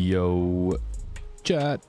Yo, chat.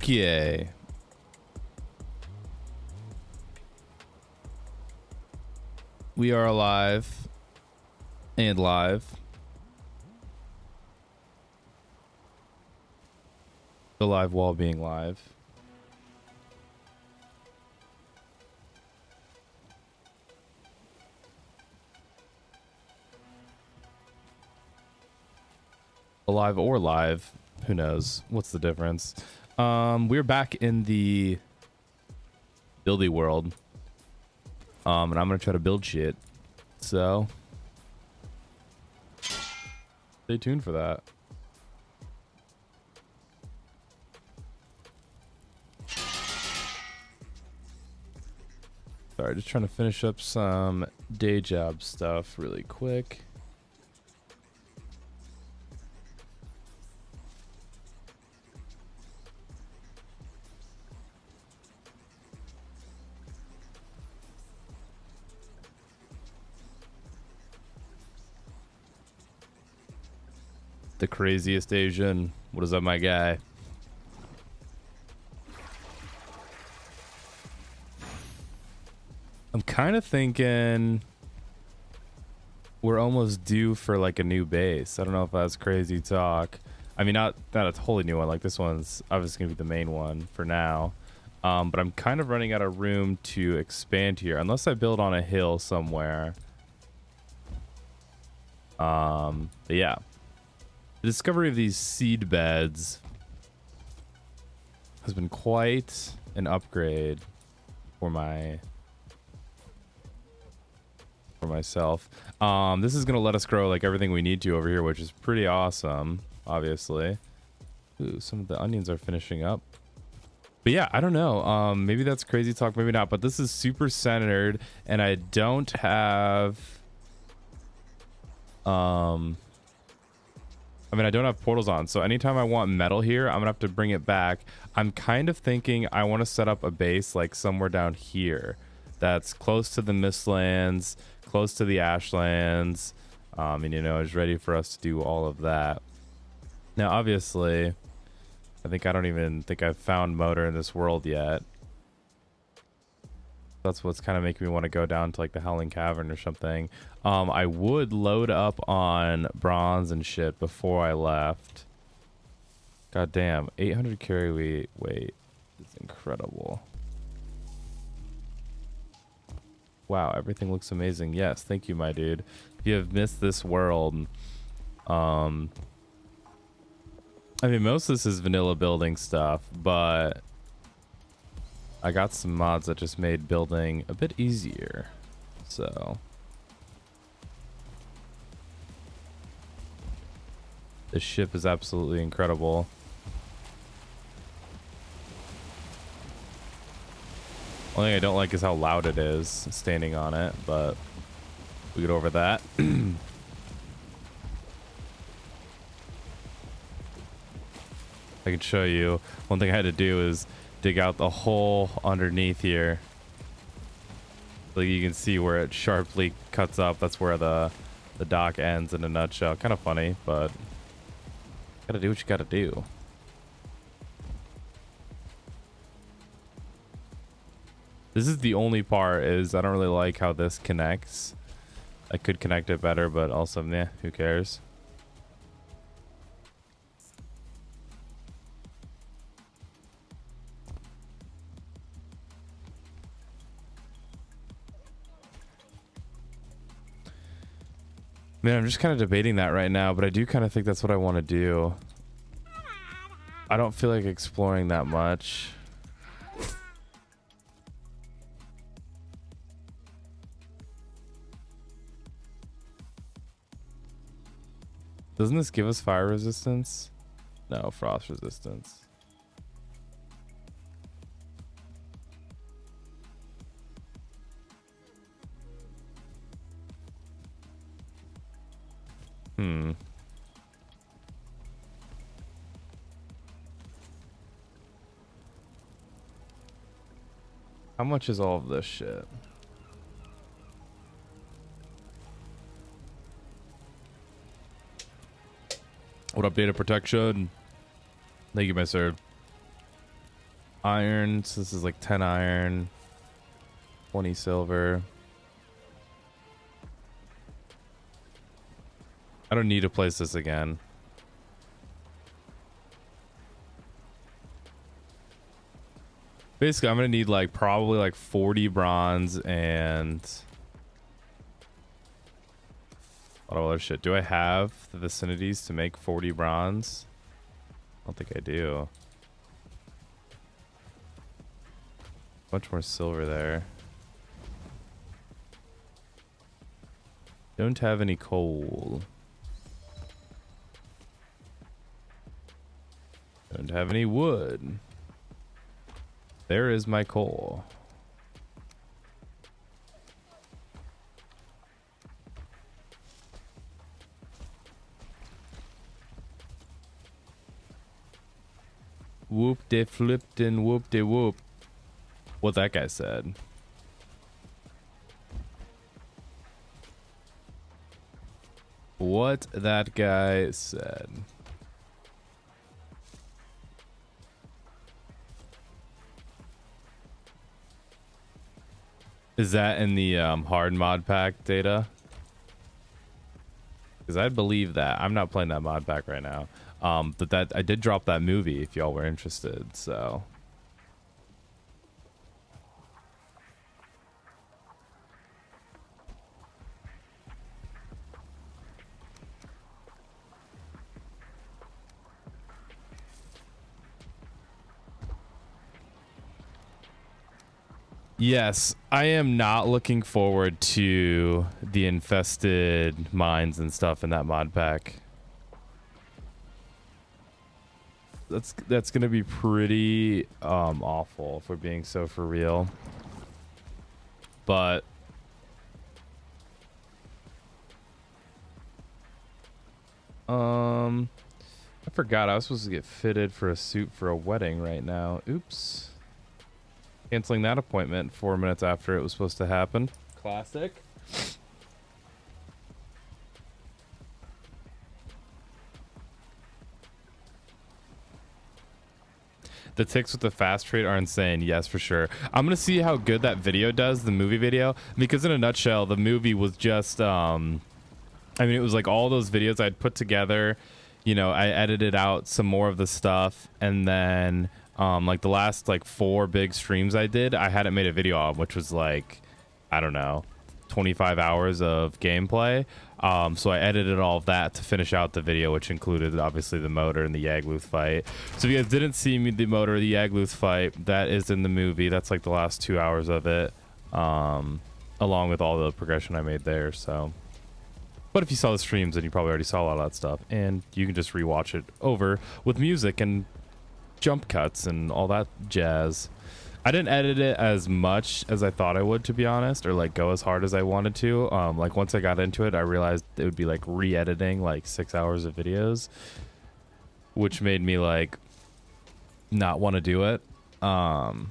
Okay. We are alive and live. Alive while being live. Alive or live. Who knows? What's the difference? We're back in the buildy world. And I'm gonna try to build shit. So stay tuned for that. Sorry, just trying to finish up some day job stuff really quick. The craziest Asian. What is up, my guy? I'm kind of thinking we're almost due for like a new base. I don't know if that's crazy talk. I mean, not a totally new one. Like this one's obviously gonna be the main one for now. But I'm kind of running out of room to expand here unless I build on a hill somewhere. But yeah. The discovery of these seed beds has been quite an upgrade for myself. This is going to let us grow like everything we need to over here, which is pretty awesome, obviously. Ooh, some of the onions are finishing up. But yeah, I don't know. Maybe that's crazy talk, maybe not. But this is super centered, and I don't have... I don't have portals on, so anytime I want metal here, I'm gonna have to bring it back. I'm kind of thinking I want to set up a base like somewhere down here that's close to the Mistlands, close to the Ashlands, and you know, is ready for us to do all of that. Now, obviously, I don't even think I've found motor in this world yet. That's what's kind of making me want to go down to like the Howling Cavern or something. I would load up on bronze and shit before I left. God damn, 800 carry weight. It's incredible. Wow, everything looks amazing. Yes, thank you, my dude. If you have missed this world, I mean, most of this is vanilla building stuff, but I got some mods that just made building a bit easier. So this ship is absolutely incredible. Only thing I don't like is how loud it is standing on it, but we get over that. I can show you. One thing I had to do is dig out the hole underneath here. So you can see where it sharply cuts up. That's where the dock ends in a nutshell. Kind of funny, but gotta do what you gotta do. This is the only part is I don't really like how this connects. I could connect it better, but also, meh, who cares? Man, I'm just kind of debating that right now, but I do kind of think that's what I want to do. I don't feel like exploring that much. Doesn't this give us fire resistance? No, frost resistance. How much is all of this shit? What up, data protection? Thank you, my sir. Iron. So this is like 10 iron, 20 silver. I don't need to place this again. Basically, I'm gonna need like probably like 40 bronze and a lot of other shit. Do I have the vicinities to make 40 bronze? I don't think I do. Much more silver there. Don't have any coal. Don't have any wood. There is my coal. Whoop de flipped and whoop de whoop. What that guy said. What that guy said. Is that in the hard mod pack data? Because I believe that. I'm not playing that mod pack right now. But that I did drop that movie if y'all were interested. So yes, I am not looking forward to the infested mines and stuff in that mod pack. That's gonna be pretty awful if we're being so for real. But I forgot I was supposed to get fitted for a suit for a wedding right now. Oops. Canceling that appointment 4 minutes after it was supposed to happen. Classic. The ticks with the fast trade are insane. Yes, for sure. I'm gonna see how good that video does, the movie video, because in a nutshell, the movie was just I mean, it was like all those videos I'd put together. You know, I edited out some more of the stuff, and then like the last like 4 big streams I did, I hadn't made a video on, which was like, I don't know, 25 hours of gameplay. So I edited all of that to finish out the video, which included obviously the motor and the Yagluth fight. So if you guys didn't see me, the motor or the Yagluth fight, that is in the movie. That's like the last 2 hours of it, along with all the progression I made there. So, but if you saw the streams, then you probably already saw a lot of that stuff, and you can just rewatch it over with music and jump cuts and all that jazz. I didn't edit it as much as I thought I would, to be honest, or like go as hard as I wanted to. Like once I got into it, I realized it would be like re-editing like 6 hours of videos, which made me like not want to do it. And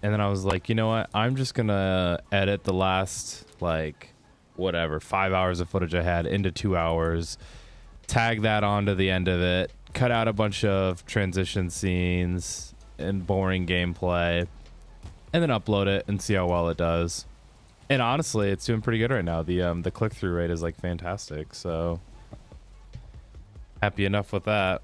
then I was like, you know what? I'm just gonna edit the last like whatever 5 hours of footage I had into 2 hours, tag that onto the end of it, cut out a bunch of transition scenes and boring gameplay, and then upload it and see how well it does. And honestly, it's doing pretty good right now. The click-through rate is like fantastic, so happy enough with that.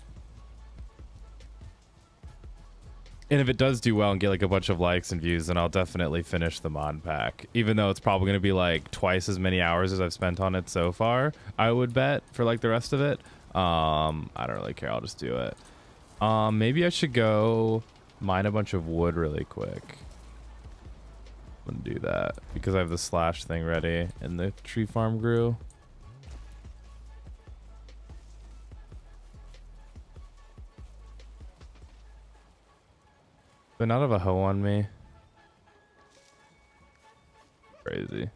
And if it does do well and get like a bunch of likes and views, then I'll definitely finish the mod pack, even though it's probably going to be like twice as many hours as I've spent on it so far, I would bet, for like the rest of it. I don't really care. I'll just do it. Maybe I should go mine a bunch of wood really quick. I'm gonna do that because I have the slash thing ready and the tree farm grew. But not have a hoe on me. Crazy.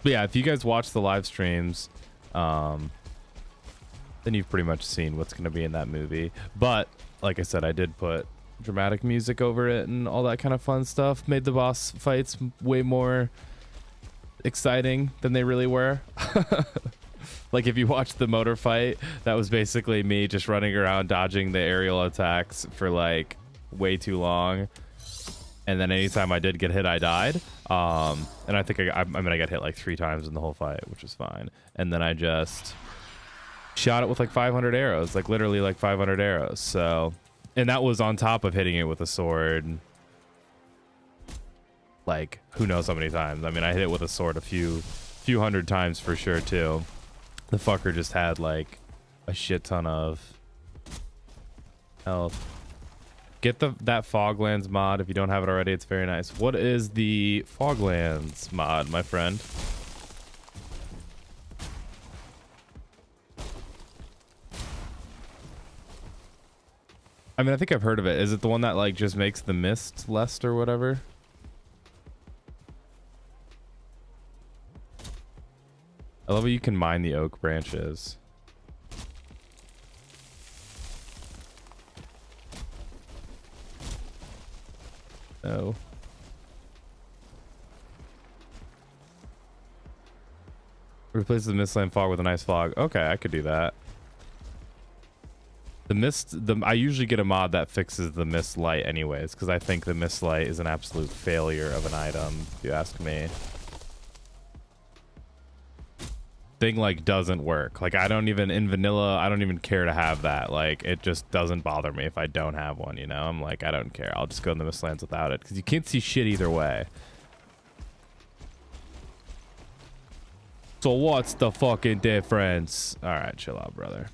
But yeah, if you guys watch the live streams, then you've pretty much seen what's going to be in that movie. But like I said, I did put dramatic music over it and all that kind of fun stuff. Made the boss fights way more exciting than they really were. Like if you watch the motor fight, that was basically me just running around dodging the aerial attacks for like way too long. And then anytime I did get hit, I died. And I think I mean, I got hit like 3 times in the whole fight, which was fine. And then I just shot it with like 500 arrows, like literally like 500 arrows. So, and that was on top of hitting it with a sword like who knows how many times. I mean, I hit it with a sword a few hundred times for sure too. The fucker just had like a shit ton of health. Get that Foglands mod if you don't have it already. It's very nice. What is the Foglands mod, my friend? I mean, I think I've heard of it. Is it the one that like just makes the mist less or whatever? I love how you can mine the oak branches. Oh. Replace the mistland fog with a nice fog. Okay, I could do that. The mist, I usually get a mod that fixes the mist light anyways, because I think the mist light is an absolute failure of an item, if you ask me. Thing like doesn't work. Like I don't even, in vanilla, I don't even care to have that. Like it just doesn't bother me if I don't have one, you know? I'm like, I don't care. I'll just go in the mistlands without it, because you can't see shit either way. So what's the fucking difference? All right, chill out, brother.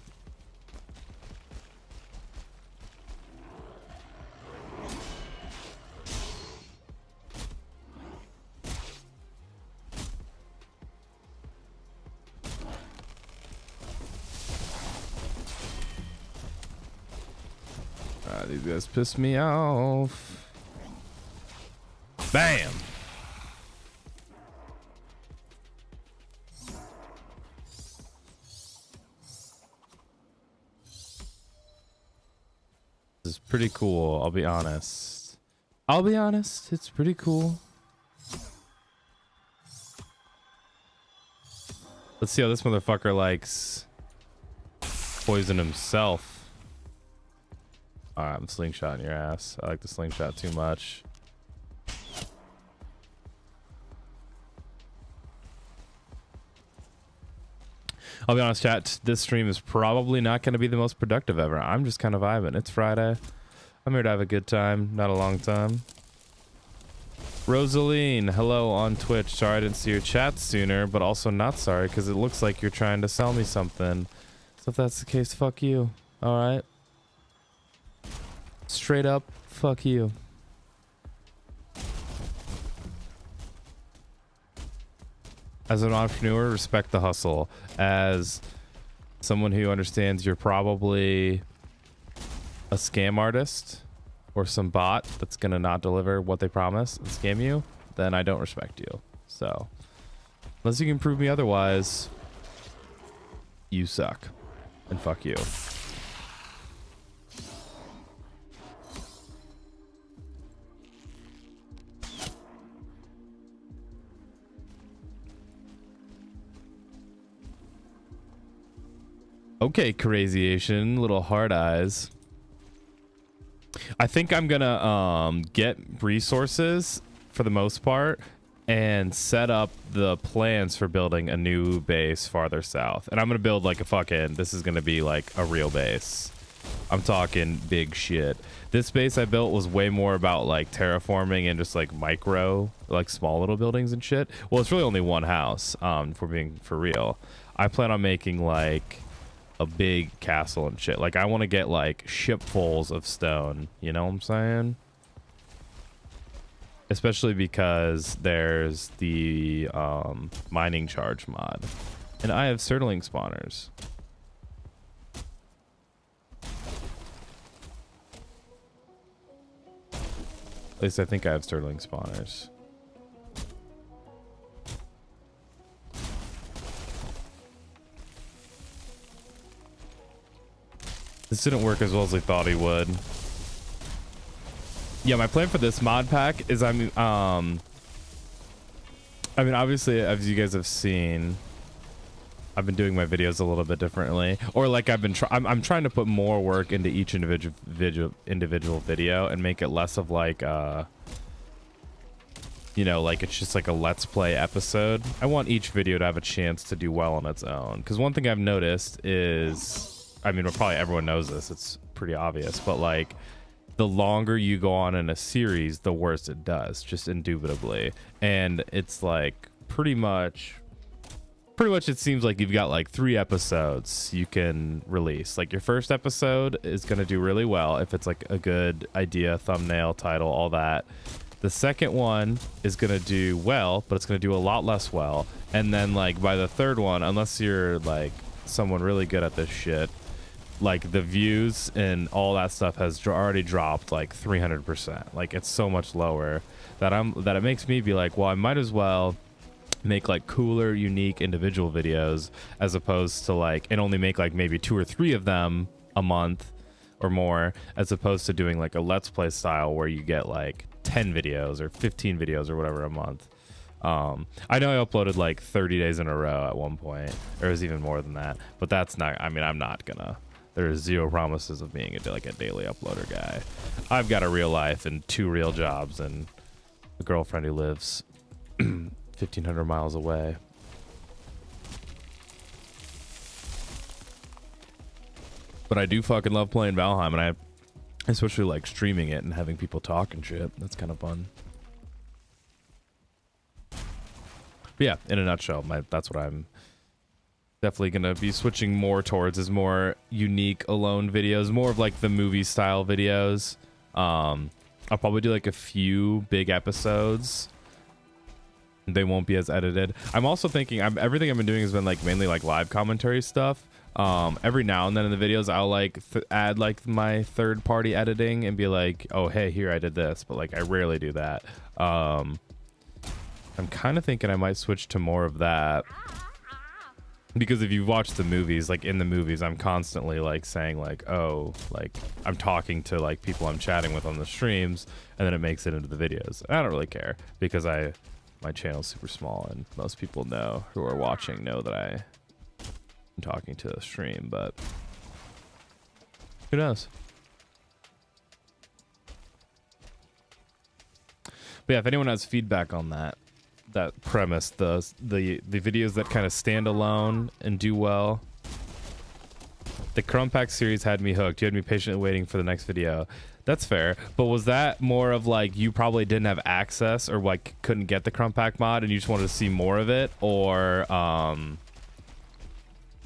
These guys piss me off. Bam. This is pretty cool, I'll be honest. It's pretty cool. Let's see how this motherfucker likes poison himself. Alright, I'm slingshotting your ass. I like the slingshot too much. I'll be honest, chat, this stream is probably not going to be the most productive ever. I'm just kind of vibing. It's Friday. I'm here to have a good time, not a long time. Rosaline, hello on Twitch. Sorry I didn't see your chat sooner, but also not sorry because it looks like you're trying to sell me something. So if that's the case, fuck you. All right. Straight up, fuck you. As an entrepreneur, respect the hustle. As someone who understands you're probably a scam artist or some bot that's gonna not deliver what they promise and scam you, then I don't respect you. So unless you can prove me otherwise, you suck and fuck you. Okay, Crazy Asian, little hard eyes. I think I'm gonna get resources for the most part and set up the plans for building a new base farther south. And I'm gonna build like a fucking, this is gonna be like a real base. I'm talking big shit. This base I built was way more about like terraforming and just like micro, like small little buildings and shit. Well, it's really only one house, if we're being for real. I plan on making like a big castle and shit. Like I want to get like shipfuls of stone, you know what I'm saying? Especially because there's the mining charge mod and I have Stirling spawners. At least I think I have Stirling spawners. This didn't work as well as I thought he would. Yeah, my plan for this mod pack is I mean obviously as you guys have seen, I've been doing my videos a little bit differently, or like I'm trying to put more work into each individual video and make it less of like you know, like it's just like a let's play episode. I want each video to have a chance to do well on its own, because one thing I've noticed is, I mean, probably everyone knows this, it's pretty obvious, but like the longer you go on in a series, the worse it does, just indubitably. And it's like pretty much it seems like you've got like 3 episodes you can release. Like your first episode is going to do really well if it's like a good idea, thumbnail, title, all that. The second one is going to do well, but it's going to do a lot less well. And then like by the third one, unless you're like someone really good at this shit, like the views and all that stuff has already dropped like 300%. Like it's so much lower that it makes me be like, well, I might as well make like cooler, unique individual videos as opposed to like, and only make like maybe 2 or 3 of them a month or more, as opposed to doing like a let's play style where you get like 10 videos or 15 videos or whatever a month. I know I uploaded like 30 days in a row at one point, or it was even more than that, but that's not, I mean, I'm not gonna, there's 0 promises of being like a daily uploader guy. I've got a real life and 2 real jobs and a girlfriend who lives 1,500 miles away. But I do fucking love playing Valheim, and I especially like streaming it and having people talk and shit. That's kind of fun. But yeah, in a nutshell, that's what I'm definitely gonna be switching more towards, is more unique alone videos, more of like the movie style videos. I'll probably do like a few big episodes. They won't be as edited. I'm also thinking, everything I've been doing has been like mainly like live commentary stuff. Every now and then in the videos I'll like add like my third party editing and be like, oh hey, here I did this, but like I rarely do that. I'm kind of thinking I might switch to more of that, because if you watch the movies, like in the movies I'm constantly like saying like, oh, like I'm talking to like people I'm chatting with on the streams, and then it makes it into the videos. I don't really care, because my channel's super small and most people who are watching know that I'm talking to a stream, but who knows? But yeah, if anyone has feedback on that premise, the videos that kind of stand alone and do well. The Chrome Pack series had me hooked. You had me patiently waiting for the next video. That's fair. But was that more of like you probably didn't have access or like couldn't get the crump pack mod and you just wanted to see more of it, or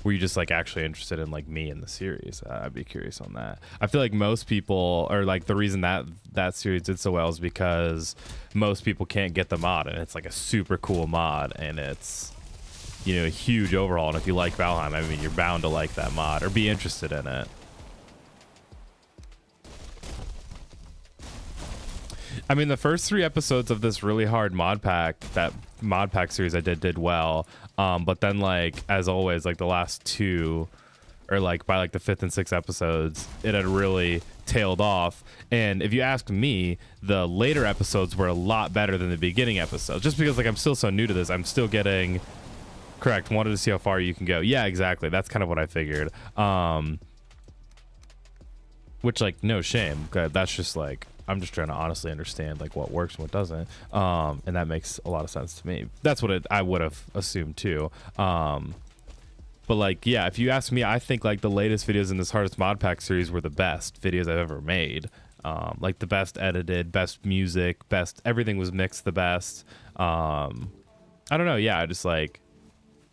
were you just like actually interested in like me in the series? I'd be curious on that. I feel like most people, or like the reason that that series did so well is because most people can't get the mod, and it's like a super cool mod, and it's, you know, a huge overhaul. And if you like Valheim, I mean, you're bound to like that mod or be interested in it. I mean, the first 3 episodes of this really hard mod pack, that mod pack series I did well. But then, like, as always, like the last 2, or like by like the 5th and 6th episodes, it had really tailed off. And if you ask me, the later episodes were a lot better than the beginning episodes, just because like I'm still so new to this. I'm still getting correct. Wanted to see how far you can go. Yeah, exactly. That's kind of what I figured. Which, like, no shame. That's just like, I'm just trying to honestly understand like what works and what doesn't, and that makes a lot of sense to me. That's what I would have assumed too. But like, yeah, if you ask me, I think like the latest videos in this hardest mod pack series were the best videos I've ever made. Like the best edited, best music, best everything was mixed the best. I don't know. Yeah, I just like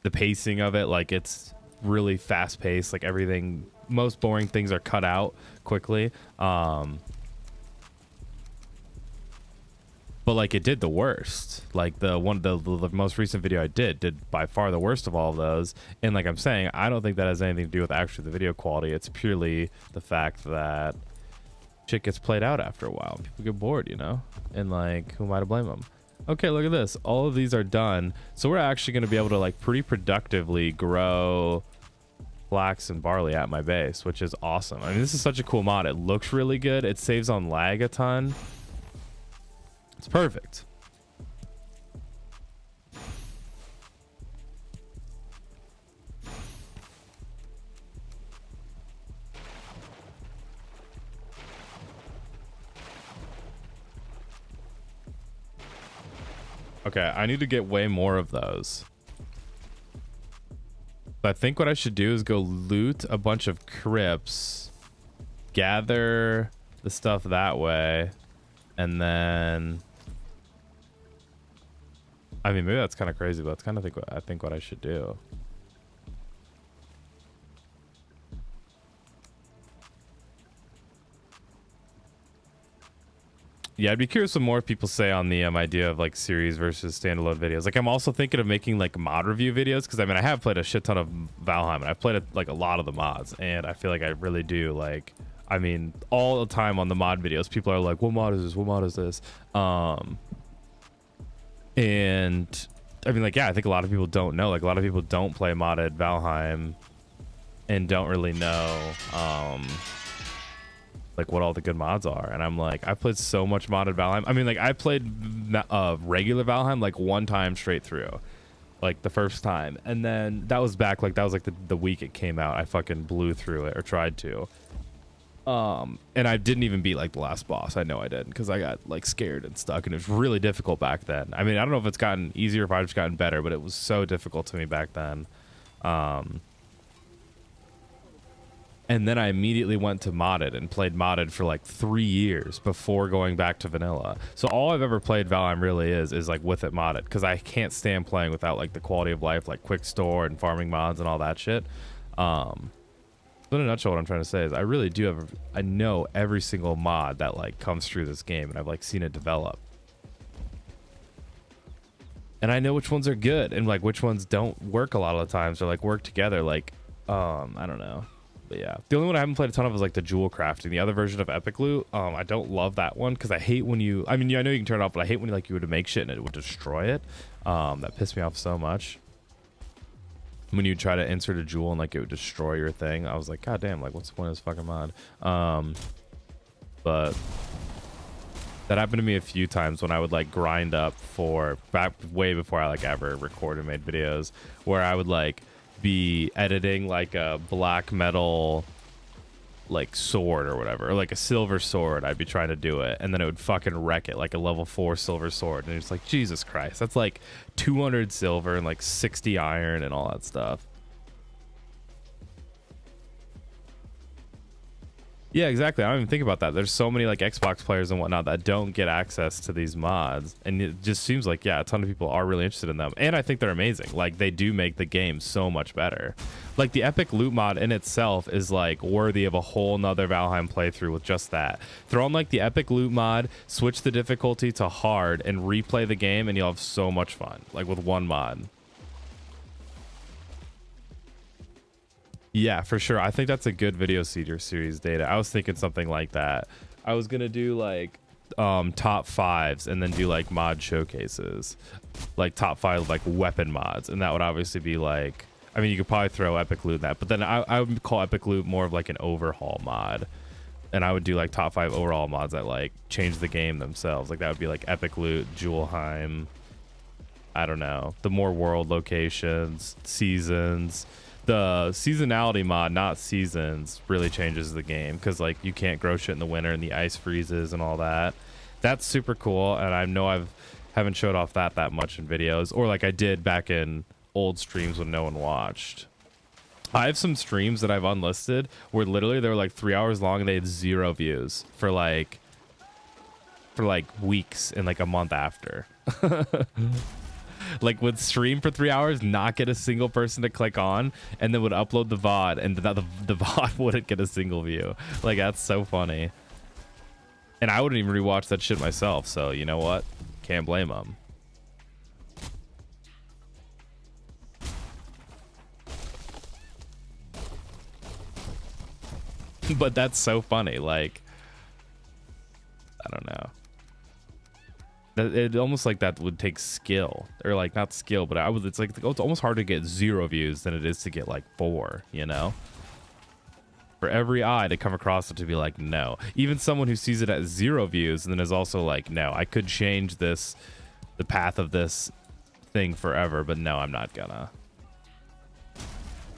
the pacing of it. Like it's really fast paced. Like everything, most boring things are cut out quickly. But like it did the worst. Like the most recent video I did by far the worst of all of those. And like I'm saying, I don't think that has anything to do with actually the video quality. It's purely the fact that shit gets played out after a while. People get bored, you know? And like, who am I to blame them? Okay, look at this. All of these are done. So we're actually going to be able to like pretty productively grow flax and barley at my base, which is awesome. I mean, this is such a cool mod. It looks really good. It saves on lag a ton. It's perfect. Okay, I need to get way more of those. I think what I should do is go loot a bunch of crypts, gather the stuff that way, and then... I mean, maybe that's kind of crazy, but that's kind of I think what I should do. Yeah, I'd be curious what more people say on the idea of like series versus standalone videos. Like I'm also thinking of making like mod review videos, because I mean I have played a shit ton of Valheim and I've played like a lot of the mods, and I feel like I really do like, I mean, all the time on the mod videos people are like, what mod is this, what mod is this? And I mean, like, yeah, I think a lot of people don't know. Like, a lot of people don't play modded Valheim and don't really know, like, what all the good mods are. And I'm like, I've played so much modded Valheim. I mean, like, I played regular Valheim, like, 1 time straight through. Like, the first time. And then that was back, like, that was, like, the week it came out. I fucking blew through it, or tried to. And I didn't even beat like the last boss. I know I didn't, because I got like scared and stuck, and it was really difficult back then. I mean, I don't know if it's gotten easier, if I've just gotten better, but it was so difficult to me back then. And then I immediately went to modded and played modded for like 3 years before going back to vanilla. So all I've ever played Valheim really is like with it modded, because I can't stand playing without like the quality of life, like quick store and farming mods and all that shit. So in a nutshell, what I'm trying to say is I really do have, I know every single mod that like comes through this game, and I've like seen it develop. And I know which ones are good and like which ones don't work a lot of the times, or like work together. Like, I don't know. But yeah, the only one I haven't played a ton of is like the jewel crafting, the other version of Epic Loot. I don't love that one, because I hate when you, I mean, I know you can turn it off, but I hate when like you would make shit and it would destroy it. That pissed me off so much. When you try to insert a jewel and like it would destroy your thing, I was like, god damn, like what's the point of this fucking mod? But that happened to me a few times when I would like grind up for back way before I like ever recorded and made videos, where I would like be editing like a black metal like sword or whatever, or like a silver sword. I'd be trying to do it, and then it would fucking wreck it, like a level 4 silver sword, and it's like, Jesus Christ, that's like 200 silver and like 60 iron and all that stuff. Yeah, exactly. I don't even think about that. There's so many like Xbox players and whatnot that don't get access to these mods, and it just seems like, yeah, a ton of people are really interested in them, and I think they're amazing. Like, they do make the game so much better. Like, the epic loot mod in itself is like worthy of a whole nother Valheim playthrough with just that. Throw on like the epic loot mod, switch the difficulty to hard, and replay the game, and you'll have so much fun, like with one mod. Yeah, for sure. I think that's a good video series data. I was thinking something like that. I was gonna do like top fives and then do like mod showcases, like top five like weapon mods, and that would obviously be like, I mean, you could probably throw epic loot in that, but then I would call epic loot more of like an overhaul mod, and I would do like top five overall mods that like change the game themselves. Like that would be like epic loot, Julheim, I don't know, the more world locations, seasons. The seasonality mod, not seasons, really changes the game, because like you can't grow shit in the winter and the ice freezes and all that. That's super cool, and I know haven't showed off that much in videos, or like I did back in old streams when no one watched. I have some streams that I've unlisted where literally they were like 3 hours long and they had 0 views for like weeks and like a month after. Like would stream for 3 hours, not get a single person to click on, and then would upload the VOD, and the VOD wouldn't get a single view. Like, that's so funny. And I wouldn't even rewatch that shit myself, so you know what? Can't blame them. But that's so funny. Like, I don't know. It almost like that would take skill, or like not skill, but it's like, it's almost harder to get 0 views than it is to get like 4, you know, for every eye to come across it to be like, no. Even someone who sees it at 0 views and then is also like, no, I could change the path of this thing forever, but no, I'm not gonna.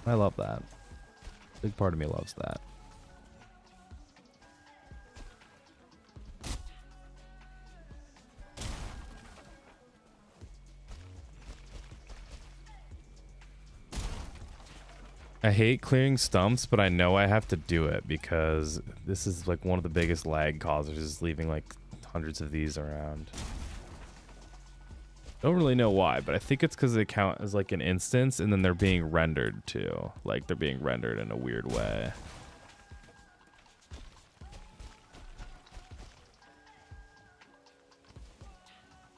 I love that. Big part of me loves that. I hate clearing stumps, but I know I have to do it because this is like one of the biggest lag causers, is leaving like hundreds of these around. Don't really know why, but I think it's because they count as like an instance, and then they're being rendered too. Like they're being rendered in a weird way.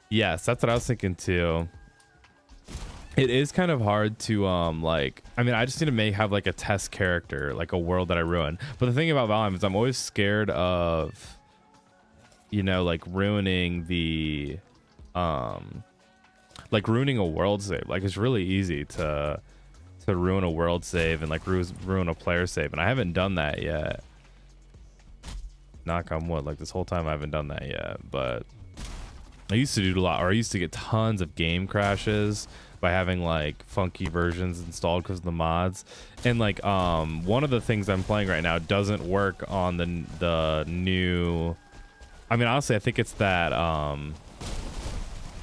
Yes, that's what I was thinking too. It is kind of hard to like, I mean, I just need to have like a test character, like a world that I ruin. But the thing about Valheim is I'm always scared of, you know, like ruining the like ruining a world save. Like it's really easy to ruin a world save and like ruin a player save, and I haven't done that yet. Knock on wood, like this whole time I haven't done that yet, but I used to do it a lot, or I used to get tons of game crashes by having like funky versions installed because of the mods. And like one of the things I'm playing right now doesn't work on the new, I mean, honestly, I think it's that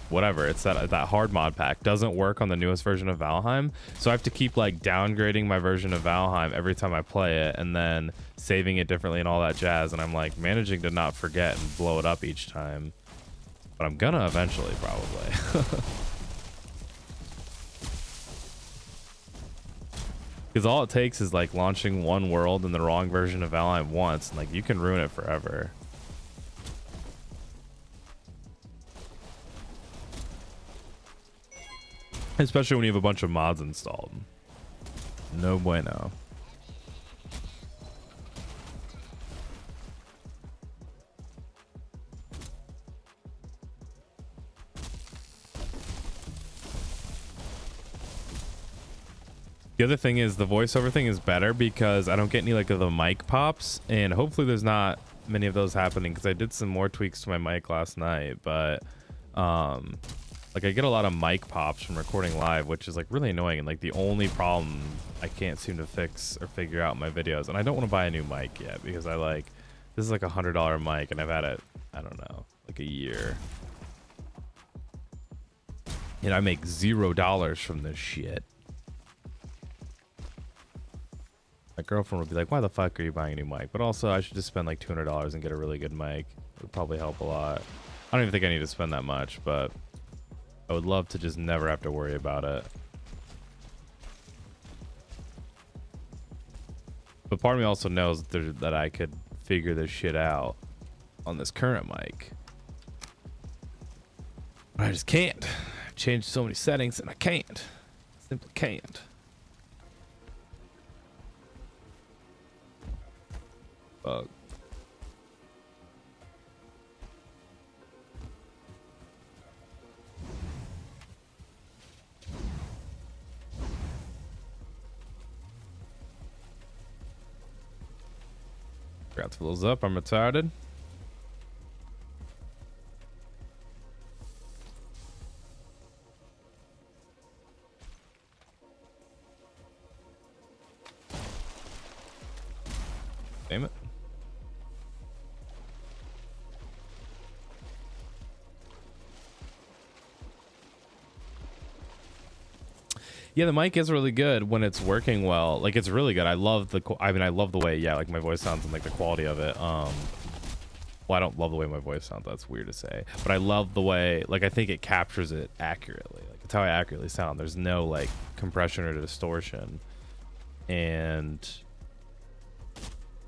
whatever, it's that hard mod pack doesn't work on the newest version of Valheim, so I have to keep like downgrading my version of Valheim every time I play it, and then saving it differently and all that jazz, and I'm like managing to not forget and blow it up each time. But I'm gonna eventually, probably. Because all it takes is like launching one world in the wrong version of Valheim once, and like you can ruin it forever. Especially when you have a bunch of mods installed. No bueno. The other thing is the voiceover thing is better because I don't get any like of the mic pops, and hopefully there's not many of those happening, because I did some more tweaks to my mic last night, but like I get a lot of mic pops from recording live, which is like really annoying, and like the only problem I can't seem to fix or figure out in my videos. And I don't want to buy a new mic yet, because I like, this is like $100 mic and I've had it, I don't know, like a year, and I make $0 from this shit. Like girlfriend would be like, why the fuck are you buying a new mic? But also, I should just spend like $200 and get a really good mic. It would probably help a lot. I don't even think I need to spend that much, but I would love to just never have to worry about it. But part of me also knows that I could figure this shit out on this current mic. But I just can't. I've changed so many settings and I can't. Simply can't. Fuck. Forgot to fill those up. I'm retarded. Damn it. Yeah, the mic is really good when it's working well. Like, it's really good. I love the way, yeah, like my voice sounds and like the quality of it. Well, I don't love the way my voice sounds. That's weird to say. But I love the way, like, I think it captures it accurately. Like, it's how I accurately sound. There's no like compression or distortion. And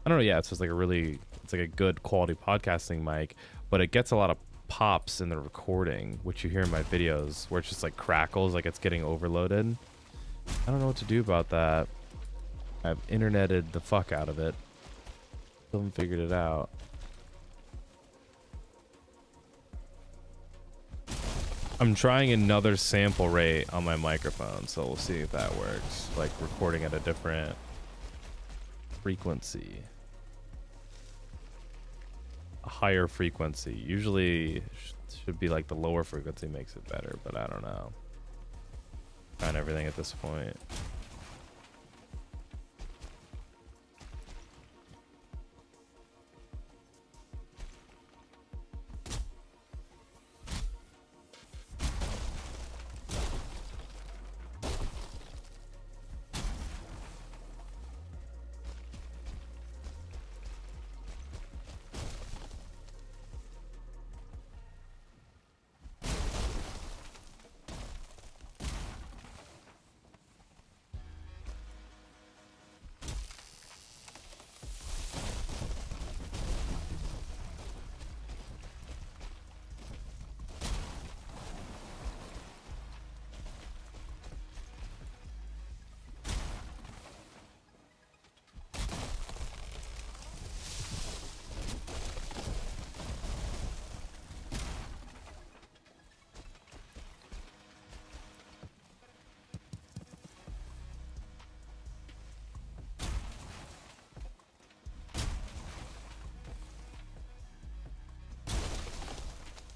I don't know, yeah, it's just like it's like a good quality podcasting mic, but it gets a lot of pops in the recording, which you hear in my videos, where it's just like crackles, like it's getting overloaded. I don't know what to do about that. I've interneted the fuck out of it. Still haven't figured it out. I'm trying another sample rate on my microphone, so we'll see if that works. Like recording at a different frequency. A higher frequency. Usually should be like the lower frequency makes it better, but I don't know. Trying everything at this point.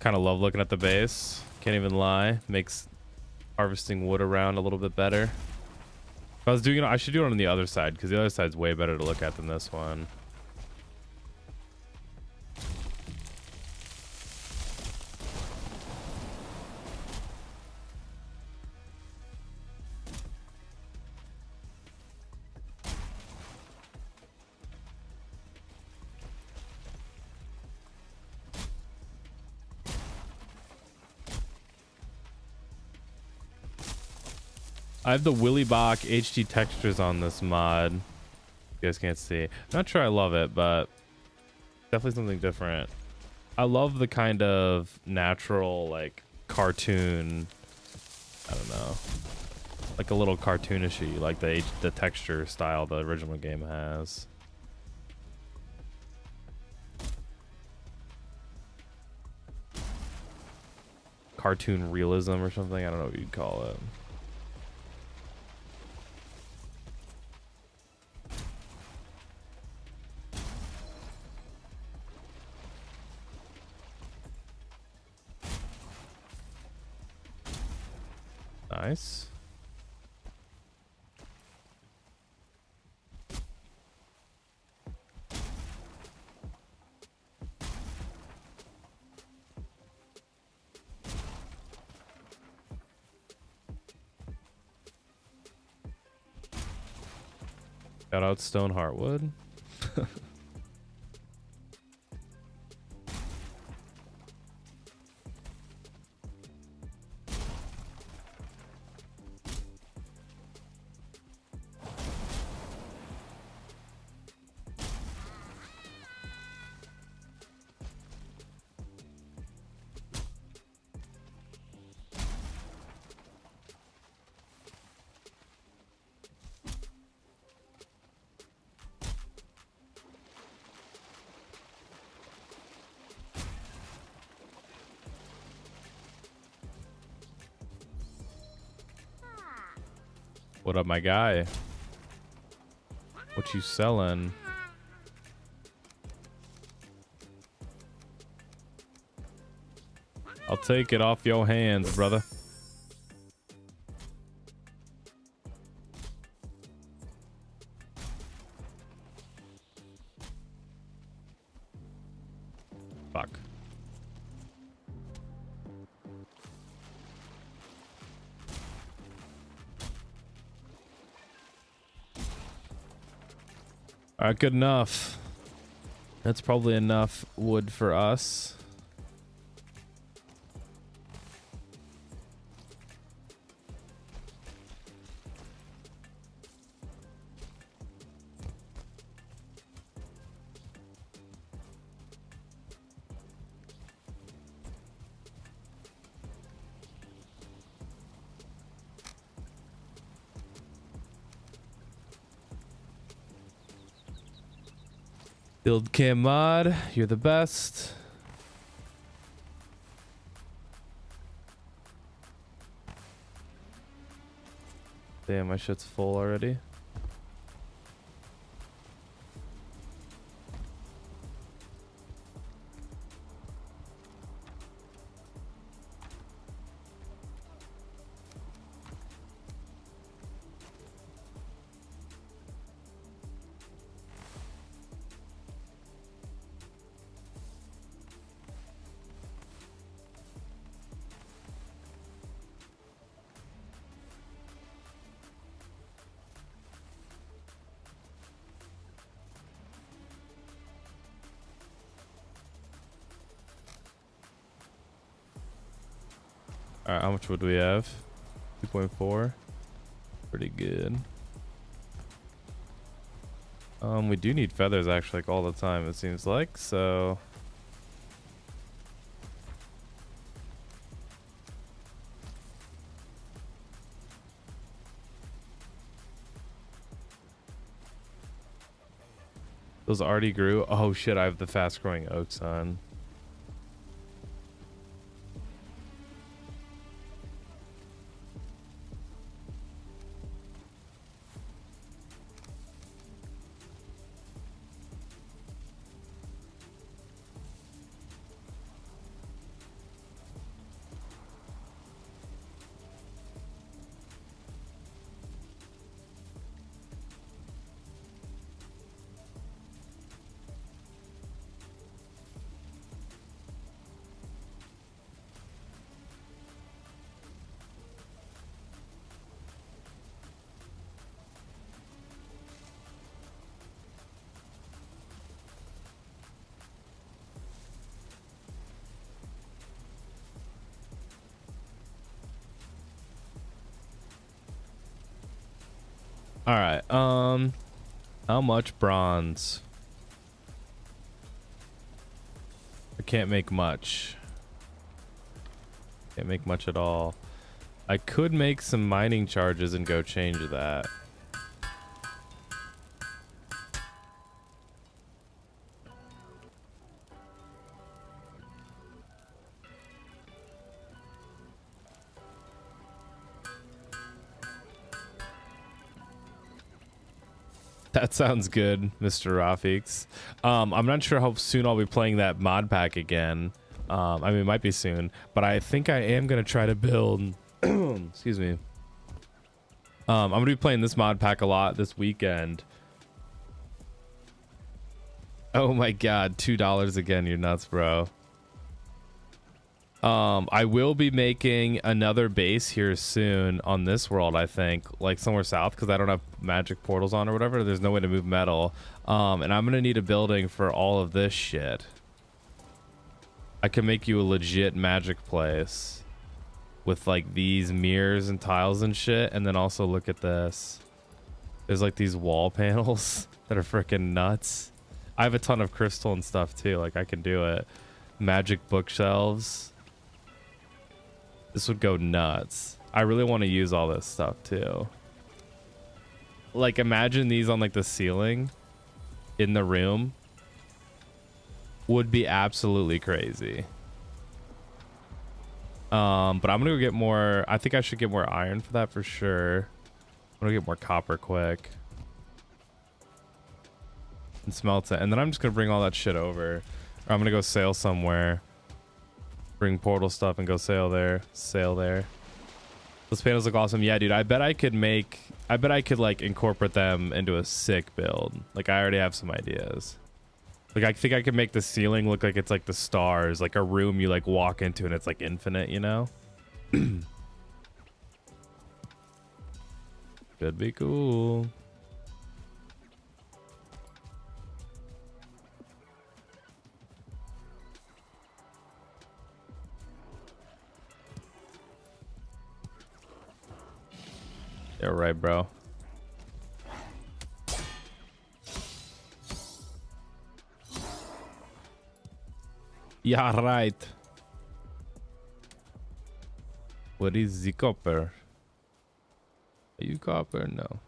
Kind of love looking at the base. Can't even lie. Makes harvesting wood around a little bit better. If I was doing it, I should do it on the other side, because the other side's way better to look at than this one. I have the Willy Bach HD textures on this mod. You guys can't see. Not sure I love it, but definitely something different. I love the kind of natural, like, cartoon, I don't know, like a little cartoonishy, like the texture style the original game has. Cartoon realism or something. I don't know what you'd call it. Nice. Shout out Stone Heartwood. What up, my guy? What you selling? I'll take it off your hands, brother. Fuck. All right, good enough. That's probably enough wood for us. Build cam mod, you're the best. Damn, my shit's full already. All right, how much wood do we have? 2.4. Pretty good. We do need feathers actually like all the time, it seems like, so those already grew. Oh shit, I have the fast growing oaks on. All right. How much bronze? I can't make much. Can't make much at all. I could make some mining charges and go change that. That sounds good, Mr. Rafix. I'm not sure how soon I'll be playing that mod pack again. I mean, it might be soon, but I think I am going to try to build... excuse me. I'm going to be playing this mod pack a lot this weekend. Oh my god, $2 again. You're nuts, bro. I will be making another base here soon on this world, I think, like somewhere south, because I don't have magic portals on or whatever. There's no way to move metal. And I'm gonna need a building for all of this shit. I can make you a legit magic place with like these mirrors and tiles and shit. And then also look at this. There's like these wall panels that are freaking nuts. I have a ton of crystal and stuff too. Like I can do it. Magic bookshelves. This would go nuts. I really want to use all this stuff too. Like imagine these on like the ceiling in the room. Would be absolutely crazy. But I'm gonna go get more. I think I should get more iron for that for sure. I'm gonna get more copper quick and smelt it, and then I'm just gonna bring all that shit over. Or I'm gonna go sail somewhere, bring portal stuff and go sail there. Those panels look awesome. Yeah, dude, I bet I could like incorporate them into a sick build. Like I already have some ideas. Like I think I could make the ceiling look like it's like the stars, like a room you like walk into and it's like infinite, you know? Could be cool. Yeah, right, bro. Yeah, right. What is the copper? Are you copper? No.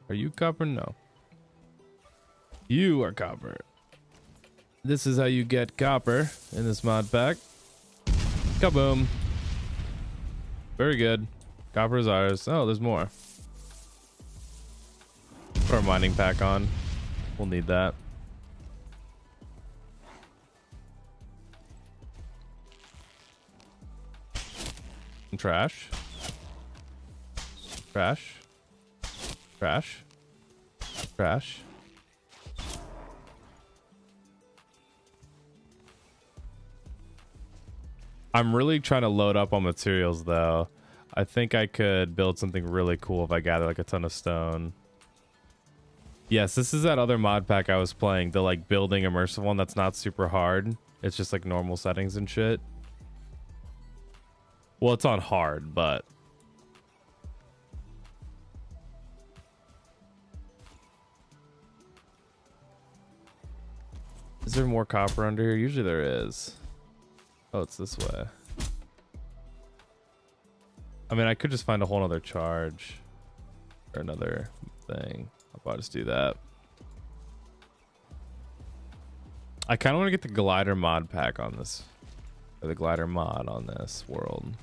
Are you copper? No. You are copper. This is how you get copper in this mod pack. Kaboom. Very good. Copper is ours. Oh, there's more. Put our mining pack on. We'll need that. And trash. Trash. Trash. Trash. I'm really trying to load up on materials though. I think I could build something really cool if I gather like a ton of stone. Yes, this is that other mod pack I was playing, the like building immersive one that's not super hard. It's just like normal settings and shit. Well, it's on hard, but is there more copper under here? Usually there is. Oh, it's this way. I mean, I could just find a whole other charge or another thing. I'll probably just do that. I kind of want to get the glider mod pack on this, or the glider mod on this world.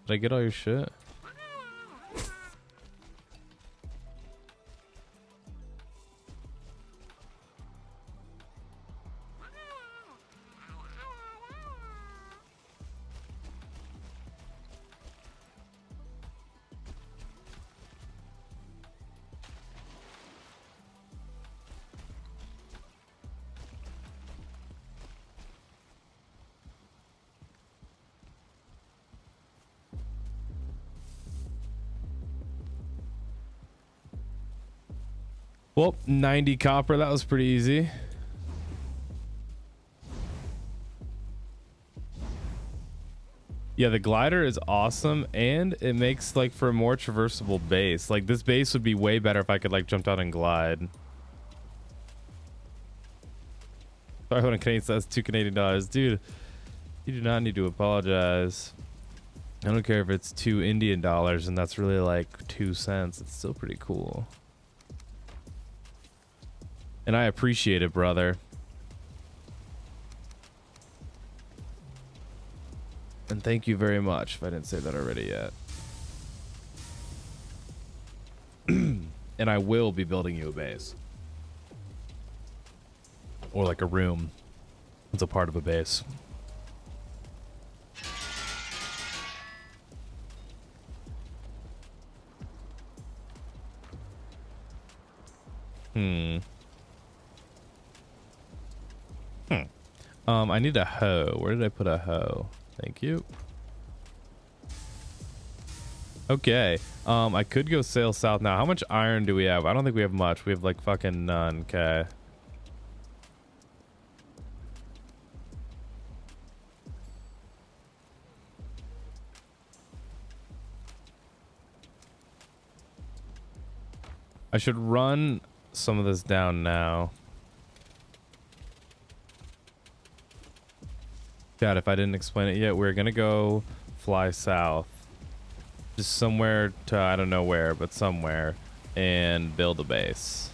Did I get all your shit? Well, 90 copper. That was pretty easy. Yeah, the glider is awesome, and it makes like for a more traversable base. Like this base would be way better if I could like jump out and glide. Sorry, when a Canadian says $2 Canadian, dude. You do not need to apologize. I don't care if it's $2 Indian, and that's really like 2 cents. It's still pretty cool. And I appreciate it, brother. And thank you very much, if I didn't say that already yet. And I will be building you a base. Or like a room. It's a part of a base. Hmm. I need a hoe. Where did I put a hoe? Thank you. Okay. I could go sail south now. How much iron do we have? I don't think we have much. We have like fucking none. Okay. I should run some of this down now. God, if I didn't explain it yet, we're gonna go fly south. Just somewhere to, I don't know where, but somewhere, and build a base.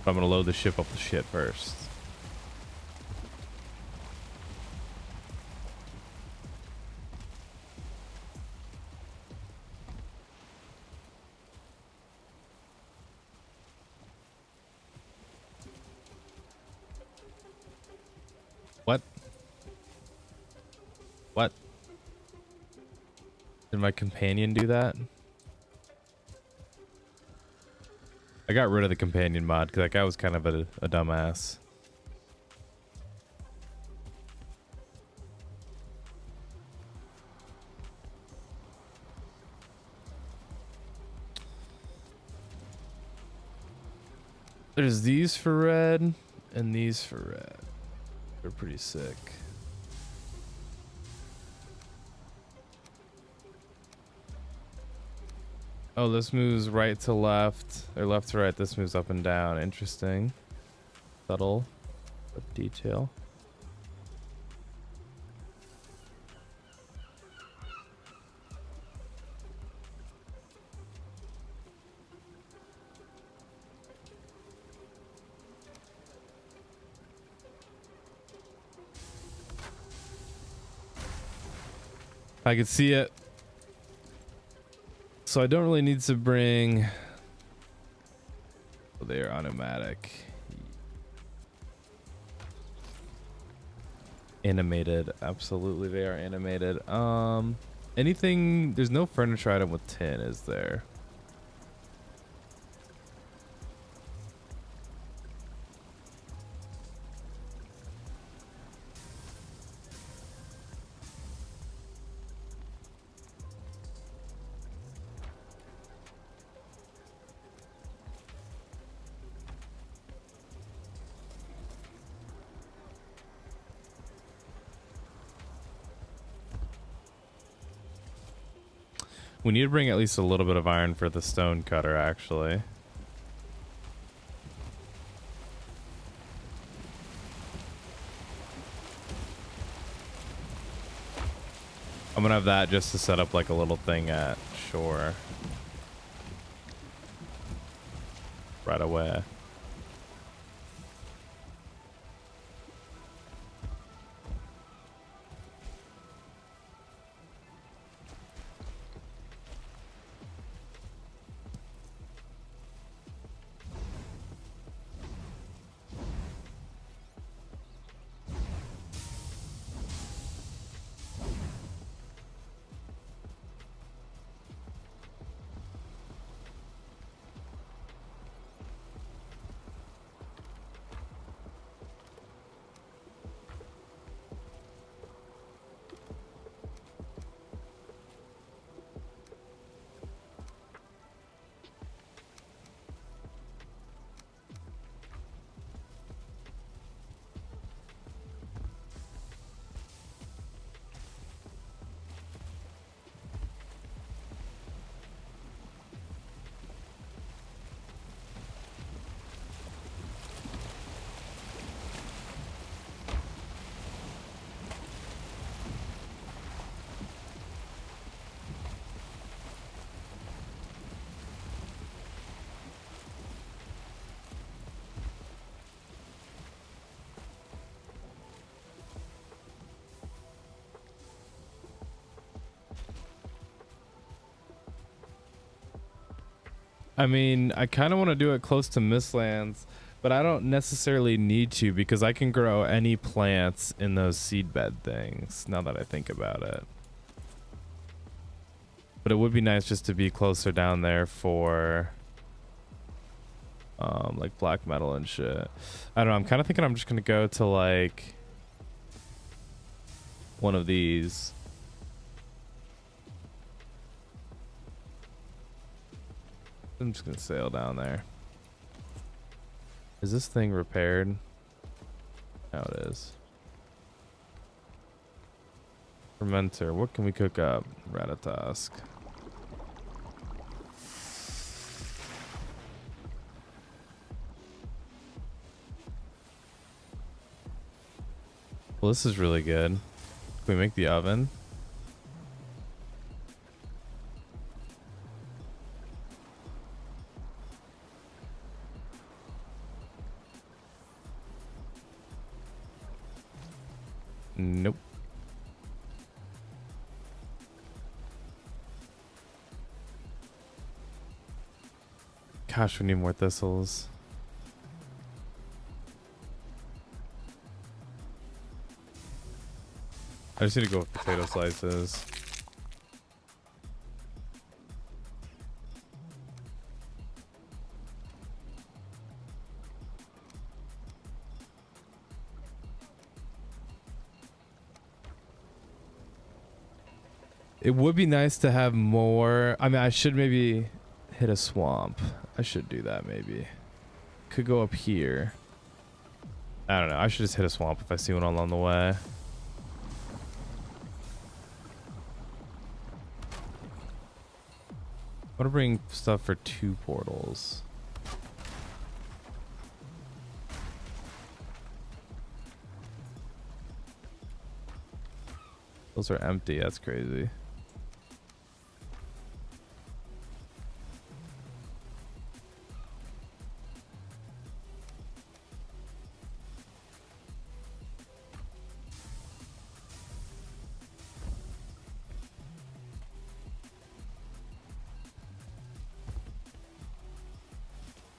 I'm gonna load the ship up with shit first. What? What? Did my companion do that? I got rid of the companion mod because that guy was kind of a dumbass. There's these for red and these for red. They're pretty sick. Oh, this moves right to left, or left to right. This moves up and down. Interesting. Subtle but detail. I can see it. So I don't really need to bring... Oh, they are automatic. Animated. Absolutely, they are animated. Anything... There's no furniture item with tin, is there? We need to bring at least a little bit of iron for the stone cutter, actually. I'm gonna have that just to set up like a little thing at shore. Right away. I mean, I kind of want to do it close to Mistlands, but I don't necessarily need to because I can grow any plants in those seedbed things, now that I think about it. But it would be nice just to be closer down there for like black metal and shit. I don't know. I'm kind of thinking I'm just gonna go to like one of these. I'm just gonna sail down there. Is this thing repaired? No, it is. Fermenter. What can we cook up? Ratatask. Well, this is really good. Can we make the oven? Nope. Gosh, we need more thistles. I just need to go with potato slices. It would be nice to have more. I mean, I should maybe hit a swamp. I should do that maybe. Could go up here. I don't know. I should just hit a swamp if I see one along the way. I want to bring stuff for 2 portals. Those are empty. That's crazy.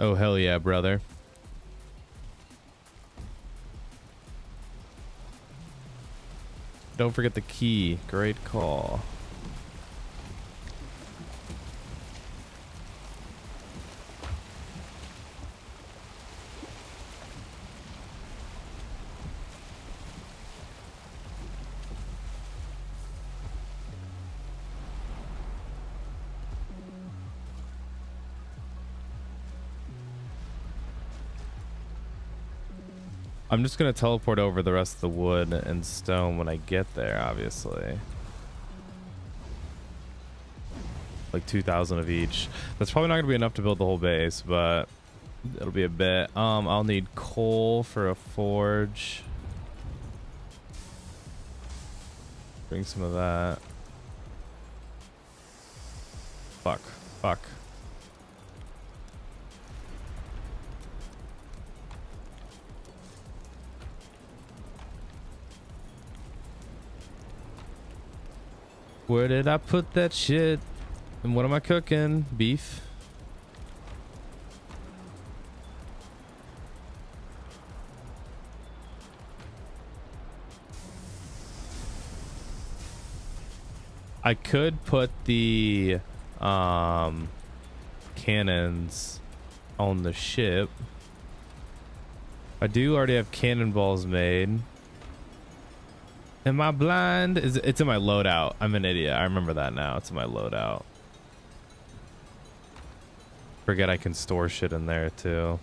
Oh, hell yeah, brother. Don't forget the key. Great call. I'm just gonna teleport over the rest of the wood and stone when I get there, obviously. Like 2,000 of each. That's probably not gonna be enough to build the whole base, but it'll be a bit. I'll need coal for a forge. Bring some of that. Fuck. Where did I put that shit? And what am I cooking? Beef? I could put the cannons on the ship. I do already have cannonballs made. Am I blind? It's in my loadout. I'm an idiot. I remember that now. It's in my loadout. Forget I can store shit in there too.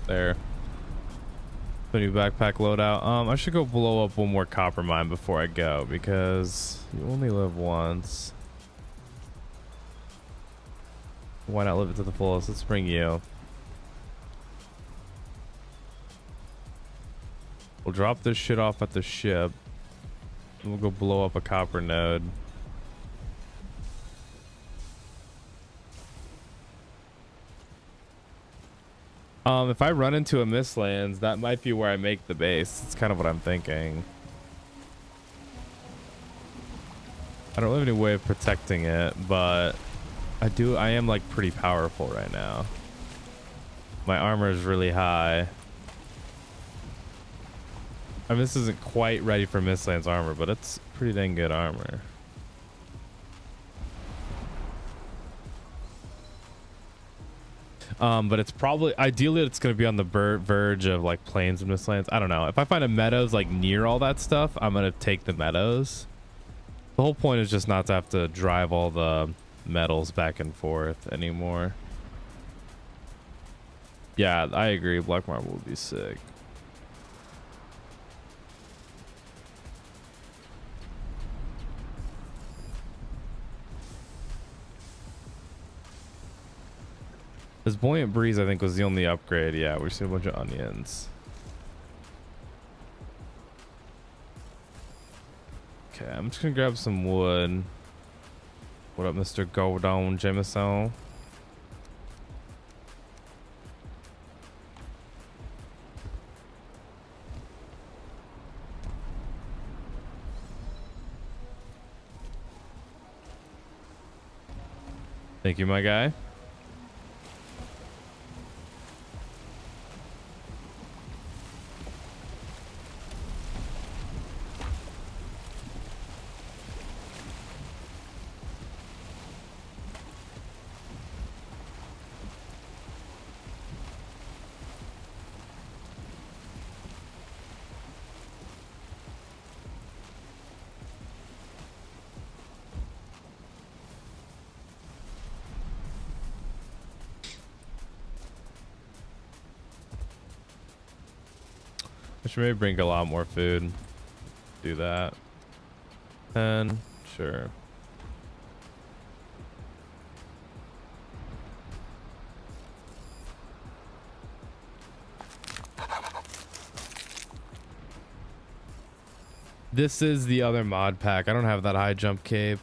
There. The new backpack loadout. I should go blow up one more copper mine before I go because you only live once. Why not live it to the fullest? Let's bring you. We'll drop this shit off at the ship. We'll go blow up a copper node. If I run into a Mistlands, that might be where I make the base. It's kind of what I'm thinking. I don't have any way of protecting it, but I am like pretty powerful right now. My armor is really high. I mean, this isn't quite ready for Mistlands armor, but it's pretty dang good armor. But it's probably ideally it's going to be on the verge of like plains and Mistlands. I don't know. If I find a meadows like near all that stuff, I'm going to take the meadows. The whole point is just not to have to drive all the metals back and forth anymore. Yeah, I agree. Black marble would be sick. This buoyant breeze, I think, was the only upgrade. Yeah, we're seeing a bunch of onions. Okay, I'm just gonna grab some wood. What up, Mr. Gordon Jameson? Thank you, my guy. I should maybe bring a lot more food. Do that. 10, sure. This is the other mod pack. I don't have that high jump cape.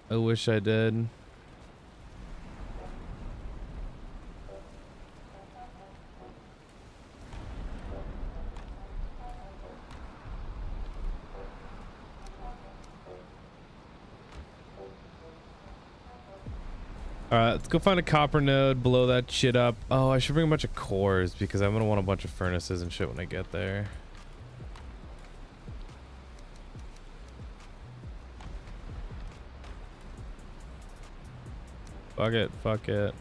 I wish I did. All right, let's go find a copper node, blow that shit up. Oh, I should bring a bunch of cores because I'm gonna want a bunch of furnaces and shit when I get there. Fuck it, fuck it.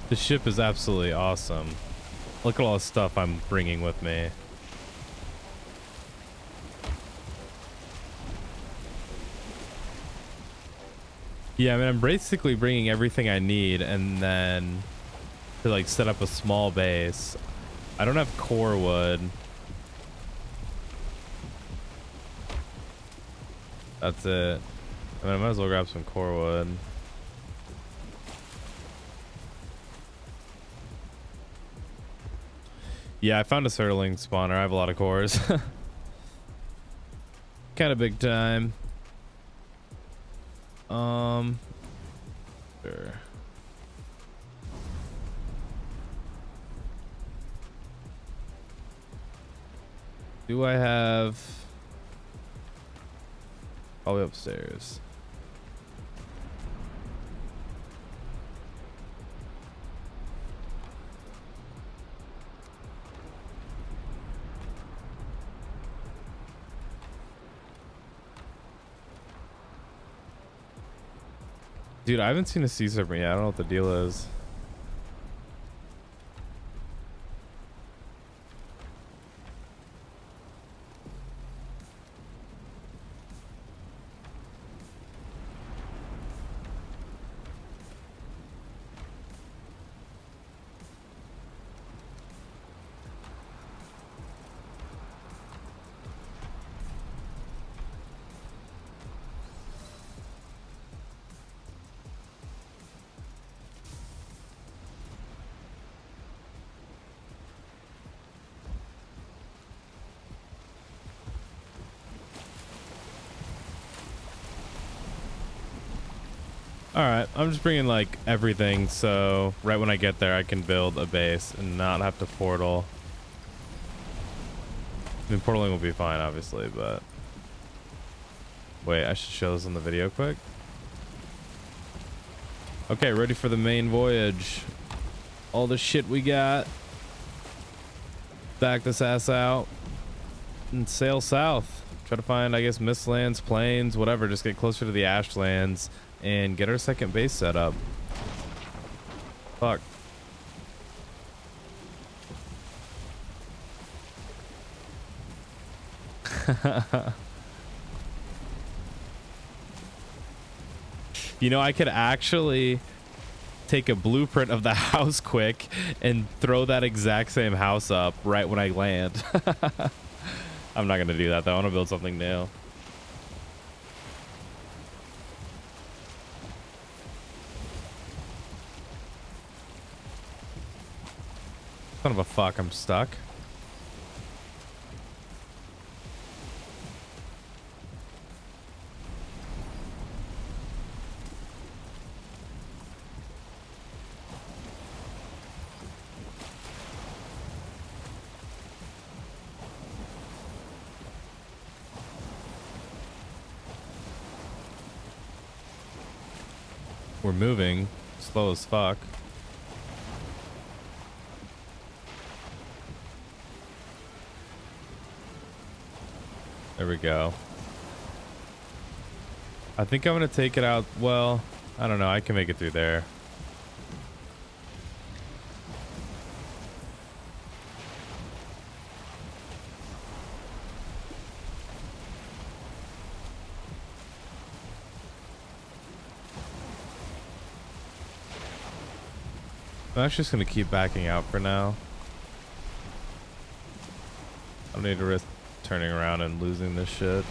The ship is absolutely awesome. Look at all the stuff I'm bringing with me. Yeah, I mean, I'm basically bringing everything I need and then to like set up a small base. I don't have core wood. That's it. I mean, I might as well grab some core wood. Yeah, I found a Surtling spawner. I have a lot of cores. Kind of big time. Sure. Do I have... Probably upstairs. Dude, I haven't seen a sea serpent yet. I don't know what the deal is. All right, I'm just bringing like everything, so right when I get there, I can build a base and not have to portal. I mean, portaling will be fine, obviously, but wait, I should show this on the video quick. Okay, ready for the main voyage. All the shit we got. Back this ass out and sail south. Try to find, I guess, mistlands, plains, whatever. Just get closer to the ashlands and get our second base set up. Fuck. You know, I could actually take a blueprint of the house quick and throw that exact same house up right when I land. I'm not gonna do that though. I want to build something new. Son of a fuck, I'm stuck. We're moving slow as fuck. There we go. I think I'm gonna take it out. Well, I don't know. I can make it through there. I'm actually just gonna keep backing out for now. I don't need to risk turning around and losing this shit.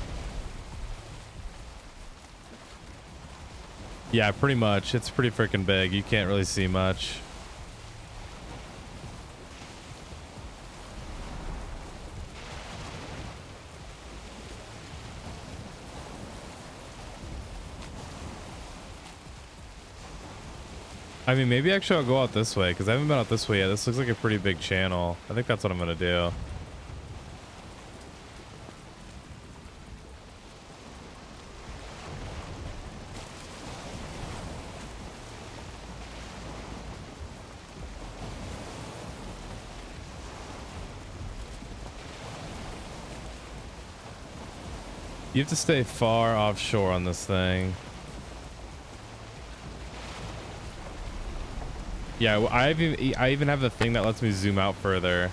Yeah, pretty much. It's pretty freaking big. You can't really see much. I mean, maybe actually I'll go out this way because I haven't been out this way yet. This looks like a pretty big channel. I think that's what I'm gonna do. You have to stay far offshore on this thing. Yeah, I even have the thing that lets me zoom out further.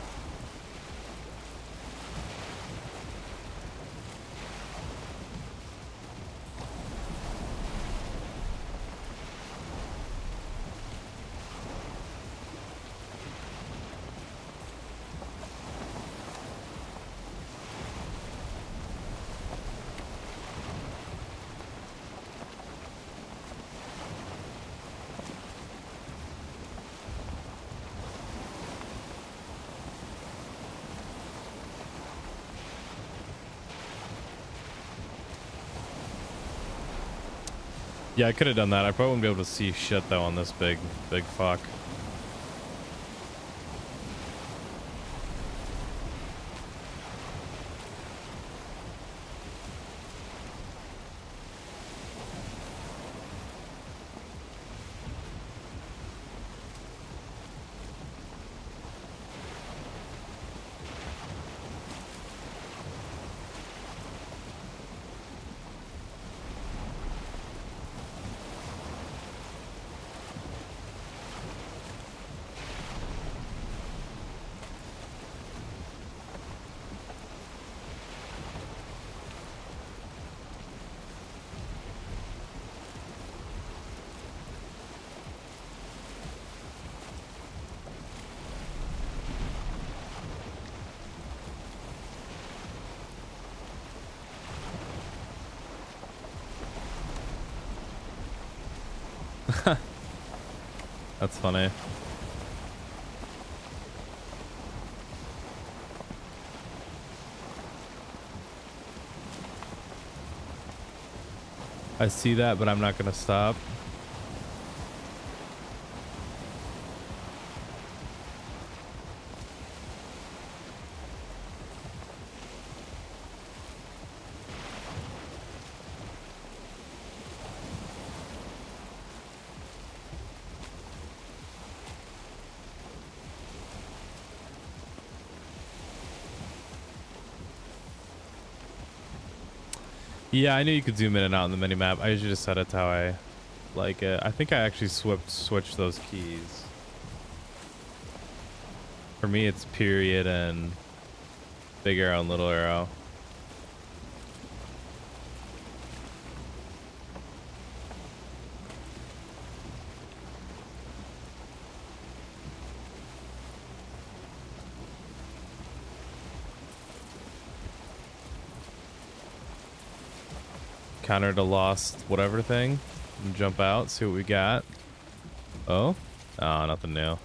Yeah, I could have done that. I probably wouldn't be able to see shit though on this big fuck. That's funny. I see that, but I'm not gonna stop. Yeah, I knew you could zoom in and out in the mini map. I usually just set it to how I like it. I think I actually switched those keys. For me, it's period and big arrow and little arrow. Counter to lost whatever thing. And jump out, see what we got. Oh? Oh, nothing new.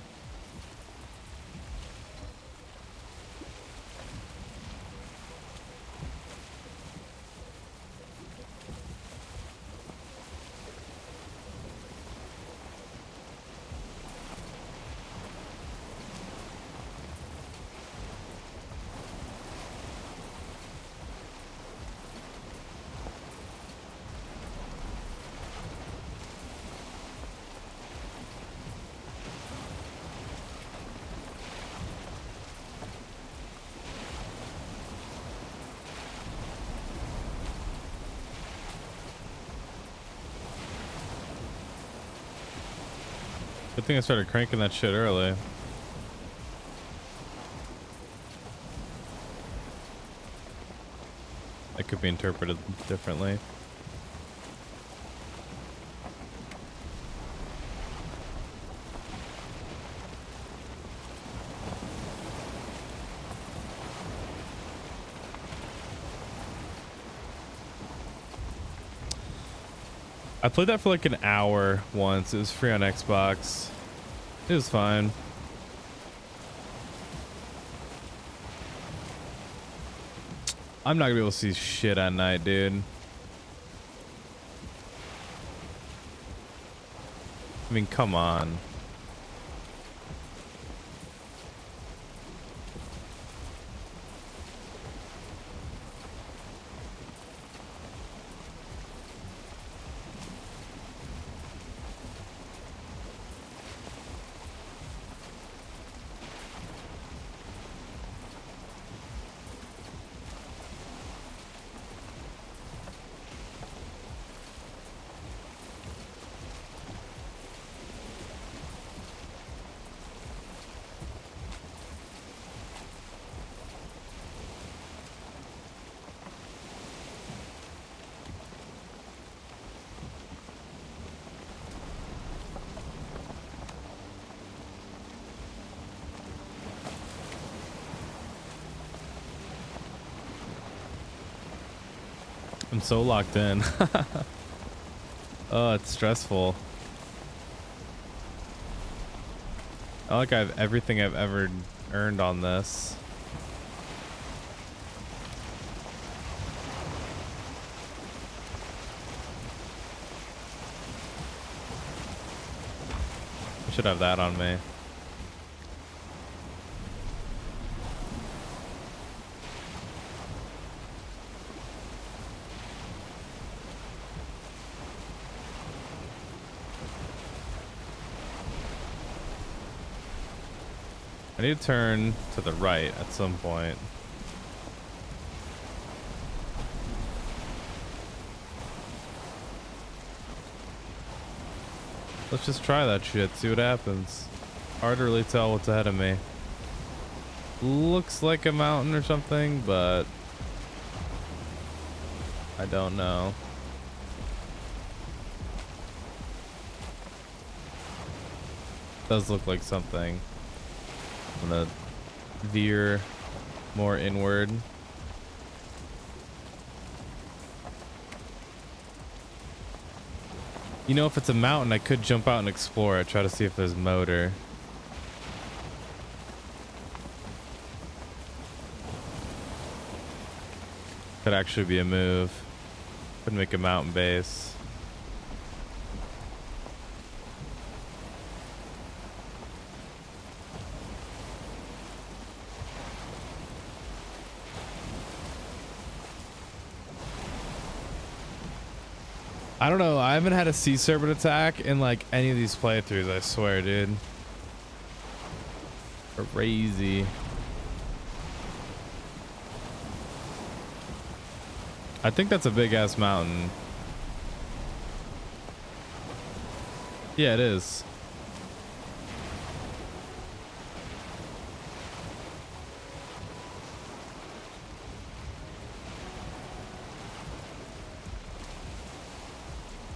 Good thing I started cranking that shit early. That could be interpreted differently. I played that for like an hour once. It was free on Xbox. It was fine. I'm not gonna be able to see shit at night, dude. I mean, come on. I'm so locked in. Oh, it's stressful. I like I have everything I've ever earned on this. I should have that on me. I need to turn to the right at some point. Let's just try that shit, see what happens. Hard to really tell what's ahead of me. Looks like a mountain or something, but I don't know. Does look like something. I'm gonna veer more inward. You know, if it's a mountain, I could jump out and explore it, try to see if there's motor. Could actually be a move. Could make a mountain base. I don't know. I haven't had a sea serpent attack in like any of these playthroughs, I swear, dude. Crazy. I think that's a big ass mountain. Yeah, it is.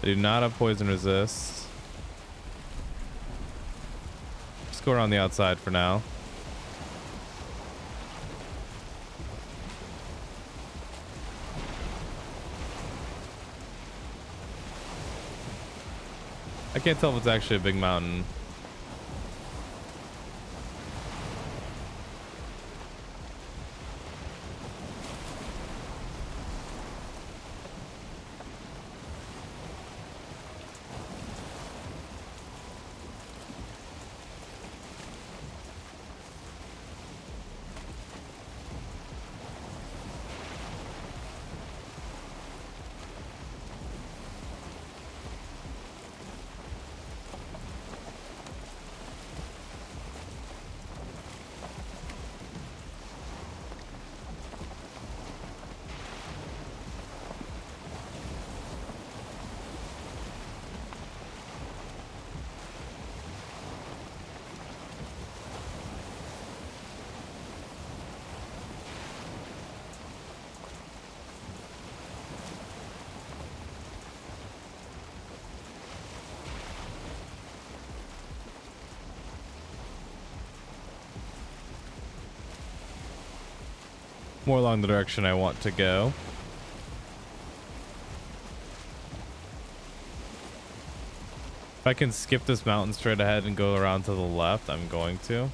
I do not have poison resist. Just go around the outside for now. I can't tell if it's actually a big mountain. More along the direction I want to go. If I can skip this mountain straight ahead and go around to the left, I'm going to.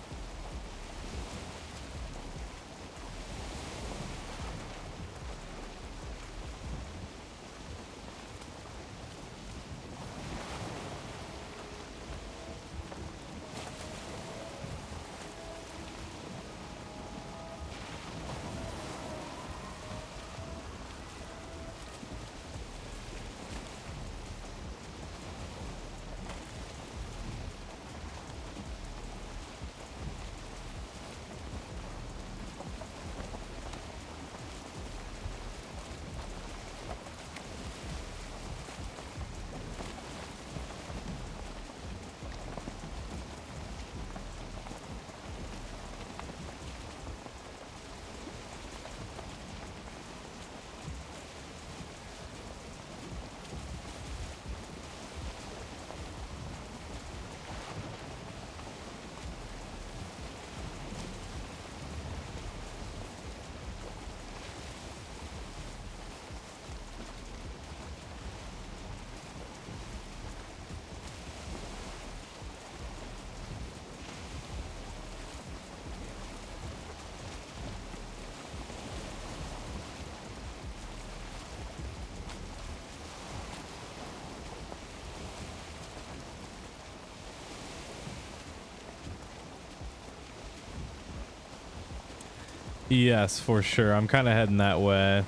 Yes, for sure. I'm kind of heading that way.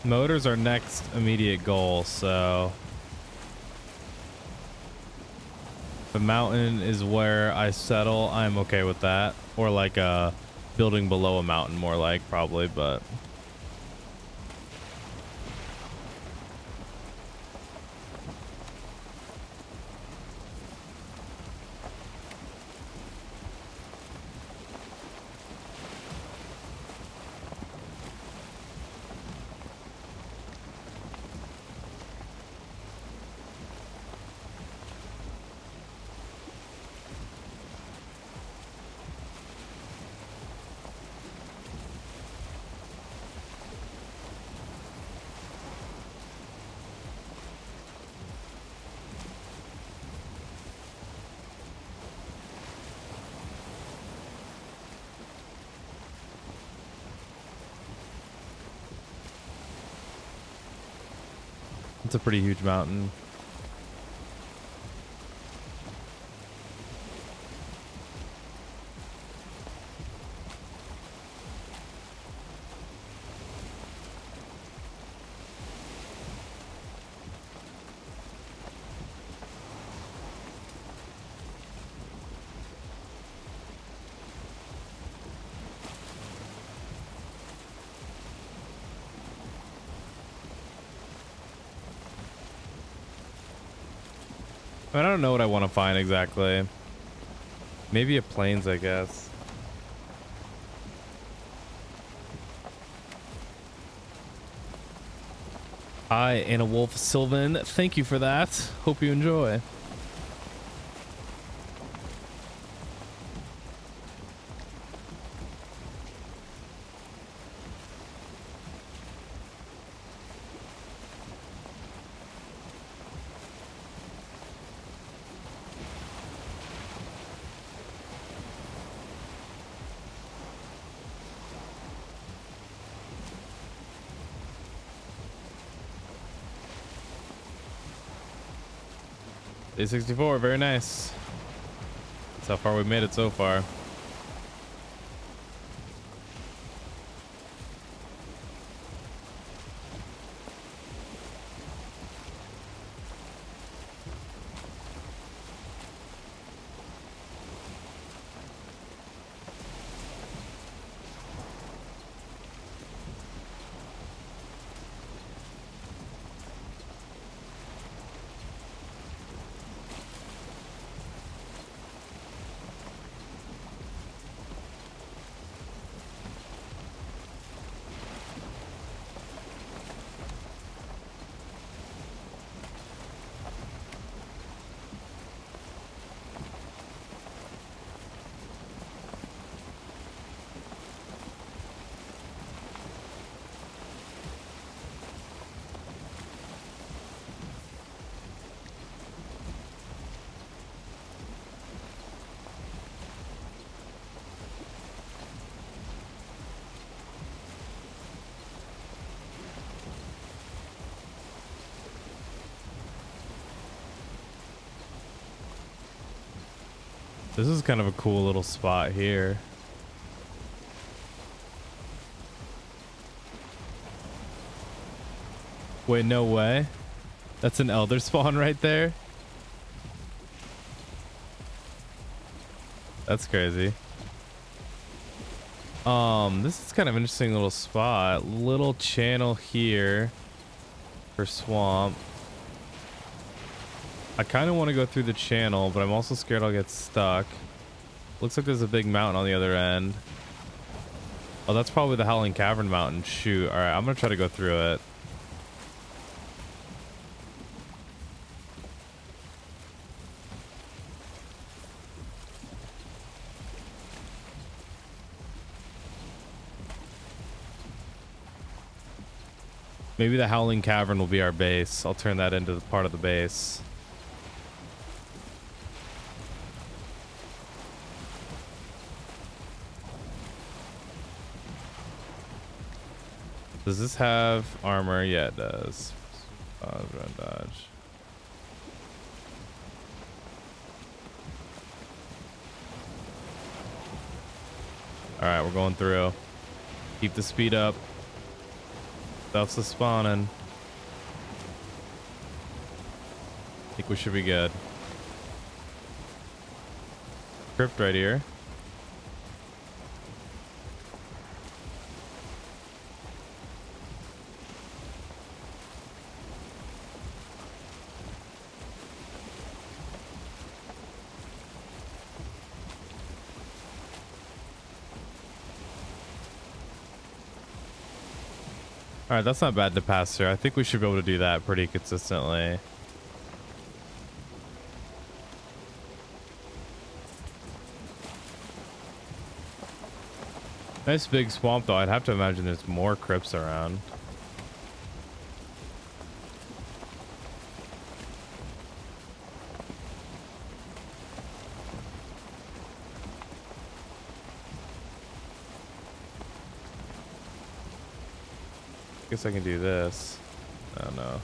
Motors are next immediate goal, so the mountain is where I settle. I'm okay with that. Or like a building below a mountain, more like, probably, but it's a pretty huge mountain. I don't know what I want to find exactly. Maybe a plains, I guess. Hi, Anna Wolf Sylvan. Thank you for that. Hope you enjoy. Day 64, very nice. That's how far we've made it so far. This is kind of a cool little spot here. Wait, no way. That's an elder spawn right there. That's crazy. This is kind of interesting little spot. Little channel here for swamp. I kind of want to go through the channel, but I'm also scared I'll get stuck. Looks like there's a big mountain on the other end. Oh, that's probably the Howling Cavern mountain. Shoot. All right, I'm going to try to go through it. Maybe the Howling Cavern will be our base. I'll turn that into the part of the base. Does this have armor? Yeah, it does. Dodge. All right, we're going through. Keep the speed up. Stuff's spawning. I think we should be good. Crypt right here. All right, that's not bad to pass through. I think we should be able to do that pretty consistently. Nice big swamp, though. I'd have to imagine there's more crypts around. Guess I can do this. Oh no.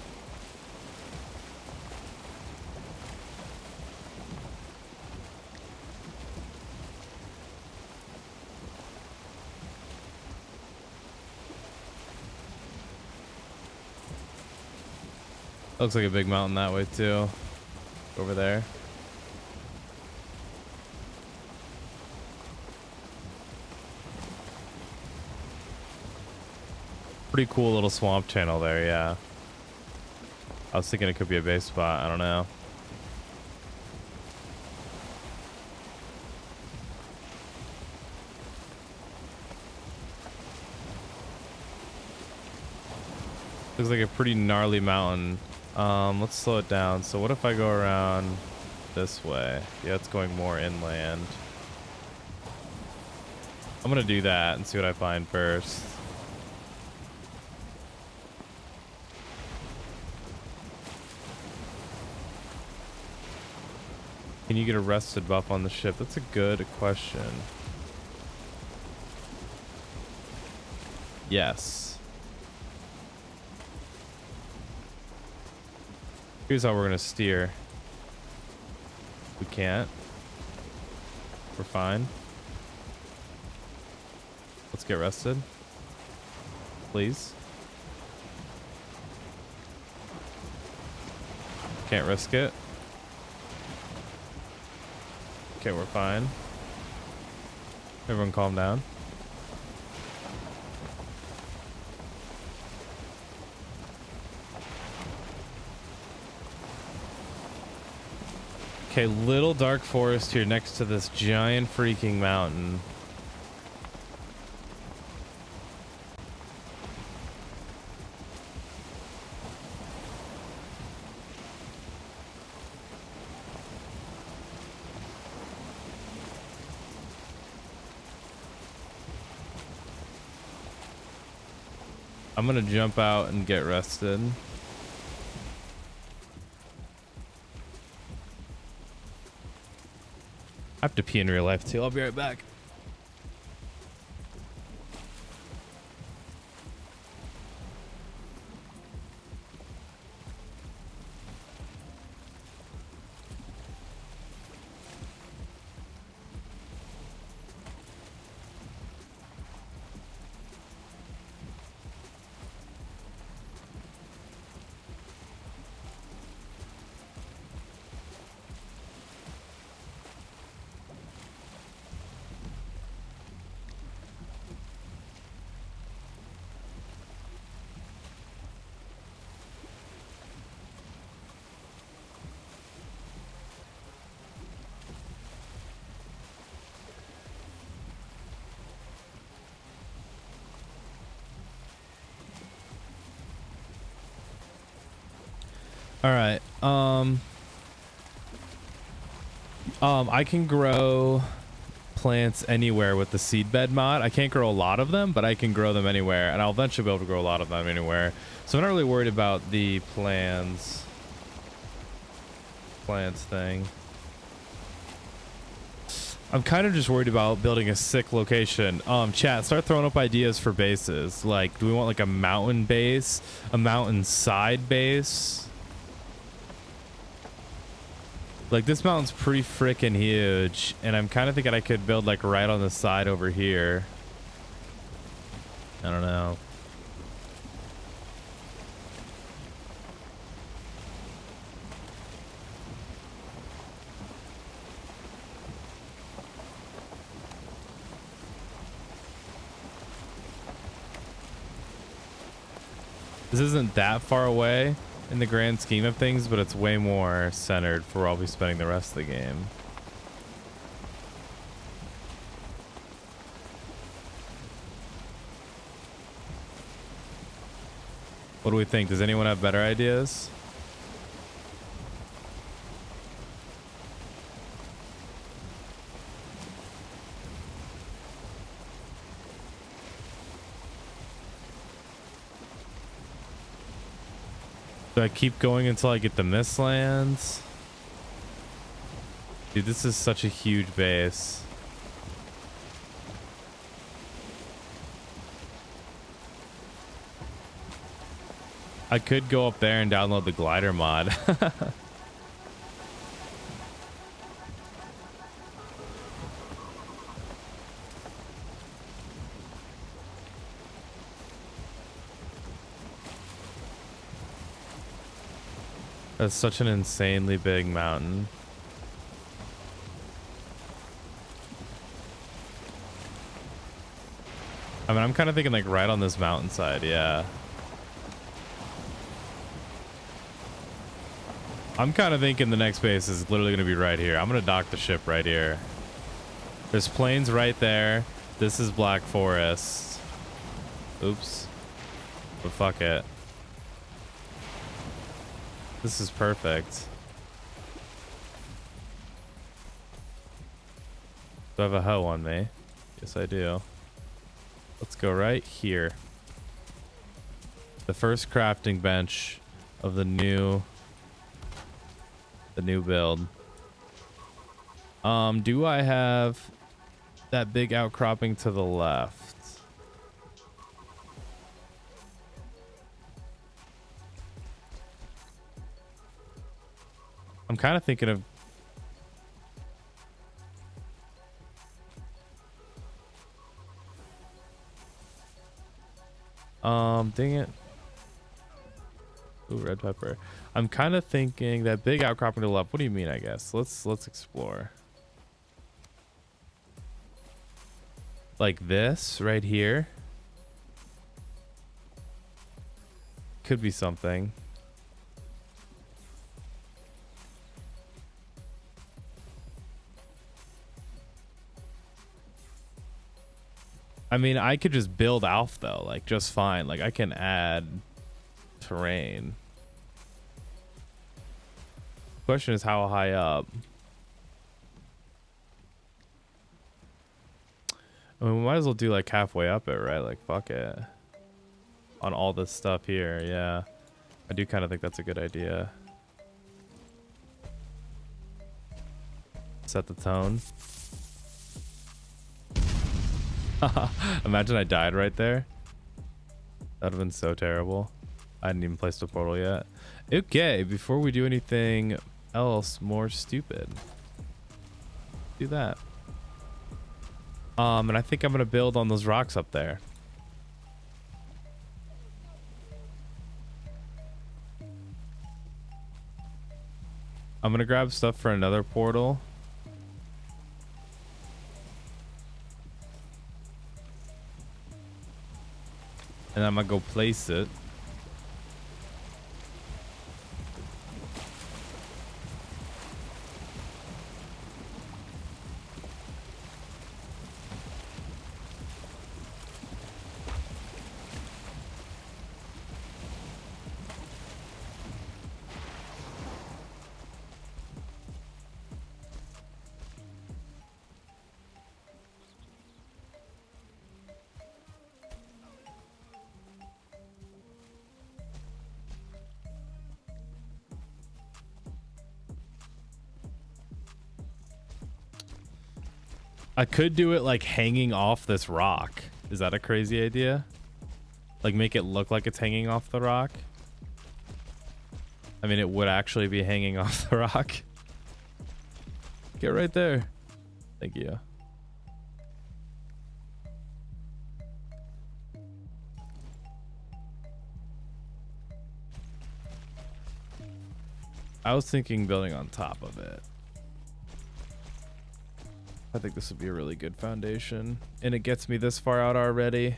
Looks like a big mountain that way too. Over there. Pretty cool little swamp channel there, yeah. I was thinking it could be a base spot. I don't know. Looks like a pretty gnarly mountain. Let's slow it down. So what if I go around this way? Yeah, it's going more inland. I'm gonna do that and see what I find first. Can you get a rested buff on the ship? That's a good question. Yes. Here's how we're gonna steer. We can't. We're fine. Let's get rested. Please. Can't risk it. Okay, we're fine. Everyone calm down. Okay, little dark forest here next to this giant freaking mountain. I'm gonna jump out and get rested. I have to pee in real life too. I'll be right back. All right. I can grow plants anywhere with the seedbed mod. I can't grow a lot of them, but I can grow them anywhere, and I'll eventually be able to grow a lot of them anywhere. So I'm not really worried about the plants thing. I'm kind of just worried about building a sick location. Chat, start throwing up ideas for bases. Like, do we want like a mountain base, a mountainside base? Like, this mountain's pretty freaking huge, and I'm kind of thinking I could build like right on the side over here. I don't know. This isn't that far away in the grand scheme of things, but it's way more centered for where I'll be spending the rest of the game. What do we think? Does anyone have better ideas? Do I keep going until I get the Mistlands? Dude, this is such a huge base. I could go up there and download the glider mod. That's such an insanely big mountain. I mean, I'm kind of thinking like right on this mountainside, yeah. I'm kind of thinking the next base is literally going to be right here. I'm going to dock the ship right here. There's plains right there. This is Black Forest. Oops. But fuck it. This is perfect. Do I have a hoe on me? Yes, I do. Let's go right here. The first crafting bench of the new build. Do I have that big outcropping to the left? I'm kind of thinking of dang it. Ooh, red pepper. I'm kind of thinking that big outcropping to the left. What do you mean, I guess? Let's explore. Like this right here. Could be something. I mean, I could just build Alf though, like just fine. Like I can add terrain. Question is how high up? I mean, we might as well do like halfway up it, right? Like fuck it. On all this stuff here, yeah. I do kind of think that's a good idea. Set the tone. Imagine I died right there. That would have been so terrible. I hadn't even placed a portal yet. Okay, before we do anything else more stupid, do that. And I think I'm gonna build on those rocks up there. I'm gonna grab stuff for another portal. And I'm gonna go place it. I could do it like hanging off this rock. Is that a crazy idea? Like make it look like it's hanging off the rock? I mean, it would actually be hanging off the rock. Get right there. Thank you. I was thinking building on top of it. I think this would be a really good foundation. And it gets me this far out already.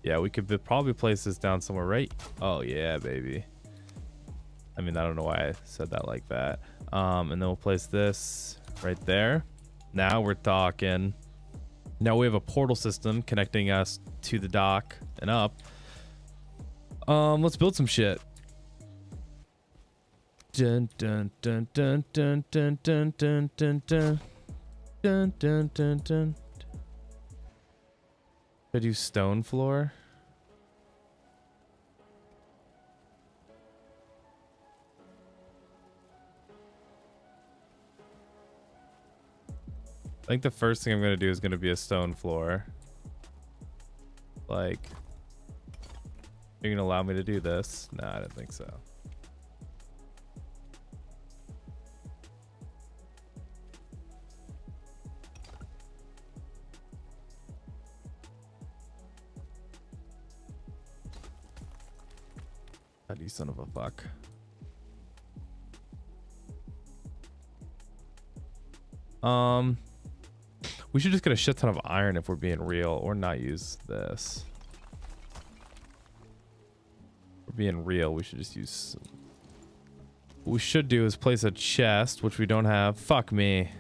Yeah, we could probably place this down somewhere, right? Oh, yeah, baby. I mean, I don't know why I said that like that. And then we'll place this right there. Now we're talking. Now we have a portal system connecting us to the dock and up. Let's build some shit. Dun dun dun dun dun dun dun dun dun dun dun dun dun dun. Should I do stone floor? I think the first thing I'm gonna do is gonna be a stone floor. Like, you're gonna allow me to do this? No, I don't think so. You son of a fuck. We should just get a shit ton of iron if we're being real, or not use this. If we're being real, we should just use. What we should do is place a chest, which we don't have. Fuck me.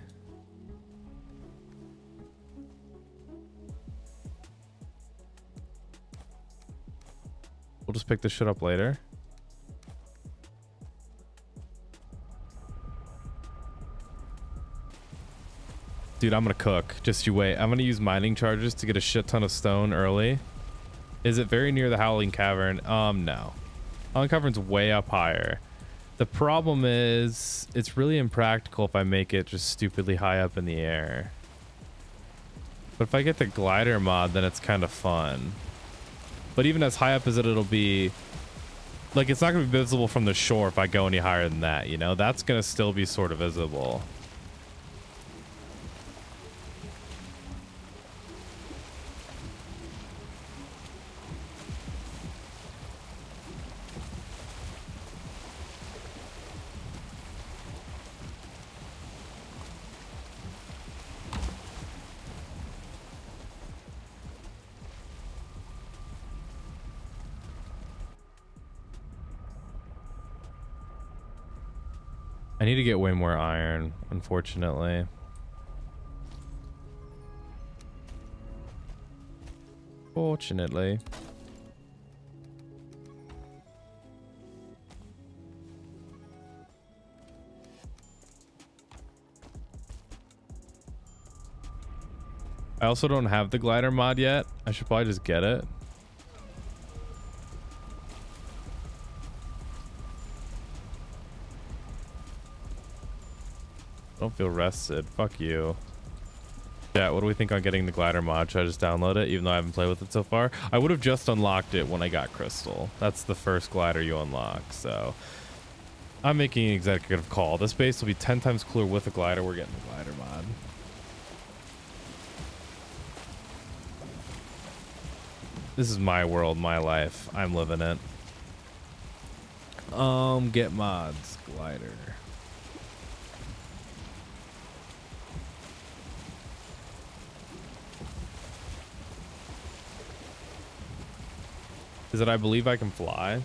We'll just pick this shit up later. Dude, I'm gonna cook. Just you wait. I'm gonna use mining charges to get a shit ton of stone early. Is it very near the Howling Cavern? No. Howling Cavern's way up higher. The problem is it's really impractical if I make it just stupidly high up in the air. But if I get the glider mod, then it's kind of fun. But even as high up as it'll be, like, it's not gonna be visible from the shore if I go any higher than that, you know? That's gonna still be sort of visible. I need to get way more iron, unfortunately. Fortunately. I also don't have the glider mod yet. I should probably just get it. Don't feel rested. Fuck you. Yeah, what do we think on getting the glider mod? Should I just download it, even though I haven't played with it so far? I would have just unlocked it when I got Crystal. That's the first glider you unlock, so... I'm making an executive call. This base will be 10 times cooler with a glider. We're getting the glider mod. This is my world, my life. I'm living it. Get mods. Glider. Is it I believe I can fly?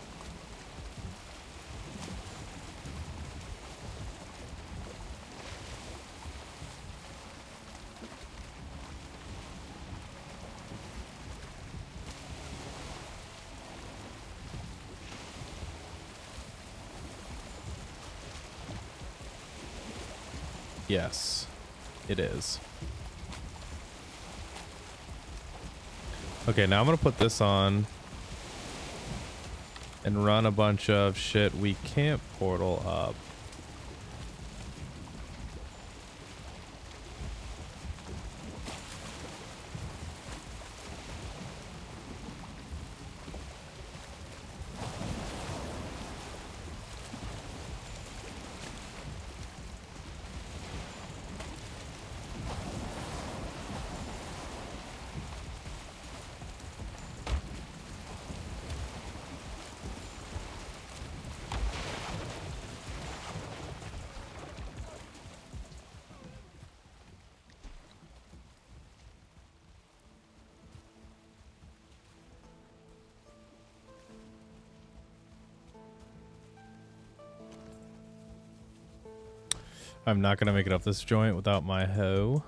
Yes, it is. Okay, now I'm gonna put this on and run a bunch of shit we can't portal up. I'm not gonna make it up this joint without my hoe.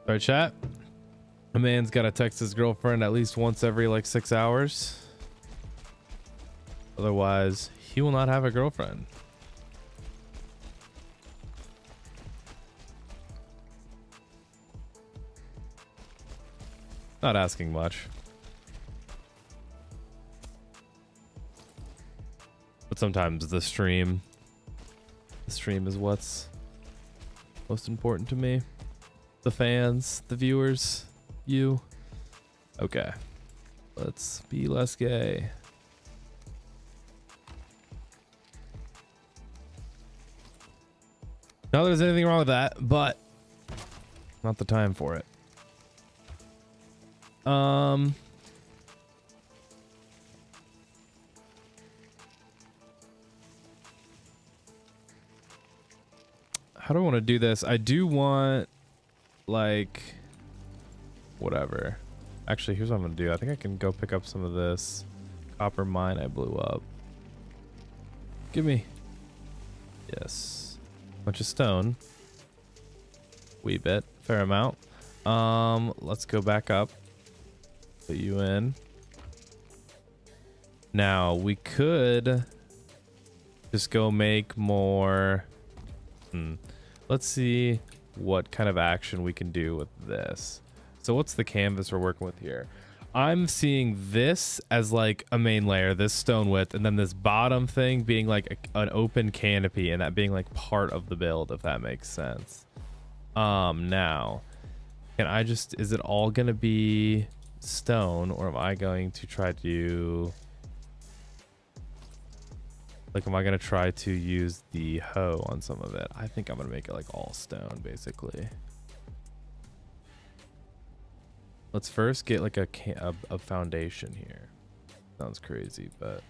Sorry, chat. A man's got to text his girlfriend at least once every like 6 hours. Otherwise, he will not have a girlfriend. Not asking much. But sometimes the stream is what's most important to me. The fans, the viewers, you. Okay. Let's be less gay. Not that there's anything wrong with that, but not the time for it. How do I want to do this? I do want, like, whatever. Actually, here's what I'm gonna do. I think I can go pick up some of this copper mine I blew up. Give me. Yes. Bunch of stone. Wee bit. Fair amount. Let's go back up. Put you in. Now, we could just go make more. Let's see what kind of action we can do with this. So what's the canvas we're working with here? I'm seeing this as like a main layer, this stone width, and then this bottom thing being like an open canopy, and that being like part of the build, if that makes sense. Now, can I just, is it all gonna be stone, or am I going to try to, like, am I gonna try to use the hoe on some of it? I think I'm gonna make it like all stone, basically. Let's first get like a foundation here. Sounds crazy, but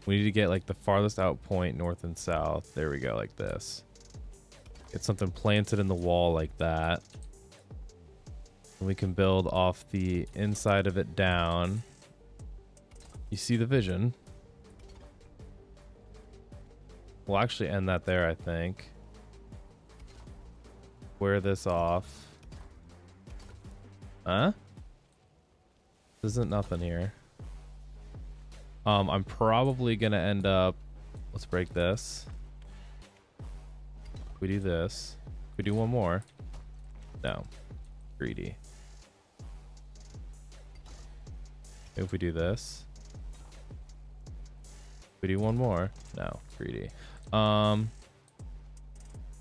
we need to get like the farthest out point north and south. There we go, like this. Get something planted in the wall like that. And we can build off the inside of it down. You see the vision? We'll actually end that there, I think. Square this off. Huh? This isn't nothing here. I'm probably gonna end up, let's break this. We do this. We do one more. No. Greedy. If we do this. We do one more. No. Greedy. Okay,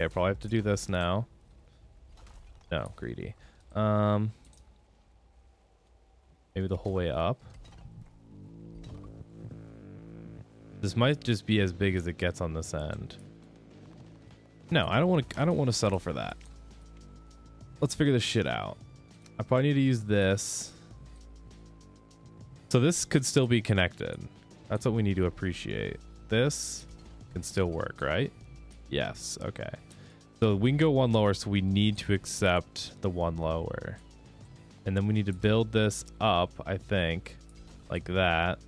I probably have to do this now. No, greedy. Maybe the whole way up. This might just be as big as it gets on this end. No, I don't want to settle for that. Let's figure this shit out. I probably need to use this. So this could still be connected. That's what we need to appreciate. This can still work, right? Yes, okay. So we can go one lower, so we need to accept the one lower. And then we need to build this up, I think, like that.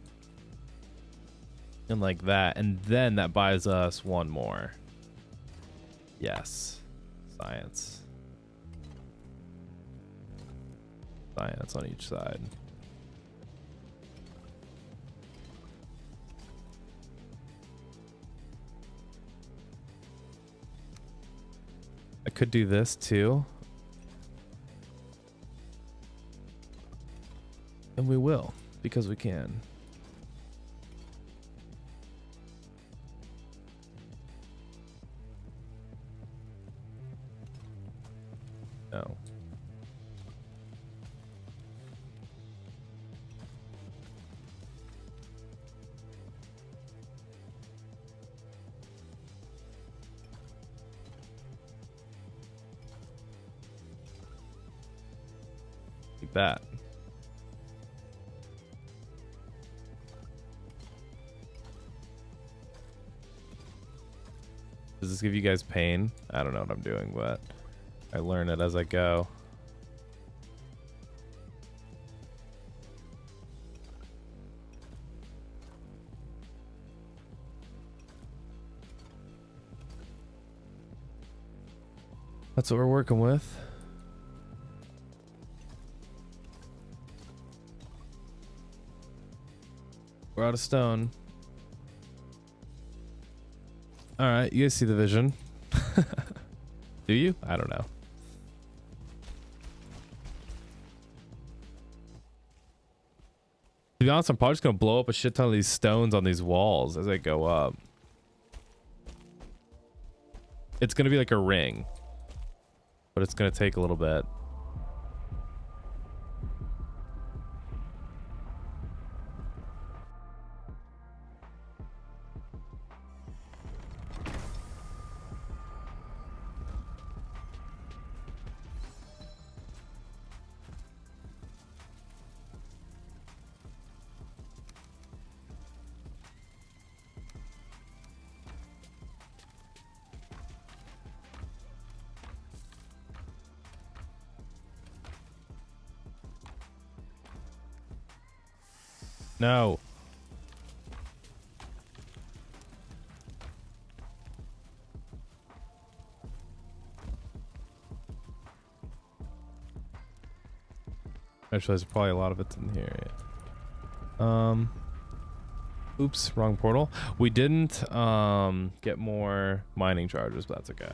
And like that. And then that buys us one more. Yes. Science. Science on each side. I could do this too. And we will, because we can. No. Like that. Does this give you guys pain? I don't know what I'm doing, but I learn it as I go. That's what we're working with. We're out of stone. All right, you guys see the vision. Do you? I don't know. To be honest, I'm probably just gonna blow up a shit ton of these stones on these walls as they go up. It's gonna be like a ring, but it's gonna take a little bit. No. Actually, there's probably a lot of it in here. Oops, wrong portal. We didn't get more mining charges, but that's okay.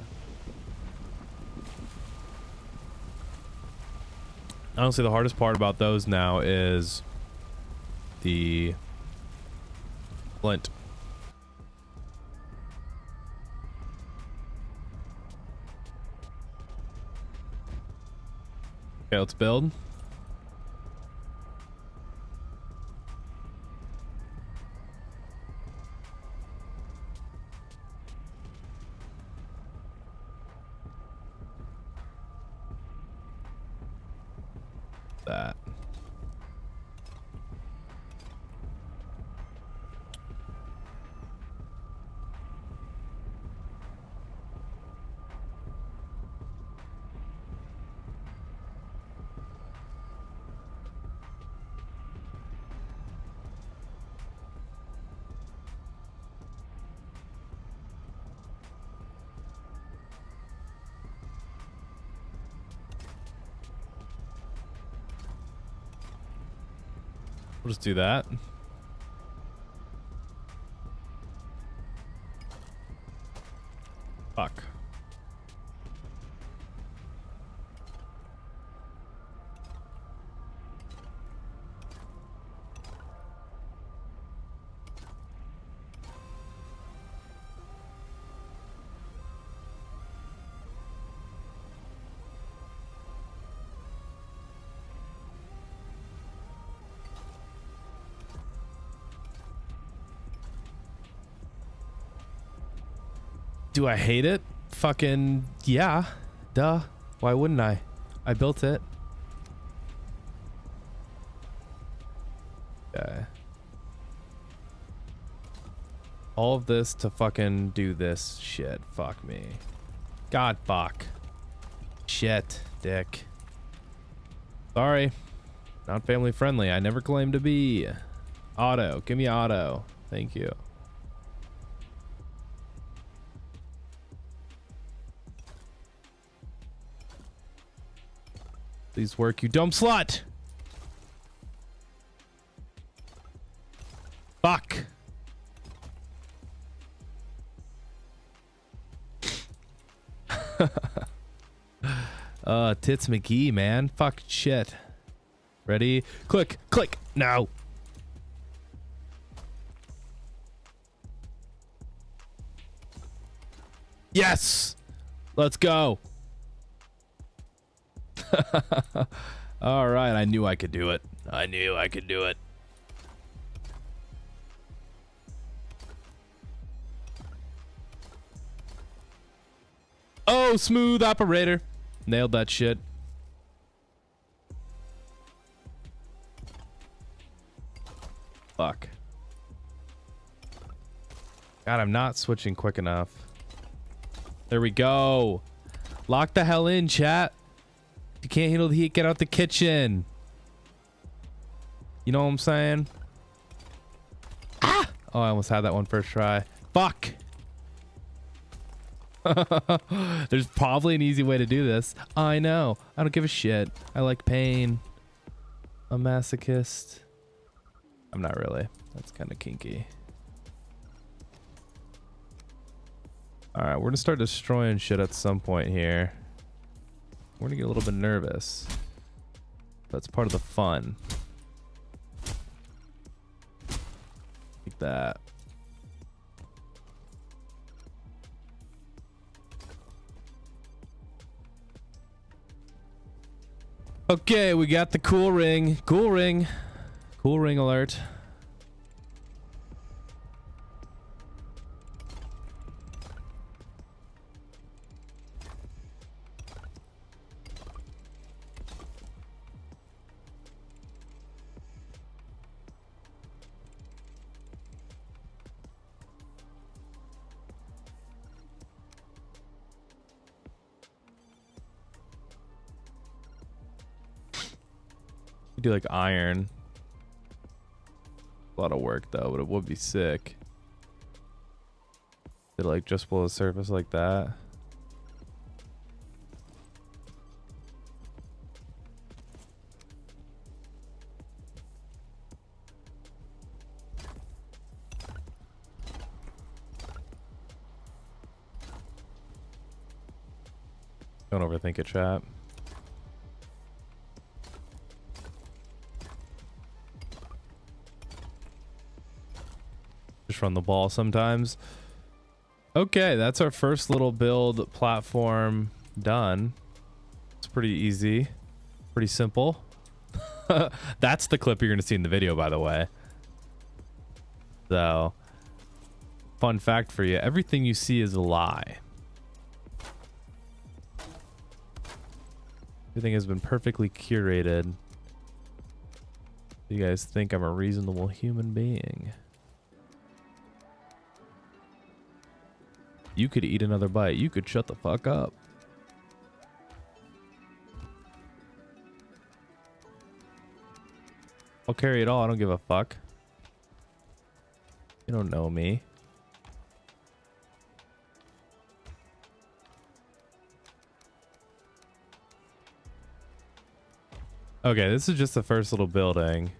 Honestly, the hardest part about those now is the flint. Okay, let's build. That. We'll just do that. Fuck. Do I hate it? Fucking yeah. Duh. Why wouldn't I? I built it. Okay. All of this to fucking do this shit. Fuck me. God fuck. Shit, dick. Sorry. Not family friendly. I never claimed to be. Auto. Give me auto. Thank you. Please work, you dumb slut. Fuck. Tits McGee, man. Fuck shit. Ready? Click, click. No. Yes. Let's go. All right, I knew I could do it. I knew I could do it. Oh, smooth operator. Nailed that shit. Fuck. God, I'm not switching quick enough. There we go. Lock the hell in, chat. If you can't handle the heat, get out the kitchen. You know what I'm saying? Ah! Oh, I almost had that one first try. Fuck. There's probably an easy way to do this. I know. I don't give a shit. I like pain. A masochist. I'm not really. That's kind of kinky. All right, we're gonna start destroying shit at some point here. We're gonna get a little bit nervous. That's part of the fun. Like that. Okay, we got the cool ring. Cool ring. Cool ring alert. Do like iron. A lot of work though, but it would be sick. Did it like just below the surface like that? Don't overthink it, chat. Just run the ball sometimes. Okay, that's our first little build platform done. It's pretty easy, pretty simple. That's the clip you're gonna see in the video, by the way. So, fun fact for you, everything you see is a lie. Everything has been perfectly curated. You guys think I'm a reasonable human being. You could eat another bite. You could shut the fuck up. I'll carry it all. I don't give a fuck. You don't know me. Okay, this is just the first little building.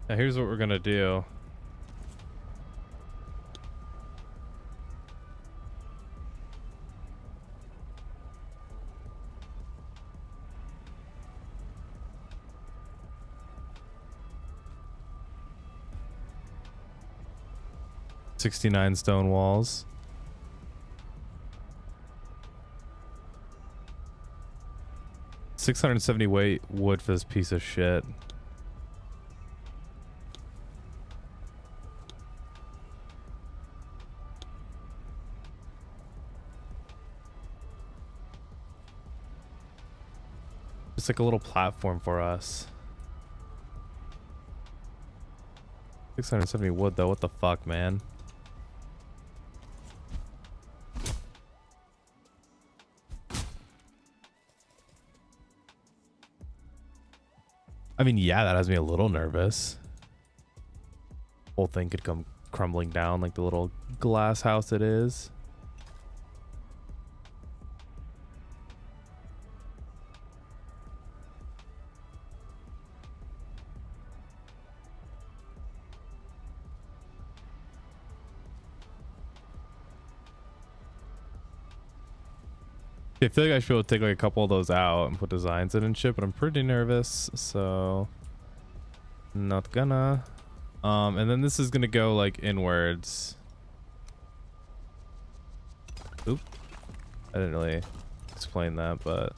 Now here's what we're gonna do. $69 stone walls. $670 weight wood for this piece of shit. It's like a little platform for us. 670 wood though, what the fuck, man? I mean, yeah, that has me a little nervous. Whole thing could come crumbling down like the little glass house it is. I feel like I should be able to take like a couple of those out and put designs in and shit, but I'm pretty nervous, so not gonna. And then this is gonna go like inwards. Oop. I didn't really explain that, but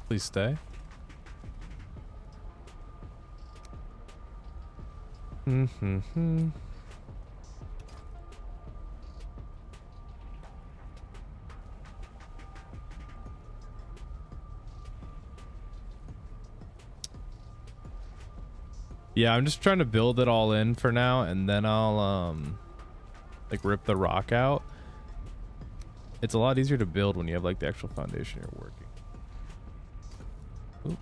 Please stay. Mm-hmm. Yeah, I'm just trying to build it all in for now, and then I'll like rip the rock out. It's a lot easier to build when you have like the actual foundation you're working. Oop.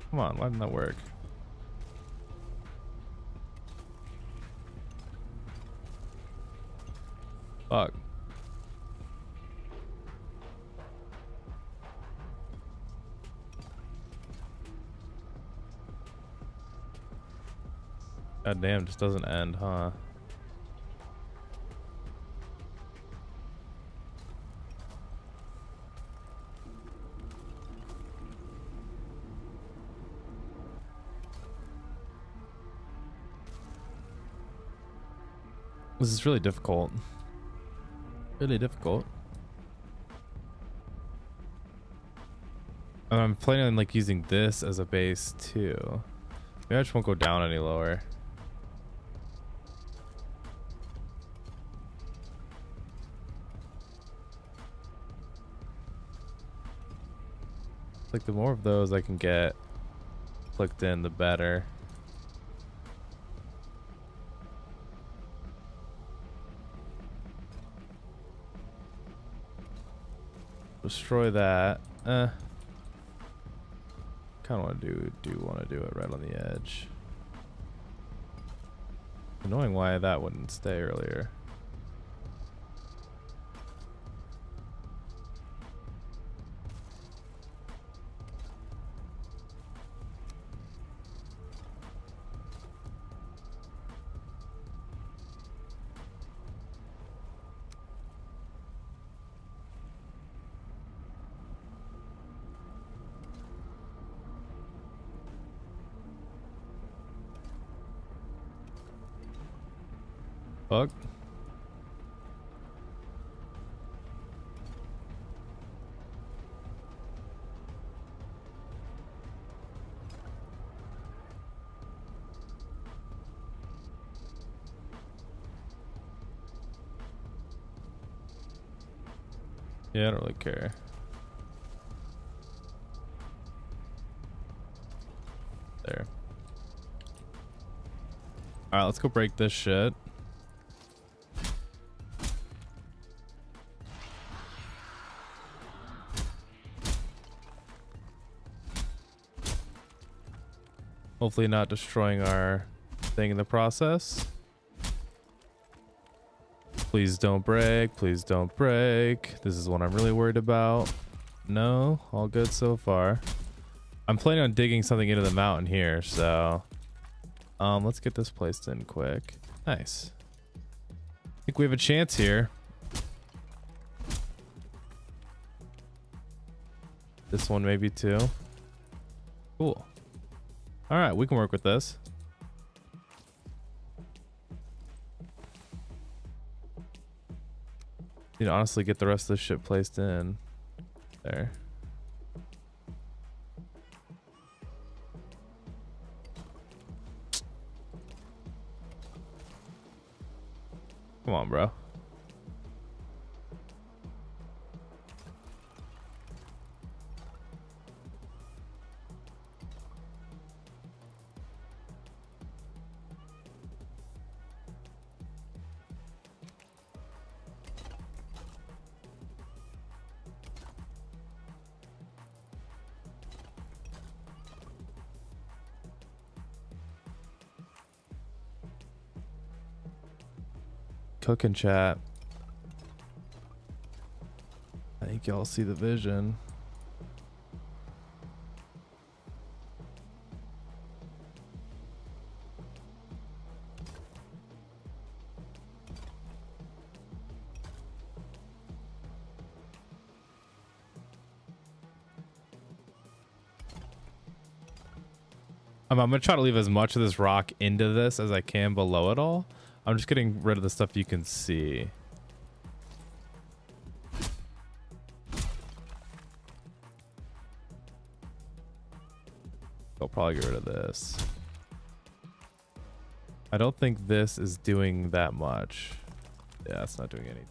Come on, why didn't that work? Fuck. God damn, just doesn't end, huh? This is really difficult. Really difficult. And I'm planning on like using this as a base too. Maybe I just won't go down any lower. Like the more of those I can get clicked in, the better. Destroy that. Kind of want to do it right on the edge. Annoying why that wouldn't stay earlier. Fuck. Yeah, I don't really care. There. Alright, let's go break this shit. Hopefully not destroying our thing in the process. Please don't break. Please don't break. This is what I'm really worried about. No, all good so far. I'm planning on digging something into the mountain here, so let's get this placed in quick. Nice. I think we have a chance here. This one maybe too. Cool. All right, we can work with this. You know, honestly, get the rest of this shit placed in there. Come on, bro. Cooking chat. I think y'all see the vision. I'm gonna try to leave as much of this rock into this as I can below it all. I'm just getting rid of the stuff you can see. I'll probably get rid of this. I don't think this is doing that much. Yeah, it's not doing anything.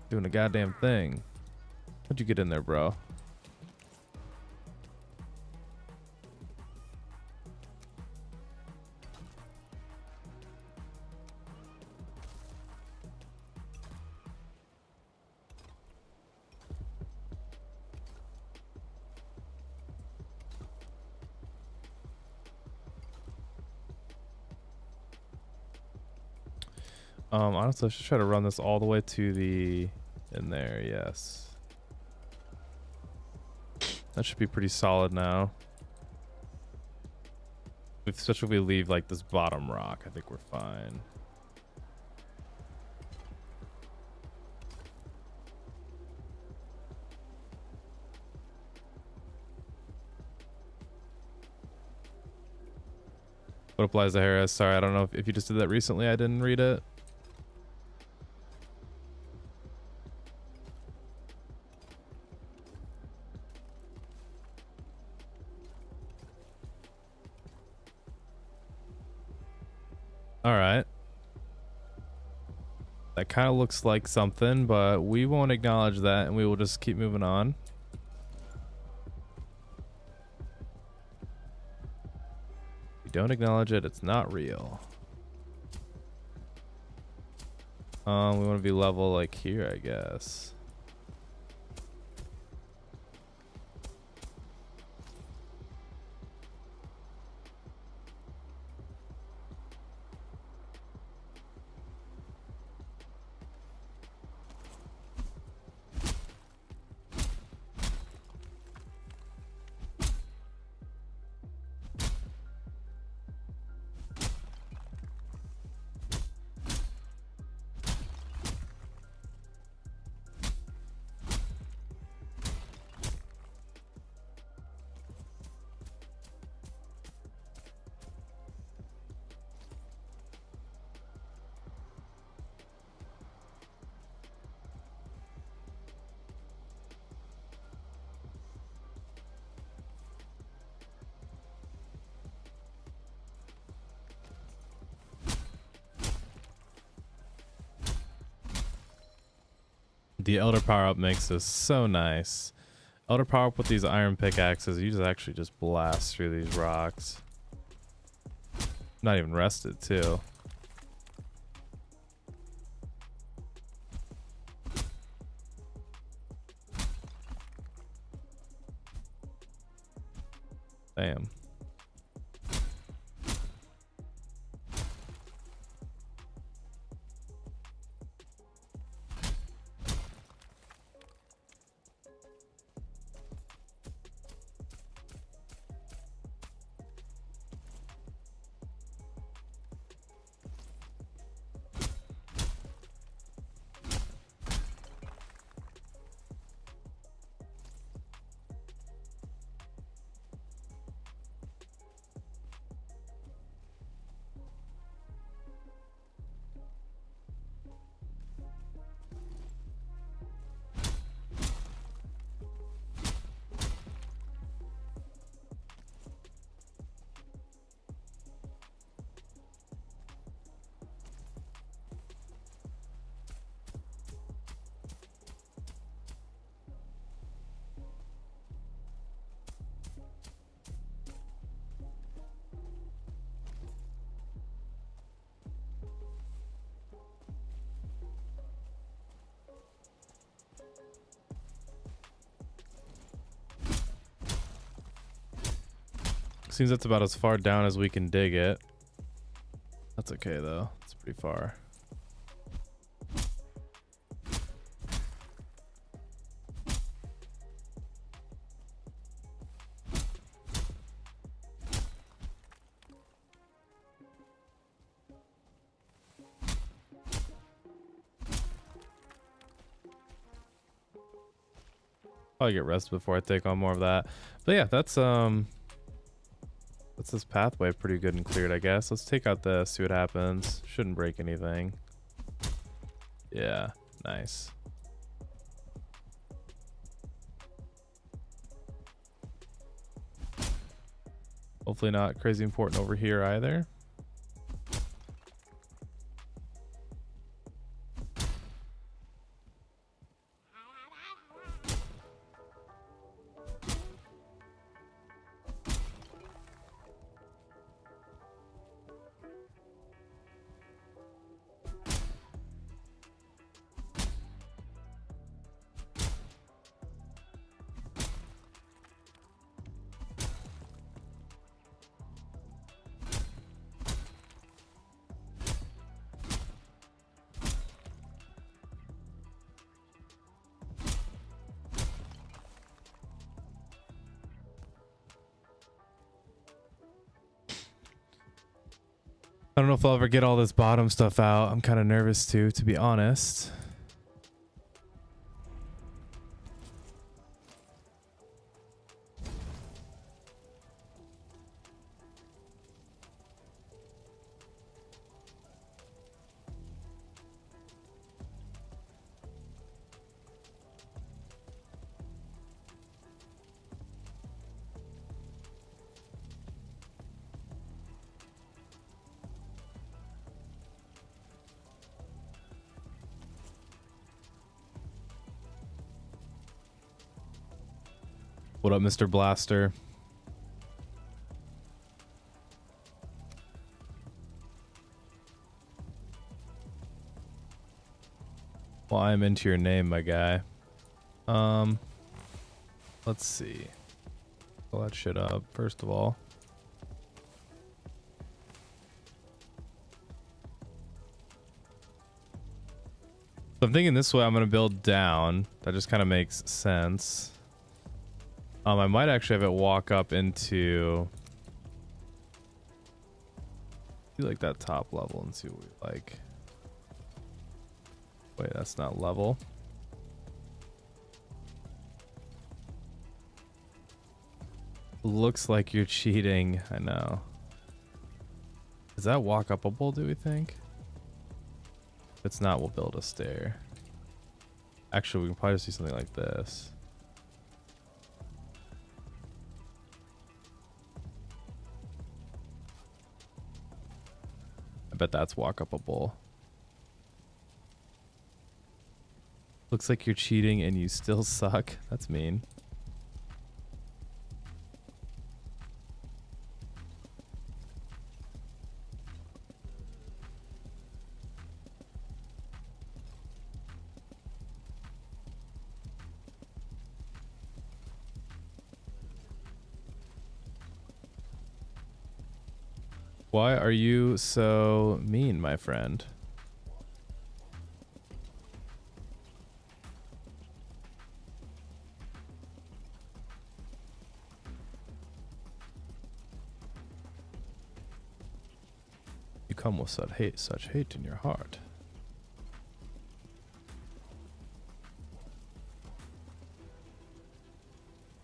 Doing a goddamn thing. How'd you get in there, bro? Honestly, I should try to run this all the way to the in there. Yes, that should be pretty solid now. Especially if we leave like this bottom rock, I think we're fine. What applies to Harris? Sorry, I don't know if you just did that recently. I didn't read it. All right. That kind of looks like something, but we won't acknowledge that and we will just keep moving on. If you don't acknowledge it, it's not real. We want to be level like here, I guess. The Elder Power Up makes this so nice. Elder Power Up with these iron pickaxes, you just actually just blast through these rocks. Not even rested too. Damn. Seems that's about as far down as we can dig it. That's okay though. It's pretty far. Probably get rest before I take on more of that. But yeah, that's this pathway pretty good and cleared, I guess. Let's take out this, see what happens. Shouldn't break anything. Yeah, nice. Hopefully not crazy important over here either. I don't know if I'll ever get all this bottom stuff out. I'm kind of nervous too, to be honest. What up, Mr. Blaster? Well, I'm into your name, my guy. Let's see. Pull that shit up, first of all. So I'm thinking this way I'm going to build down. That just kind of makes sense. I might actually have it walk up into like that top level and see what we like. Wait, that's not level. Looks like you're cheating. I know. Is that walk upable, do we think? If it's not, we'll build a stair. Actually, we can probably just do something like this. I bet that's walk upable. Looks like you're cheating and you still suck. That's mean. Why are you so mean, my friend? You come with such hate in your heart.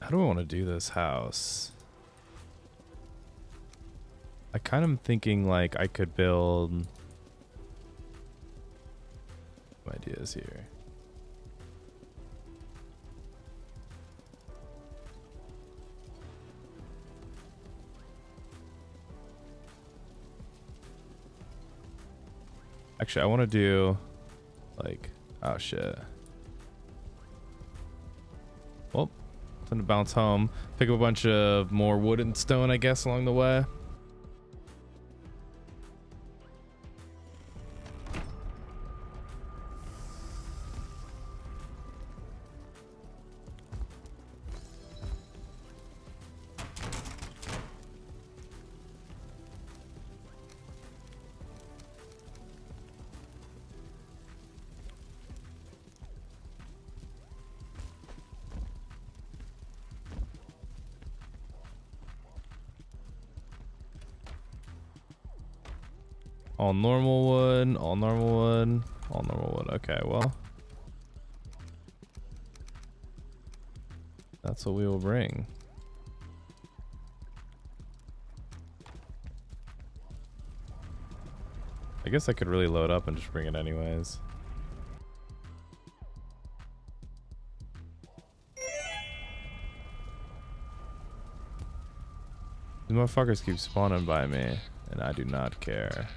How do I want to do this house? I kind of thinking like I could build some ideas here. Actually, I want to do like, oh shit. Well, time to bounce home. Pick up a bunch of more wood and stone, I guess, along the way. All normal wood, all normal wood, all normal wood. Okay, well. That's what we will bring. I guess I could really load up and just bring it anyways. The motherfuckers keep spawning by me, and I do not care.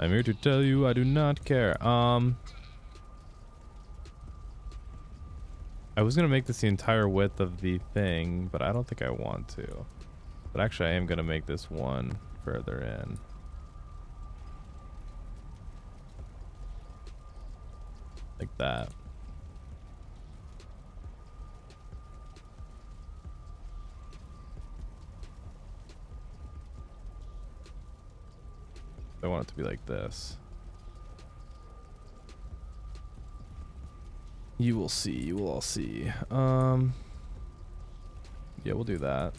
I'm here to tell you I do not care. I was gonna make this the entire width of the thing, but I don't think I want to. But actually I am gonna make this one further in. Like that. I want it to be like this. You will see, you will all see. Yeah, we'll do that.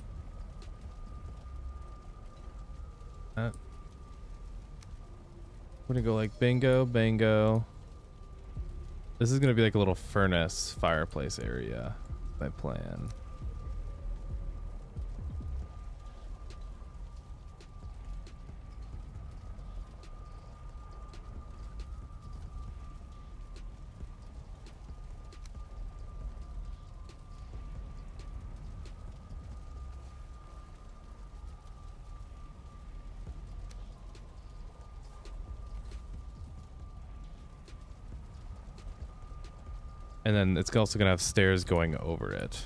We're gonna go like bingo, bango. This is gonna be like a little furnace fireplace area. My plan. And then it's also gonna have stairs going over it.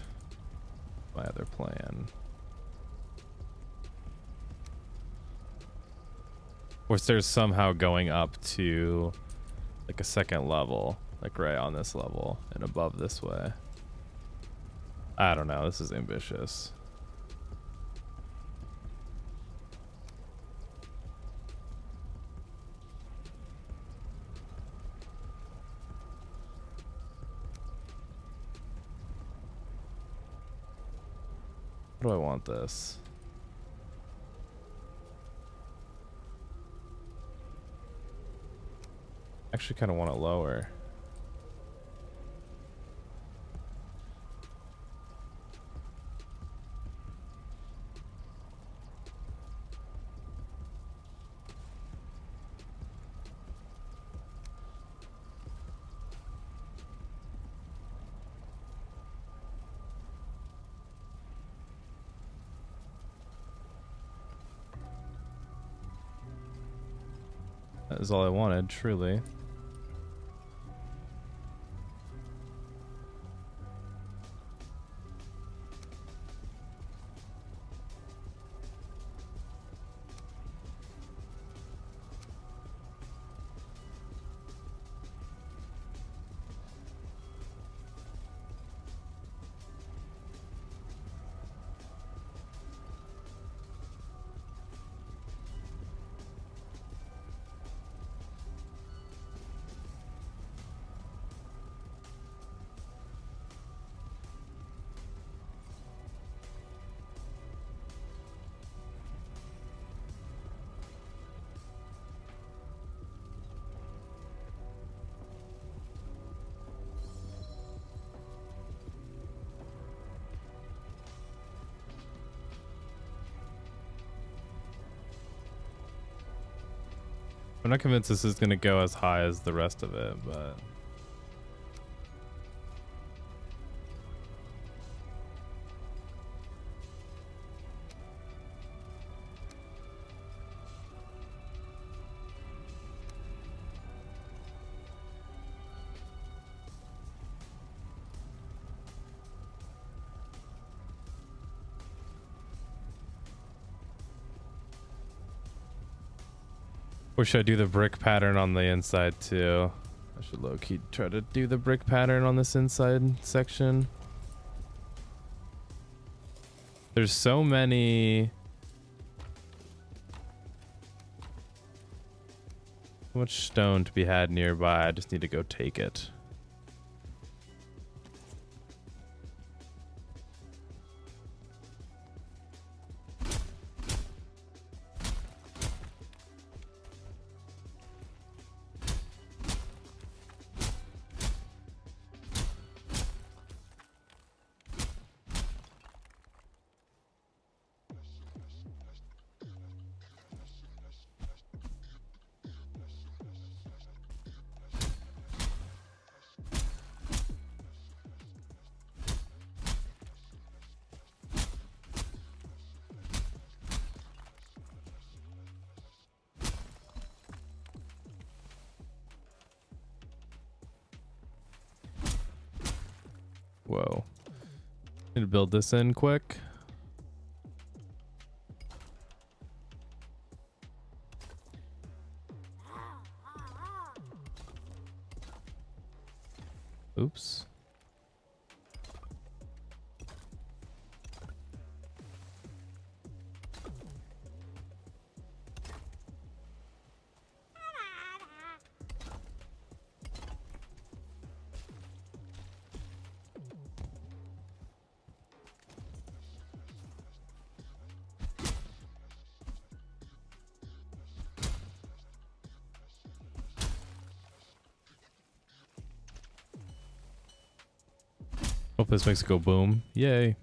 My other plan. Or stairs somehow going up to like a second level, like right on this level and above this way. I don't know, this is ambitious. How do I want this? Actually kind of want it lower. That is all I wanted, truly. I'm not convinced this is going to go as high as the rest of it, but... Or should I do the brick pattern on the inside too? I should low-key try to do the brick pattern on this inside section. There's so many... So much stone to be had nearby. I just need to go take it. Whoa. Need to build this in quick. Oops. Hope this makes it go boom. Yay.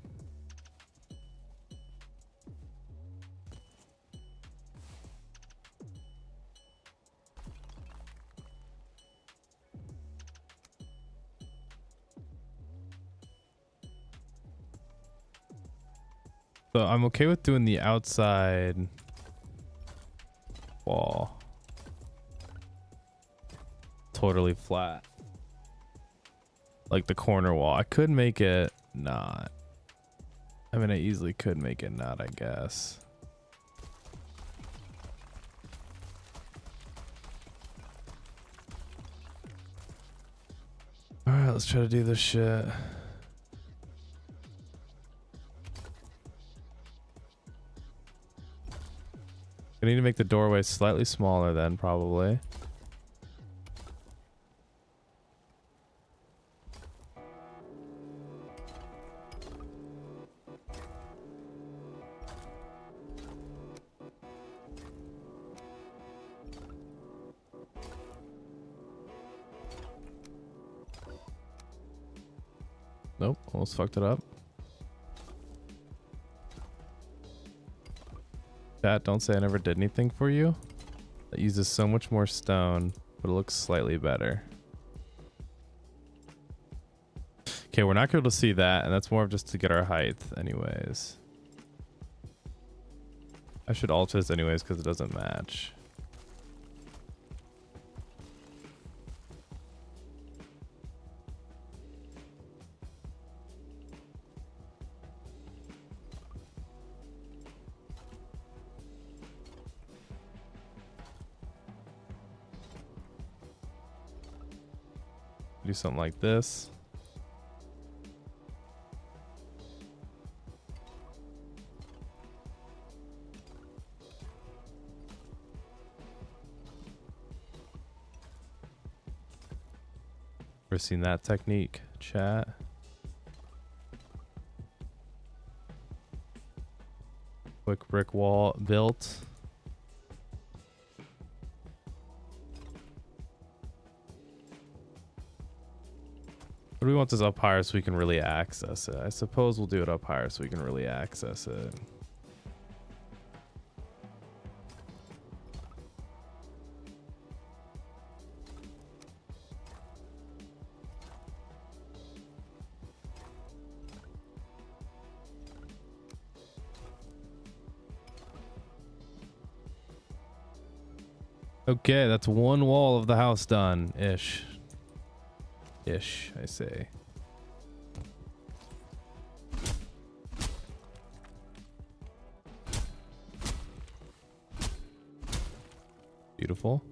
So I'm okay with doing the outside wall totally flat. Like the corner wall. I could make it not. I mean, I easily could make it not, I guess. Alright, let's try to do this shit. I need to make the doorway slightly smaller then, probably. Nope, almost fucked it up. Chat, don't say I never did anything for you. That uses so much more stone, but it looks slightly better. Okay, we're not going to see that, and that's more of just to get our height anyways. I should alter this anyways because it doesn't match. Do something like this. Ever seen that technique, chat? Quick brick wall built. But we want this up higher so we can really access it. I suppose we'll do it up higher so we can really access it. Okay, that's one wall of the house done, ish. Ish, I say. Beautiful.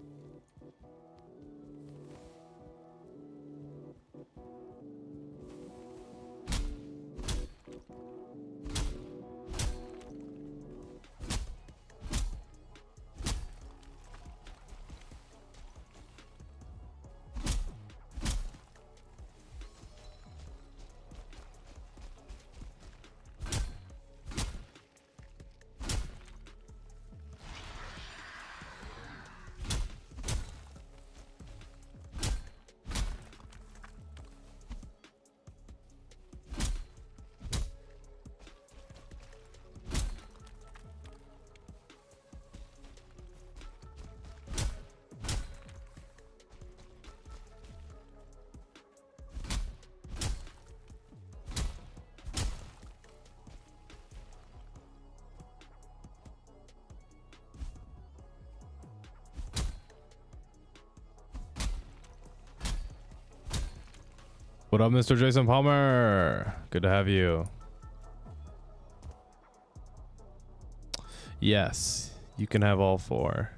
What up, Mr. Jason Palmer? Good to have you. Yes, you can have all 4.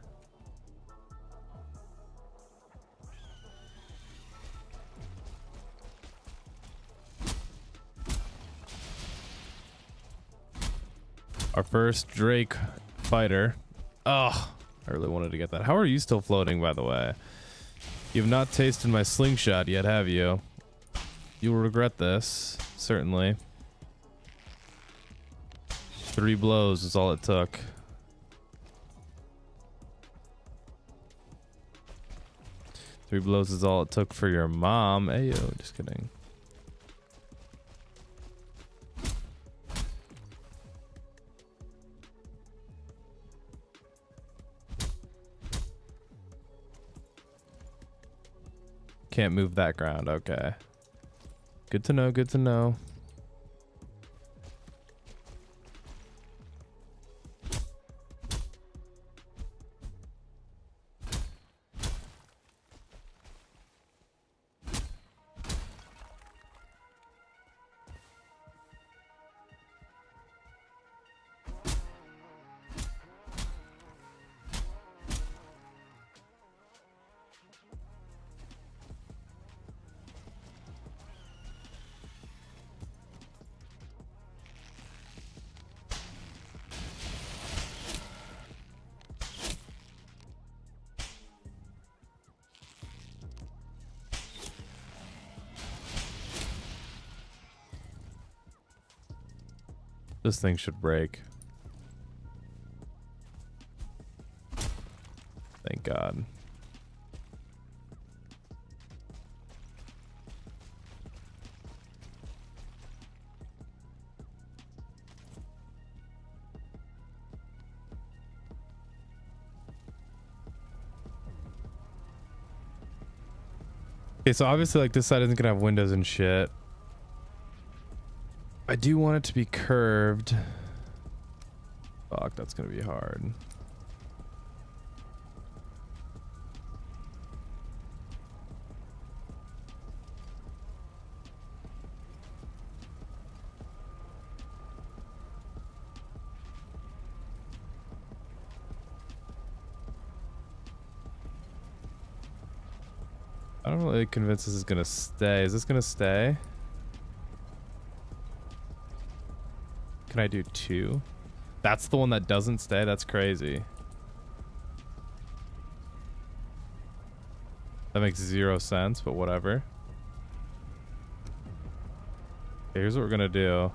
Our first Drake fighter. Oh, I really wanted to get that. How are you still floating, by the way? You've not tasted my slingshot yet, have you? You will regret this, certainly. 3 blows is all it took. Three blows is all it took for your mom. Ayo, just kidding. Can't move that ground. Okay. Good to know. Good to know. This thing should break. Thank God. Okay, so obviously like this side isn't gonna have windows and shit. I do want it to be curved. Fuck, that's gonna be hard. I don't really convinced this is gonna stay. Is this gonna stay? Can I do 2? That's the one that doesn't stay? That's crazy. That makes 0 sense, but whatever. Okay, here's what we're gonna do.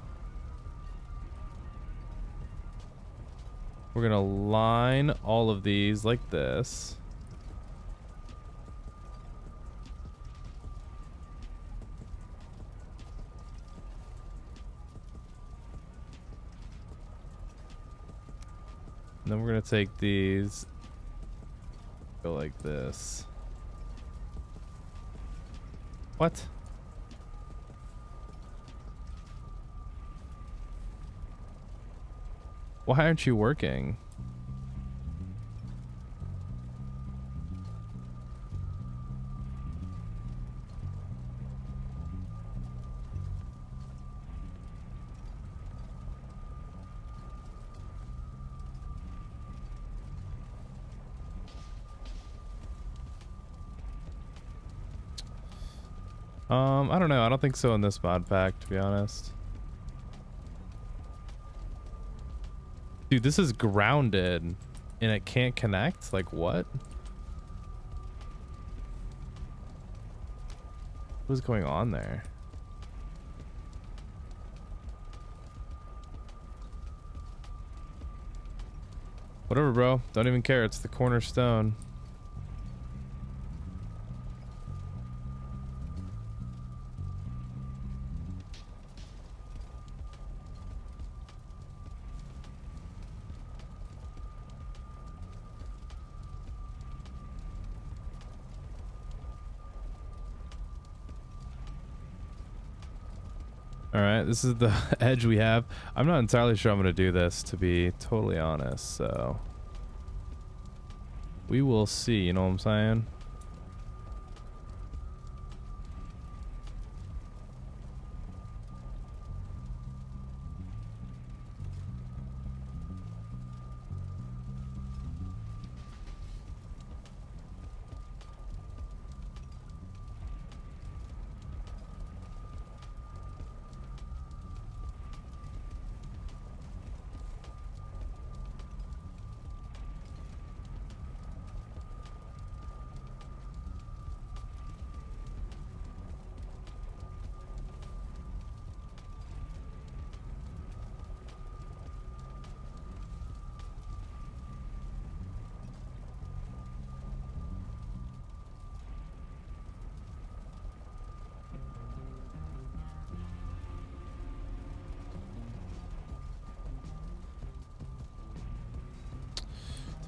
We're gonna line all of these like this. And then we're gonna take these, go like this. What? Why aren't you working? I don't know. I don't think so in this mod pack, to be honest. Dude, this is grounded and it can't connect? Like what? What is going on there? Whatever, bro. Don't even care. It's the cornerstone. All right, this is the edge we have. I'm not entirely sure I'm going to do this, to be totally honest, so we will see, you know what I'm saying?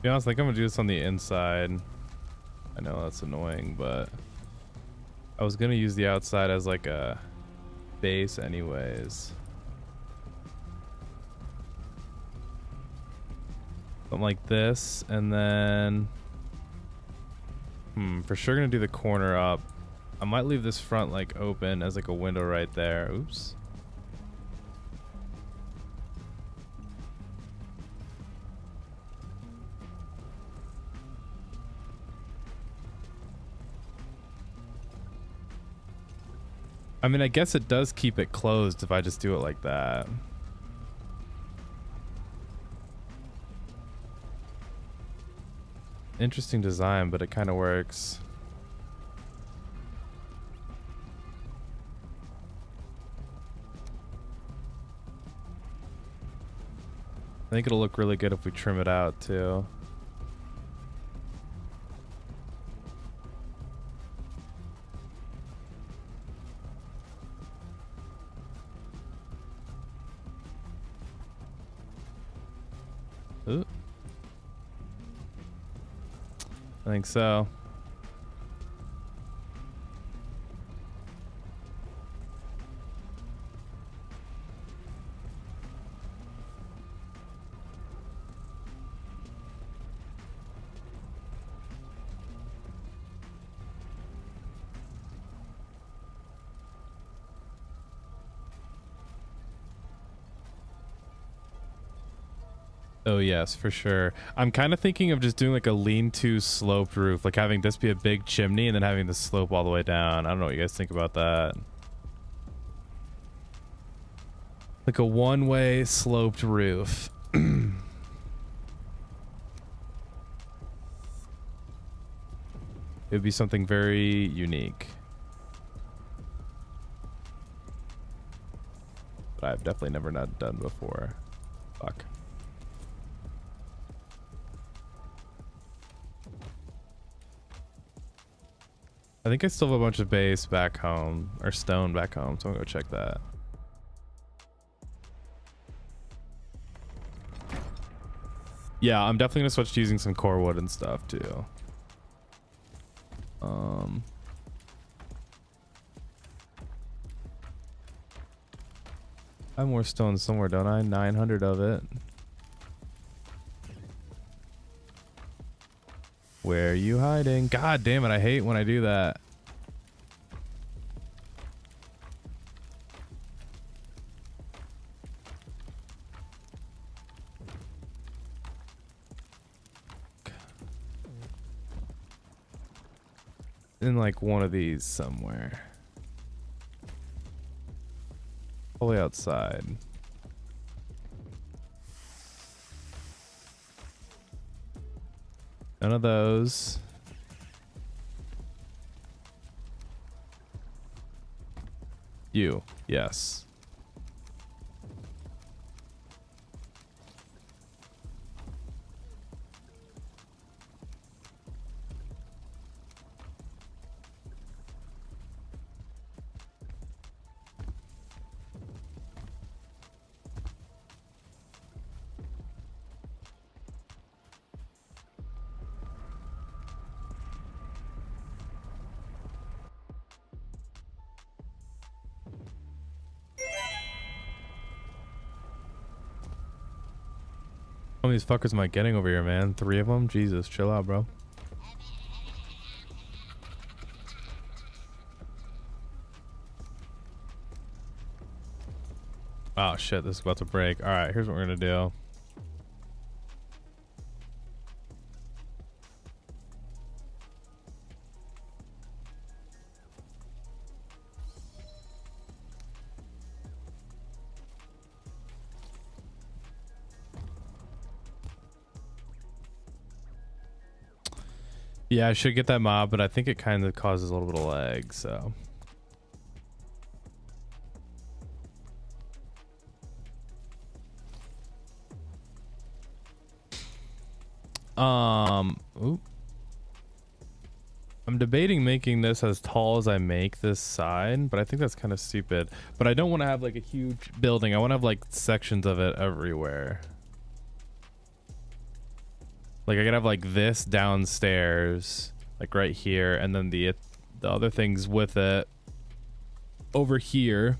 be honest, I think I'm gonna do this on the inside. I know that's annoying, but I was gonna use the outside as like a base anyways. Something like this, and then for sure gonna do the corner up. I might leave this front like open as like a window right there. Oops. I mean, I guess it does keep it closed if I just do it like that. Interesting design, but it kind of works. I think it'll look really good if we trim it out too. Ooh. I think so. Oh yes, for sure. I'm kind of thinking of just doing like a lean-to sloped roof, like having this be a big chimney and then having the slope all the way down. I don't know what you guys think about that. Like a one-way sloped roof. It would be something very unique. But I've definitely never not done before. Fuck. I think I still have a bunch of base back home, or stone back home, so I'm gonna go check that. Yeah, I'm definitely gonna switch to using some core wood and stuff too. I have more stone somewhere, don't I? 900 of it. Where are you hiding? God damn it, I hate when I do that. In like one of these somewhere. All the way outside. None of those. You, yes. How many of these fuckers am I getting over here, man? 3 of them? Jesus, chill out, bro. Oh shit, this is about to break. Alright, here's what we're gonna do. Yeah, I should get that mob, but I think it kind of causes a little bit of lag, so. Oop. I'm debating making this as tall as I make this side, but I think that's kind of stupid. But I don't want to have like a huge building. I want to have like sections of it everywhere. Like I could have like this downstairs, like right here, and then the other things with it over here.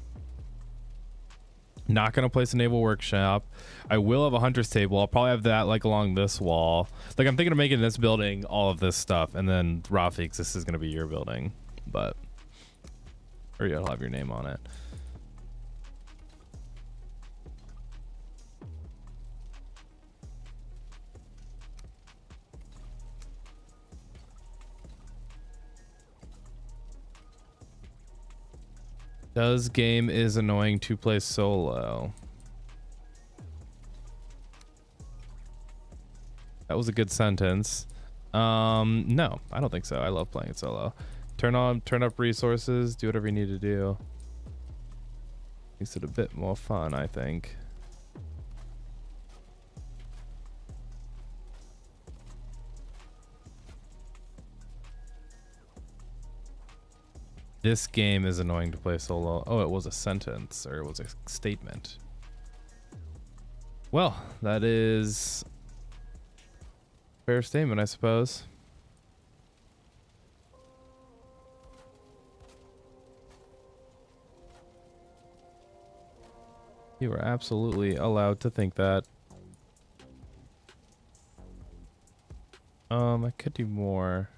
Not gonna place a naval workshop. I will have a hunter's table. I'll probably have that like along this wall. Like I'm thinking of making this building all of this stuff, and then Rafik, this is gonna be your building, but or you'll have your name on it. Does game is annoying to play solo? That was a good sentence. No, I don't think so. I love playing it solo. Turn up resources, do whatever you need to do. Makes it a bit more fun, I think. This game is annoying to play solo. Oh, it was a sentence, or it was a statement. Well, that is a fair statement, I suppose. You are absolutely allowed to think that. I could do more.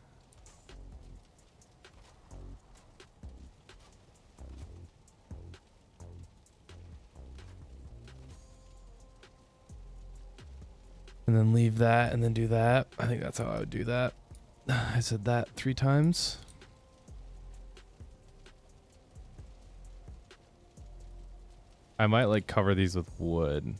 And then leave that and then do that. I think that's how I would do that. I said that 3 times. I might like cover these with wood.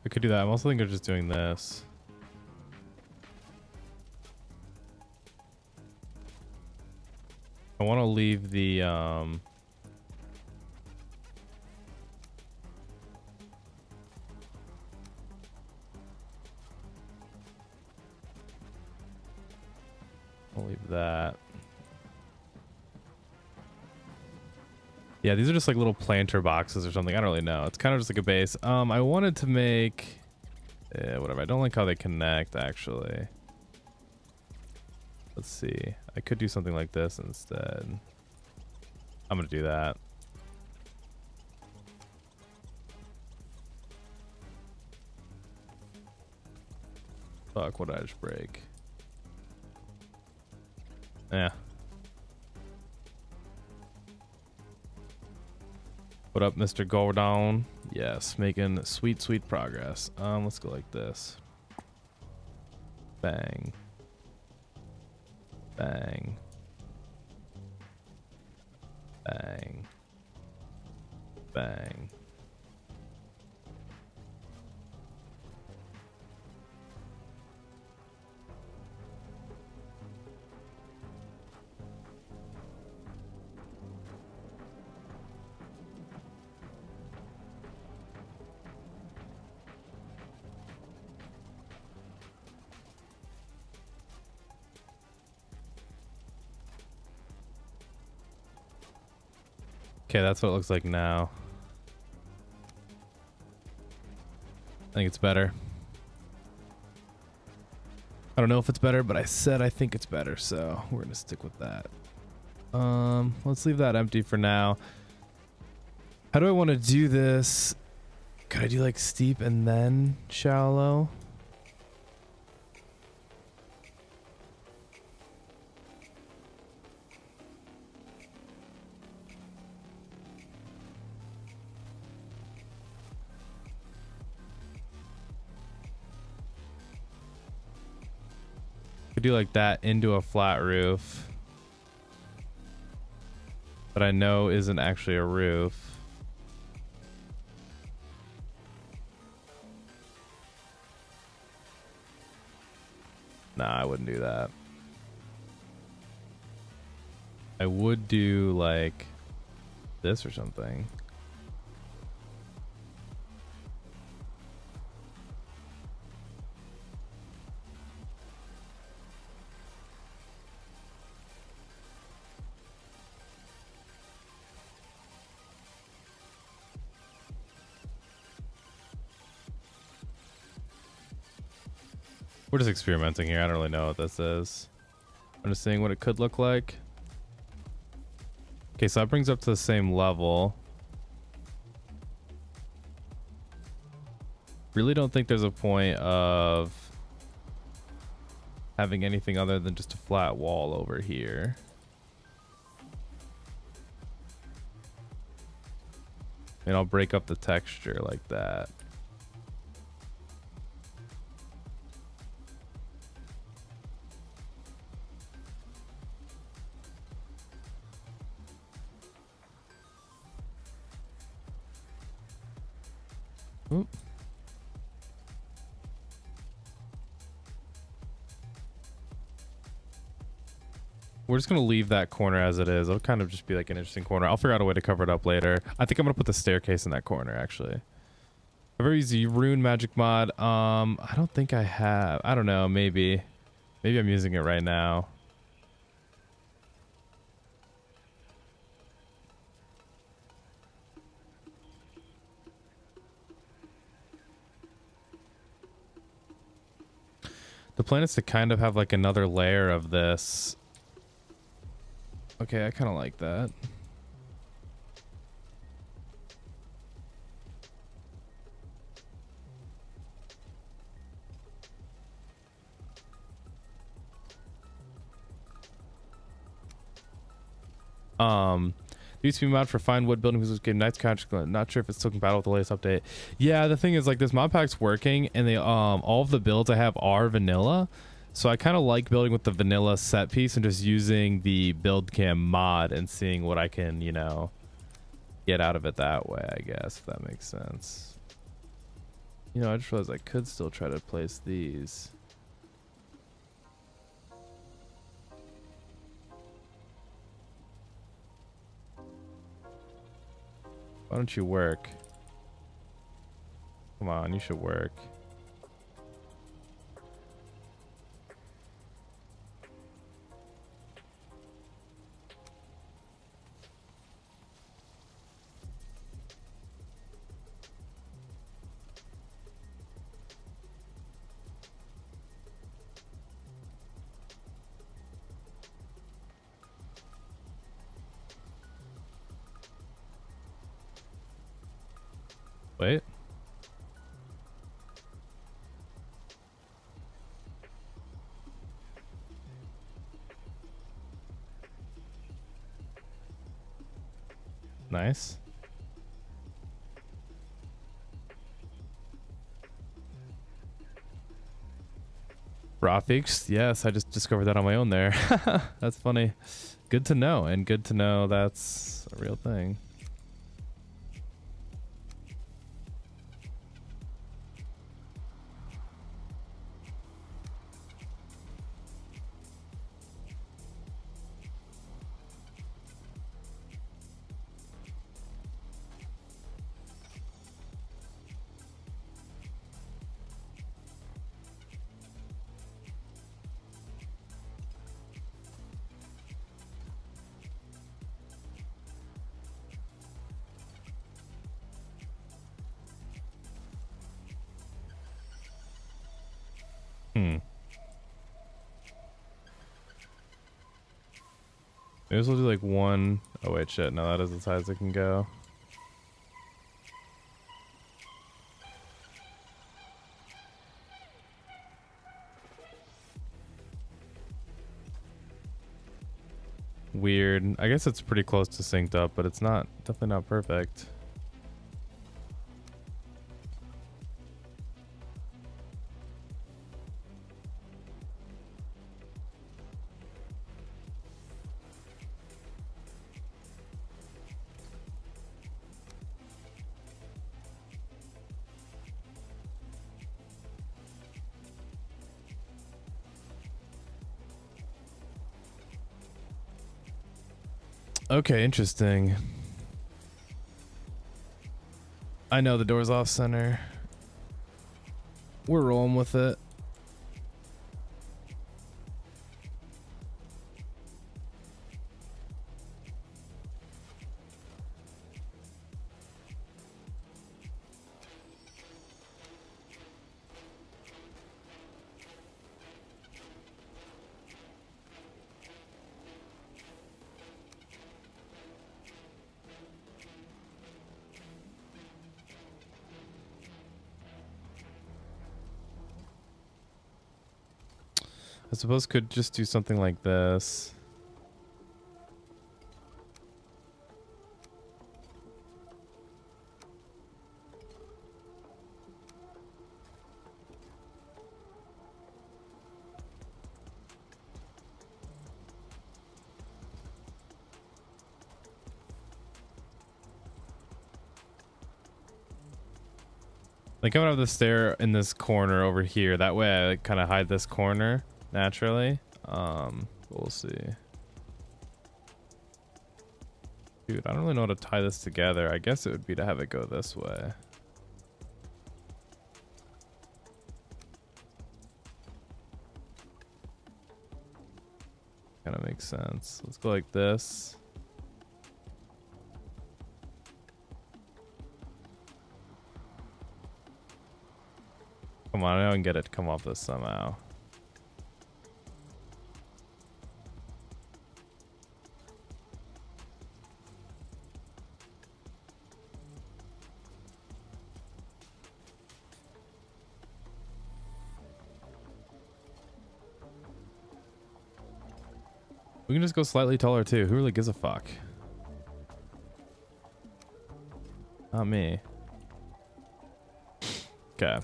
I could do that. I'm also thinking of just doing this. I want to leave the I'll leave that. Yeah, these are just like little planter boxes or something. I don't really know. It's kind of just like a base. I wanted to make whatever. I don't like how they connect actually. Let's see. I could do something like this instead. I'm gonna do that. Fuck, what did I just break? Yeah. What up, Mr. Gordon? Yes, making sweet, sweet progress. Let's go like this. Bang. Bang. Bang. Bang. Okay, that's what it looks like now. I think it's better. I don't know if it's better, but I said I think it's better, so we're gonna stick with that. Let's leave that empty for now. How do I want to do this? Could I do like steep and then shallow? Could do like that into a flat roof that I know isn't actually a roof. Nah, I wouldn't do that. I would do like this or something. We're just experimenting here. I don't really know what this is. I'm just seeing what it could look like. Okay, so that brings up to the same level. Really don't think there's a point of having anything other than just a flat wall over here. And I'll break up the texture like that. Oop. We're just going to leave that corner as it is. It'll kind of just be like an interesting corner. I'll figure out a way to cover it up later. I think I'm going to put the staircase in that corner, actually. A very easy rune magic mod. I don't think I have. I don't know. Maybe. Maybe I'm using it right now. The plan is to kind of have like another layer of this. Okay, I kind of like that. There used to be a mod for fine wood building this game Night's Couch. Not sure if it's still compatible with the latest update. Yeah, the thing is, like, this mod pack's working, and they all of the builds I have are vanilla. So I kind of like building with the vanilla set piece and just using the build cam mod and seeing what I can, you know, get out of it that way, I guess, if that makes sense. You know, I just realized I could still try to place these. Why don't you work? Come on, you should work. Wait. Nice. Graphics, yes, I just discovered that on my own there. That's funny. Good to know, and good to know that's a real thing. Maybe we'll do like one. Oh wait, shit. No, that is as high as it can go. Weird. I guess it's pretty close to synced up, but it's not, definitely not perfect. Okay, interesting. I know the door's off center. We're rolling with it. I suppose could just do something like this. Like I'm gonna have the stair in this corner over here. That way I like, kind of hide this corner naturally. We'll see. Dude, I don't really know how to tie this together. I guess it would be to have it go this way. Kind of makes sense. Let's go like this. Come on, I know I can get it to come off this somehow. We can just go slightly taller too. Who really gives a fuck? Not me. Okay.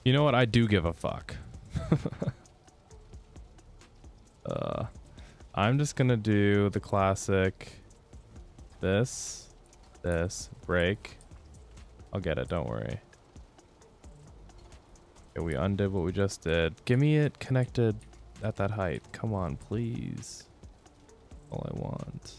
You know what? I do give a fuck. I'm just gonna do the classic this break. I'll get it, don't worry. Okay, we undid what we just did. Give me it connected at that height. Come on, please. All I want.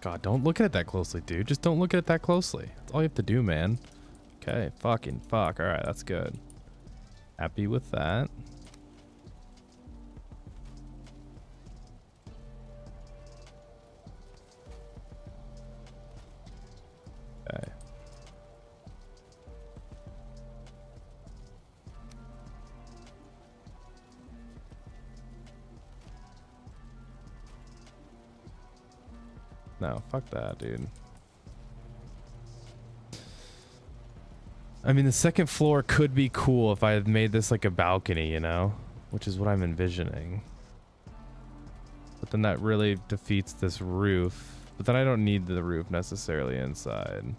God, don't look at it that closely, dude. Just don't look at it that closely. That's all you have to do, man. Okay, fucking fuck. All right, that's good. Happy with that. Okay. No, fuck that, dude. I mean, the second floor could be cool if I had made this like a balcony, you know? Which is what I'm envisioning. But then that really defeats this roof. But then I don't need the roof necessarily inside.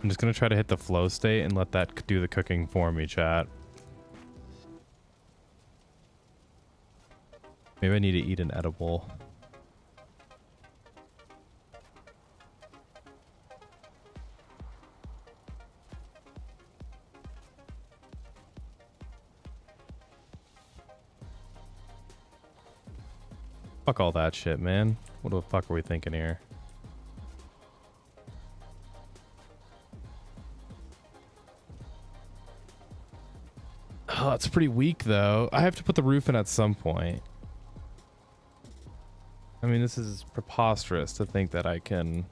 I'm just gonna try to hit the flow state and let that do the cooking for me, chat. Maybe I need to eat an edible. Fuck all that shit, man. What the fuck are we thinking here? Oh, it's pretty weak, though. I have to put the roof in at some point. I mean, this is preposterous to think that I can...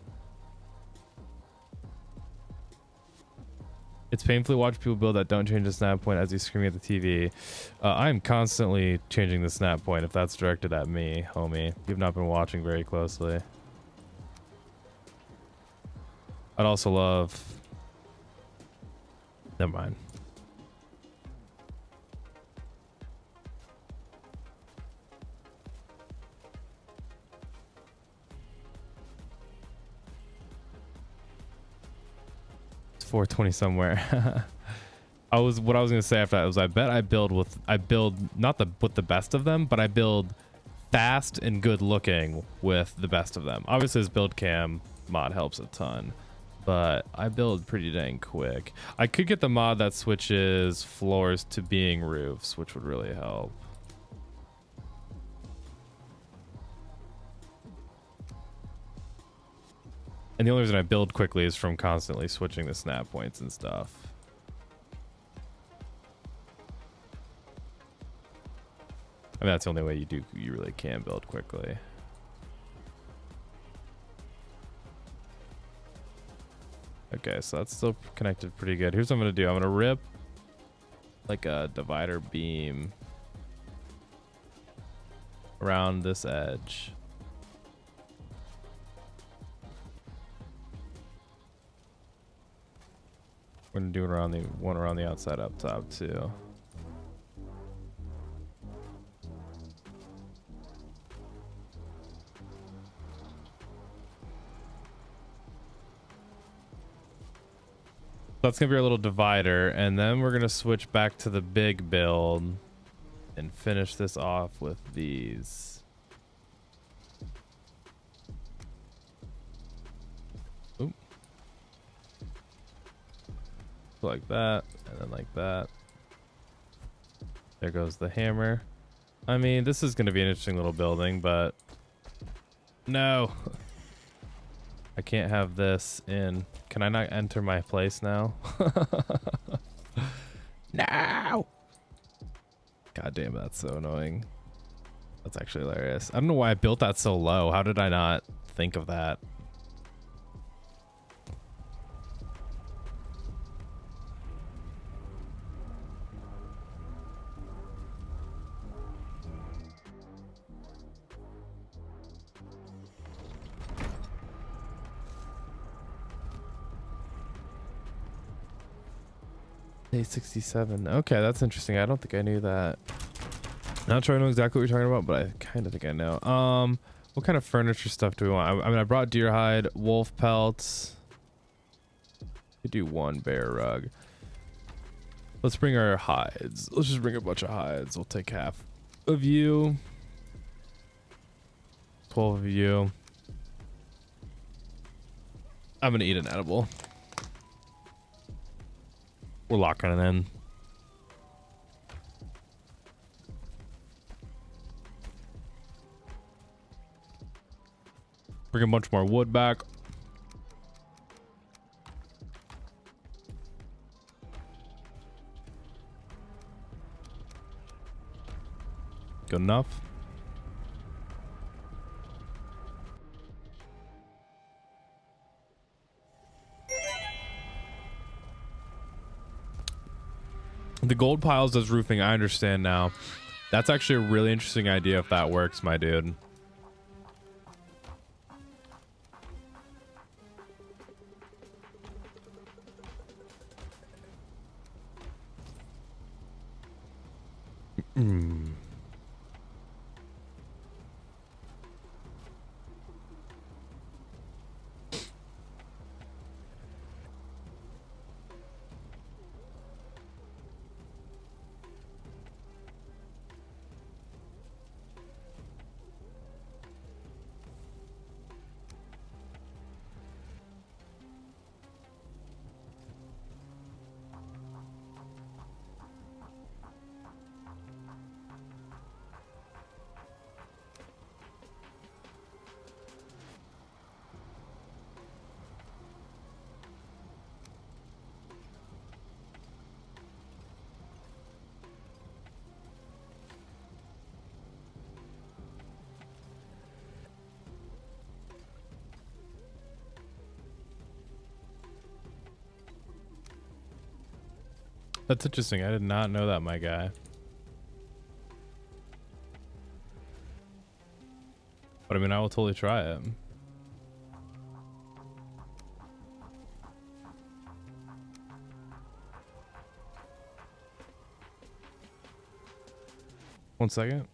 It's painfully watch people build that don't change the snap point as he's screaming at the TV. I'm constantly changing the snap point if that's directed at me, homie. You've not been watching very closely. I'd also love... Never mind. It's 420 somewhere. What I was gonna say after that was I bet I build not with the best of them, but I build fast and good looking with the best of them. Obviously this build cam mod helps a ton, but I build pretty dang quick. I could get the mod that switches floors to being roofs, which would really help. And the only reason I build quickly is from constantly switching the snap points and stuff. I mean, that's the only way you really can build quickly. Okay, so that's still connected pretty good. Here's what I'm gonna do. I'm gonna rip like a divider beam around this edge. We're gonna do it around one around the outside up top too. That's gonna be our little divider, and then we're gonna switch back to the big build and finish this off with these. Oop. Like that, and then like that. There goes the hammer. I mean, this is gonna be an interesting little building, but no. I can't have this in. Can I not enter my place now? No! God damn, that's so annoying. That's actually hilarious. I don't know why I built that so low. How did I not think of that? Day 67. Okay, that's interesting. I don't think I knew that. Not sure I know exactly what you're talking about, but I kind of think I know. What kind of furniture stuff do we want? I mean, I brought deer hide, wolf pelts. Could do one bear rug. Let's bring our hides. Let's just bring a bunch of hides. We'll take half of you. 12 of you. I'm gonna eat an edible. We're locking it in. Bring a bunch more wood back. Good enough. The gold piles does roofing. I understand now. That's actually a really interesting idea if that works, my dude. That's interesting. I did not know that, my guy. But I mean, I will totally try it. One second.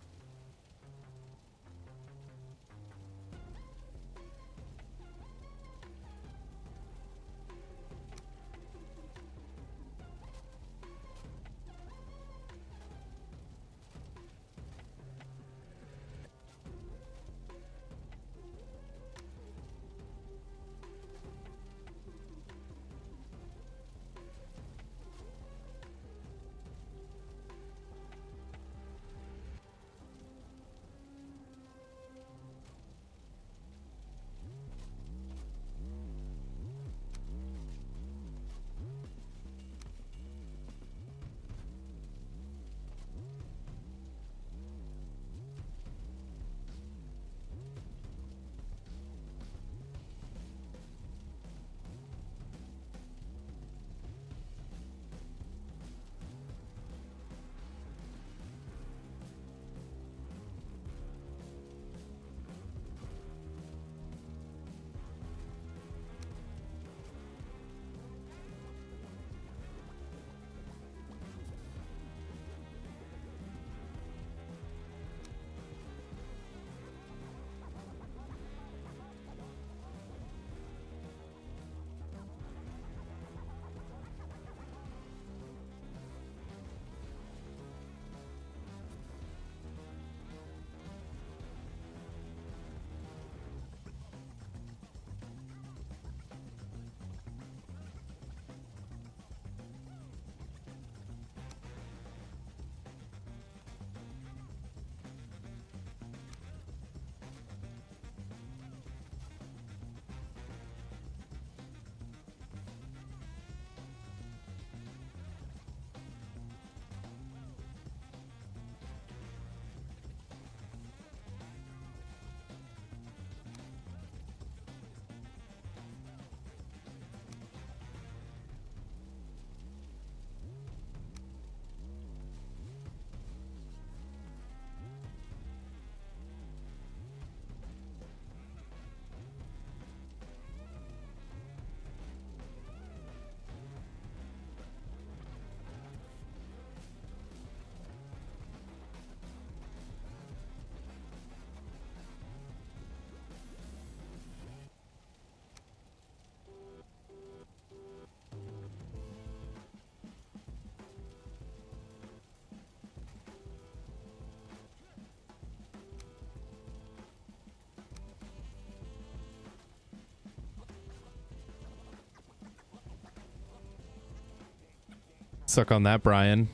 Suck on that, Brian.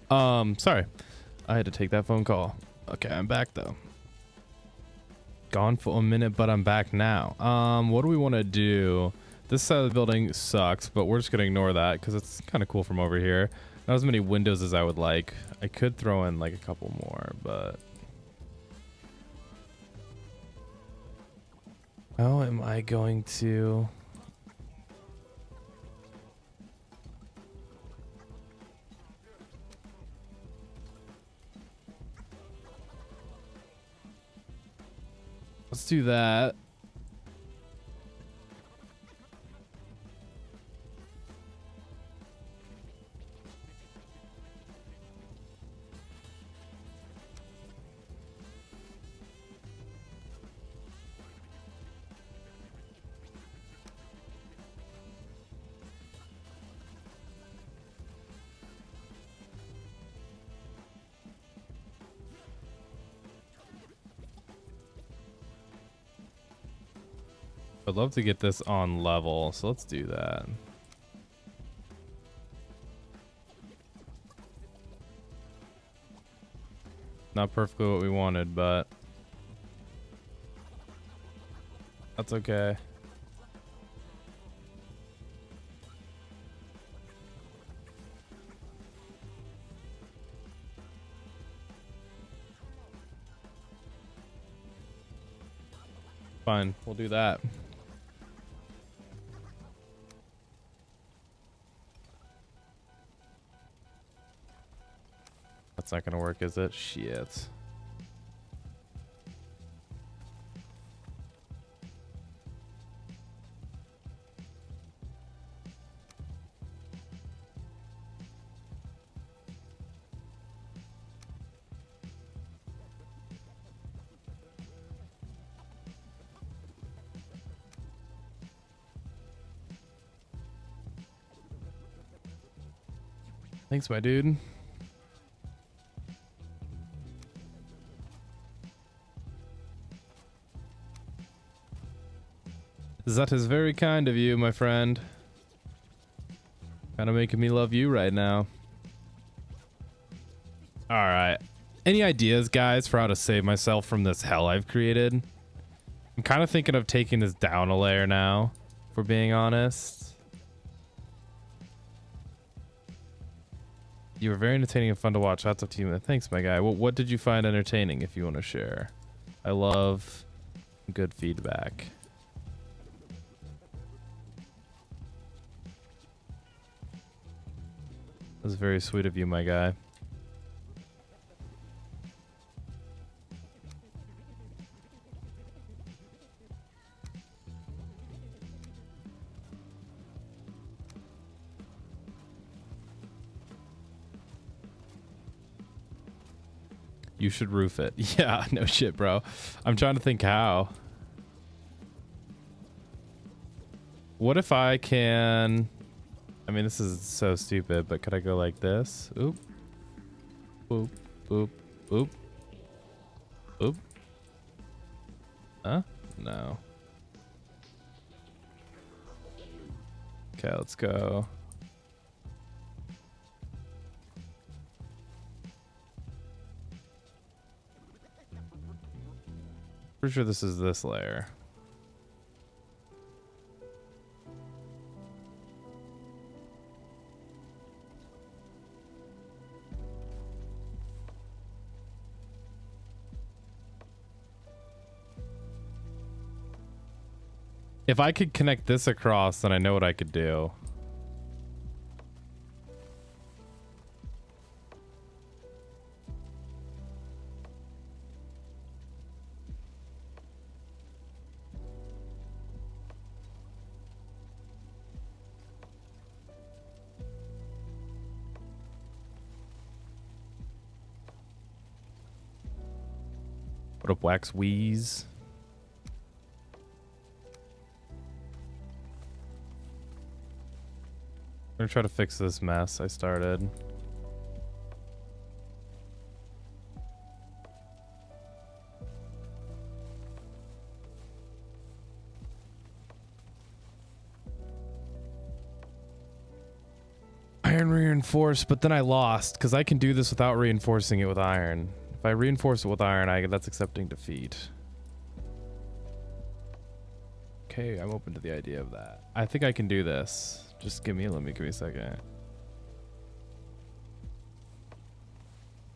Sorry. I had to take that phone call. Okay, I'm back though. Gone for a minute, but I'm back now. What do we want to do? This side of the building sucks, but we're just gonna ignore that because it's kind of cool from over here. Not as many windows as I would like. I could throw in like a couple more, but how am I going to? Let's do that. I'd love to get this on level, so let's do that. Not perfectly what we wanted, but that's okay. Fine, we'll do that. That's not gonna work, is it? Shit. Thanks, my dude. That is very kind of you, my friend. Kind of making me love you right now. All right. Any ideas, guys, for how to save myself from this hell I've created? I'm kind of thinking of taking this down a layer now, if we're being honest. You were very entertaining and fun to watch. Lots of team. Thanks, my guy. What did you find entertaining, if you want to share? I love good feedback. That was very sweet of you, my guy. You should roof it. Yeah, no shit, bro. I'm trying to think how. What if I can... I mean, this is so stupid, but could I go like this? Oop. Boop. Boop. Boop. Boop. Huh? No. Okay, let's go. Pretty sure this is this layer. If I could connect this across, then I know what I could do. What up, Wax Wheeze? I'm gonna try to fix this mess I started. Iron reinforced, but then I lost because I can do this without reinforcing it with iron. If I reinforce it with iron, that's accepting defeat. Okay, I'm open to the idea of that. I think I can do this. Just let me give me a second.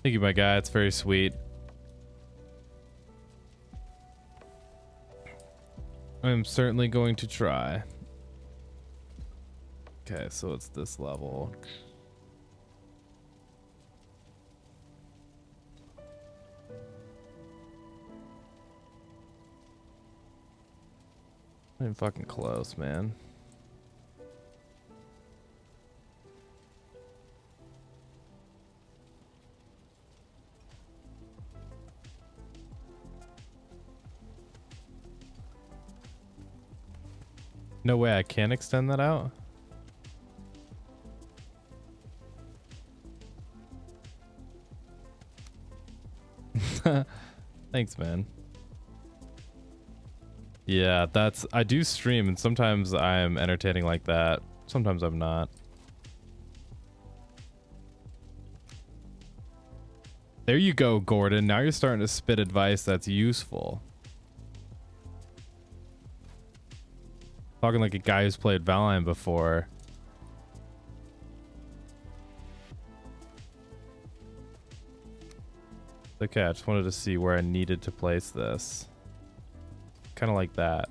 Thank you, my guy. It's very sweet. I'm certainly going to try. Okay, so it's this level. I'm fucking close, man. No way I can extend that out? Thanks, man. Yeah, I do stream, and sometimes I'm entertaining like that. Sometimes I'm not. There you go, Gordon. Now you're starting to spit advice that's useful. Talking like a guy who's played Valheim before. Okay, I just wanted to see where I needed to place this. Kind of like that.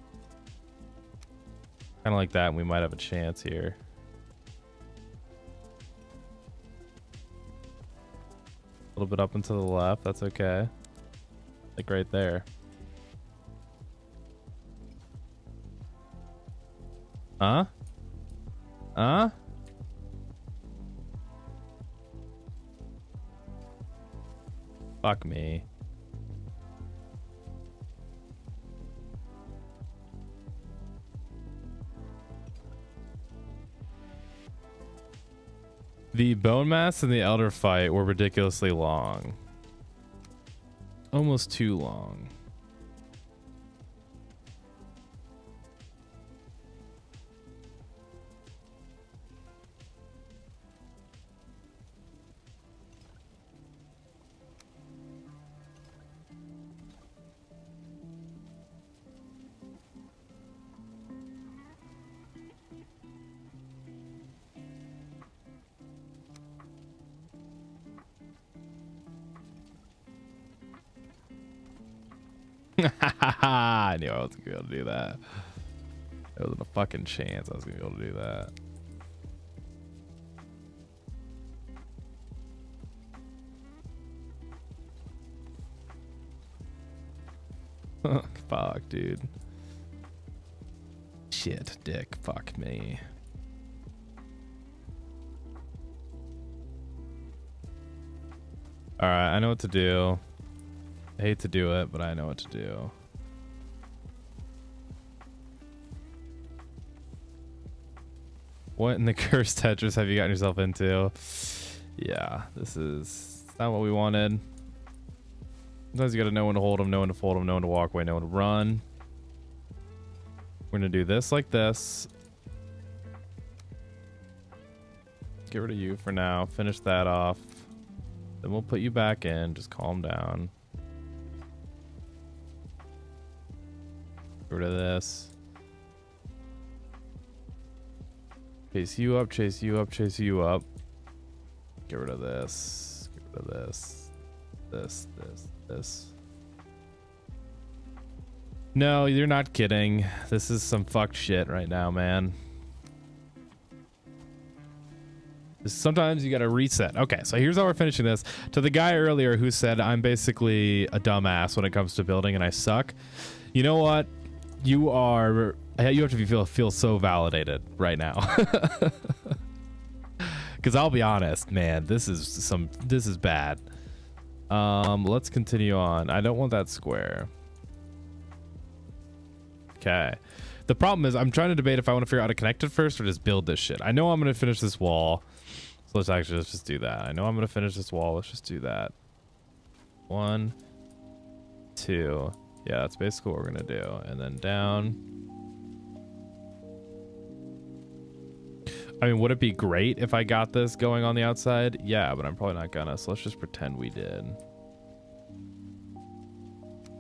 Kind of like that, and we might have a chance here. little bit up and to the left. That's okay. Like right there. Huh? Huh? Fuck me. The bone mass and the elder fight were ridiculously long. Almost too long. I knew I wasn't gonna be able to do that. There wasn't a fucking chance I was gonna be able to do that. Fuck, dude. Shit, dick. Fuck me. Alright, I know what to do. I hate to do it, but I know what to do. What in the cursed Tetris have you gotten yourself into? Yeah, this is not what we wanted. Sometimes you gotta know when to hold them, know when to fold them, know when to walk away, know when to run. We're gonna do this like this. Get rid of you for now. Finish that off. Then we'll put you back in. Just calm down. Get rid of this. Chase you up, chase you up, chase you up. Get rid of this. Get rid of this. This. No, you're not kidding. This is some fucked shit right now, man. Sometimes you gotta reset. Okay, so here's how we're finishing this. To the guy earlier who said I'm basically a dumbass when it comes to building and I suck. You know what? You have to feel so validated right now. Because I'll be honest, man, this is bad. Let's continue on. I don't want that square. Okay. The problem is I'm trying to debate if I want to figure out how to connect it first or just build this shit. I know I'm going to finish this wall. So let's just do that. I know I'm going to finish this wall. Let's just do that. 1, 2. Yeah, that's basically what we're going to do. And then down. I mean, would it be great if I got this going on the outside? Yeah, but I'm probably not gonna. So let's just pretend we did.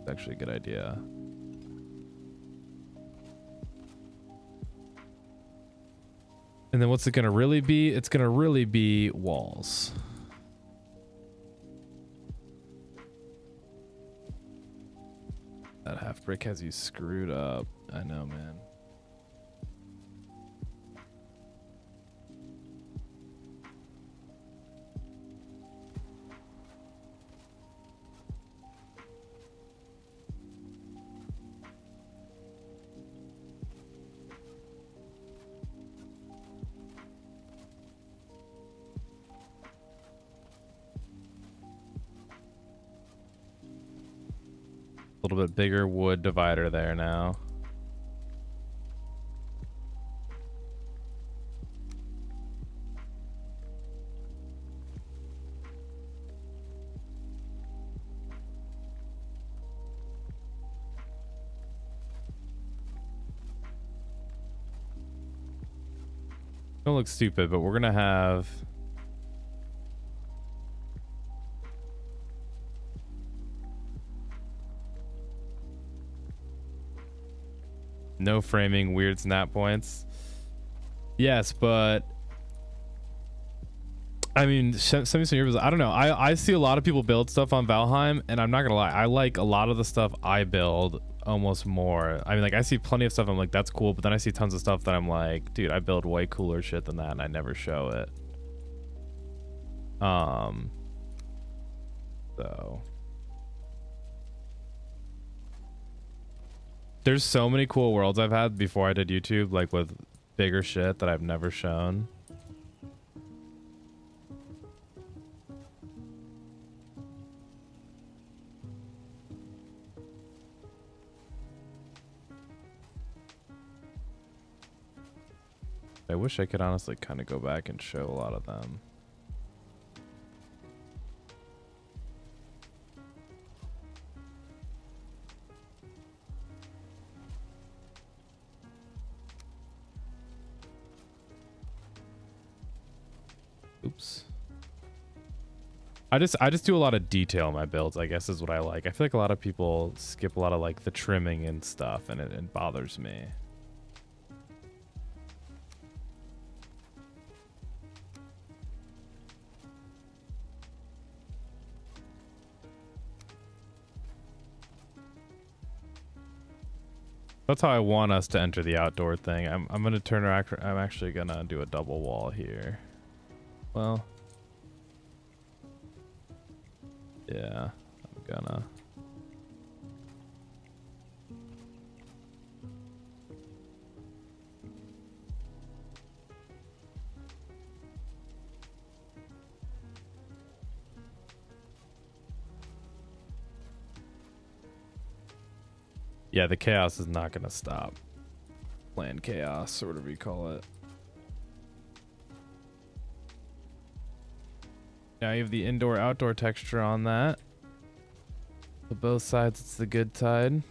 It's actually a good idea. And then what's it gonna really be? It's gonna really be walls. That half brick has you screwed up. I know, man. A little bit bigger wood divider there now. Don't look stupid, but we're gonna have no framing, weird snap points. Yes, but I mean, send me some years. I don't know. I see a lot of people build stuff on Valheim, and I'm not gonna lie, I like a lot of the stuff I build almost more. I mean, like I see plenty of stuff I'm like, that's cool, but then I see tons of stuff that I'm like, dude, I build way cooler shit than that, and I never show it. So there's so many cool worlds I've had before I did YouTube, like with bigger shit that I've never shown. I wish I could honestly kind of go back and show a lot of them. Oops. I just do a lot of detail in my builds, I guess is what I like. I feel like a lot of people skip a lot of like the trimming and stuff, and it bothers me. That's how I want us to enter the outdoor thing. I'm gonna turn around. I'm actually gonna do a double wall here. Well, yeah, I'm gonna. Yeah, the chaos is not gonna stop. Land chaos, or whatever you call it. Now you have the indoor-outdoor texture on that. So both sides, it's the good side.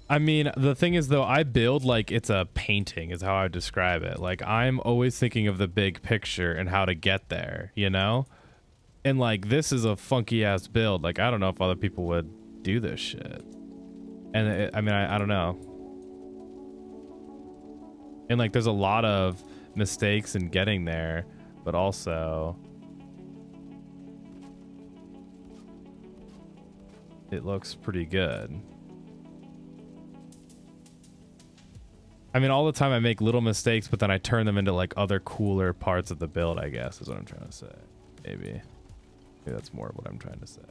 I mean, the thing is, though, I build like it's a painting is how I describe it. Like, I'm always thinking of the big picture and how to get there, you know? And, like, this is a funky-ass build. Like, I don't know if other people would do this shit. And, I mean, I don't know. And, like, there's a lot of mistakes in getting there, but also it looks pretty good. I mean, all the time I make little mistakes, but then I turn them into like other cooler parts of the build, I guess, is what I'm trying to say. Maybe that's more of what I'm trying to say.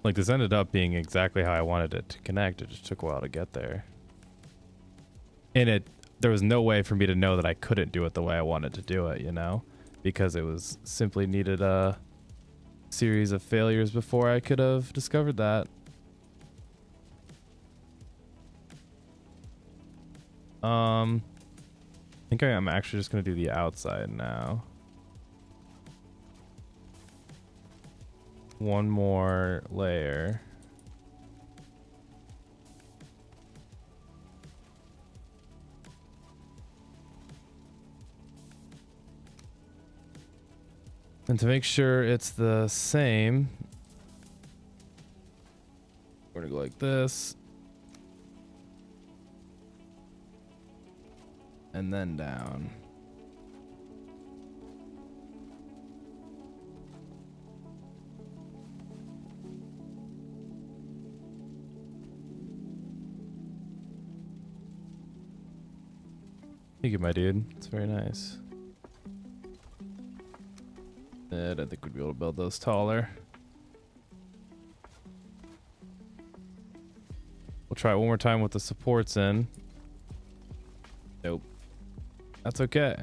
Like, this ended up being exactly how I wanted it to connect. It just took a while to get there. And there was no way for me to know that I couldn't do it the way I wanted to do it, you know? Because it was simply needed a series of failures before I could have discovered that. I think I'm actually just going to do the outside now. One more layer. And to make sure it's the same, we're gonna go like this. And then down. Thank you, my dude. It's very nice. I don't think we'd be able to build those taller. We'll try it one more time with the supports in. Nope. That's okay.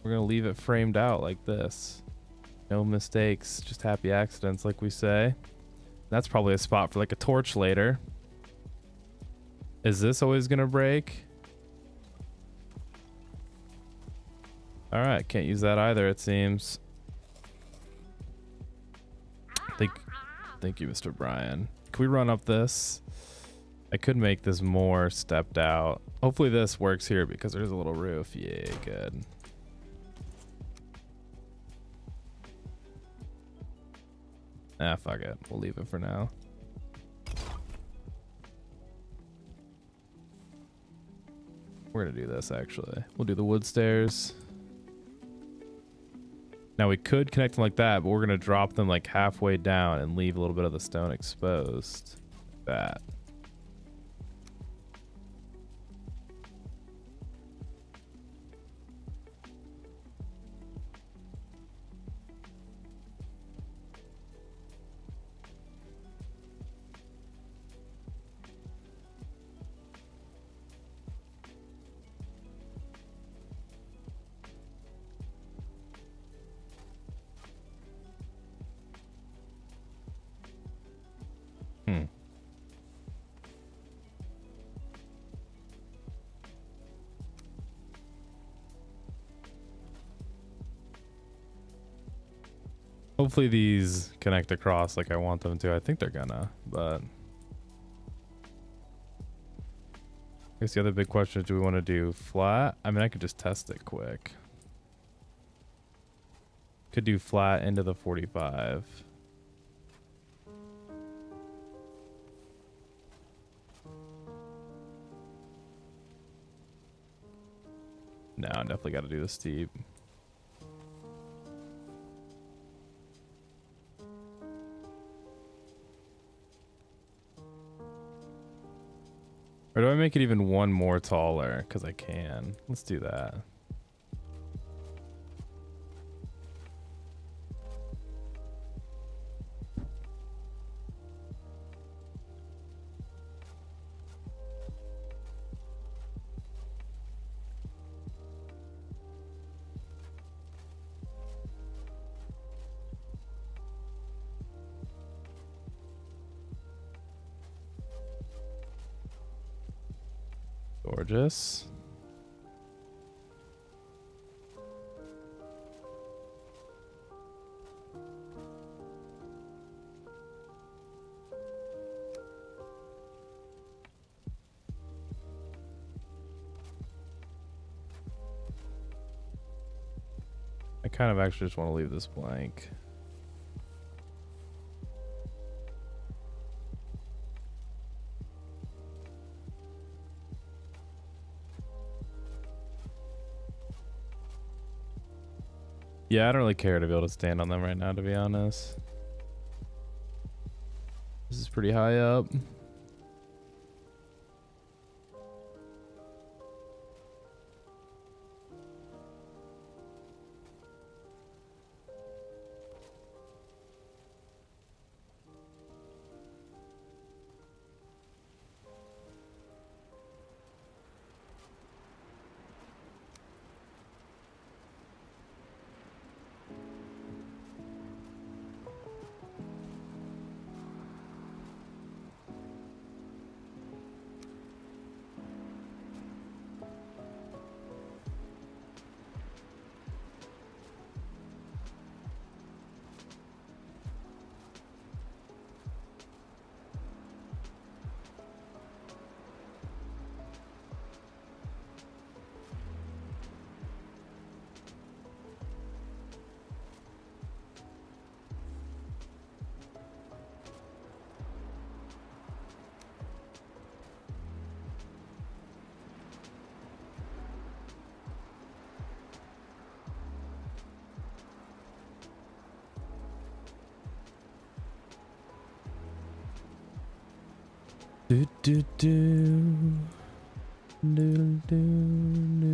We're gonna leave it framed out like this. No mistakes, just happy accidents, like we say. That's probably a spot for like a torch later. Is this always gonna break? All right, can't use that either, it seems. Thank you, Mr. Brian. Can we run up this? I could make this more stepped out. Hopefully this works here because there's a little roof. Yeah, good. Ah, fuck it. We'll leave it for now. We're gonna do this actually. We'll do the wood stairs. Now we could connect them like that, but we're gonna drop them like halfway down and leave a little bit of the stone exposed. That. Hopefully these connect across like I want them to. I think they're gonna, but I guess the other big question is, do we want to do flat? I mean, I could just test it quick. Could do flat into the 45. No, I definitely got to do the steep. Or do I make it even one more taller? Because I can. Let's do that. Gorgeous. I kind of actually just want to leave this blank. Yeah, I don't really care to be able to stand on them right now, to be honest. This is pretty high up. Do do do. Do do do do.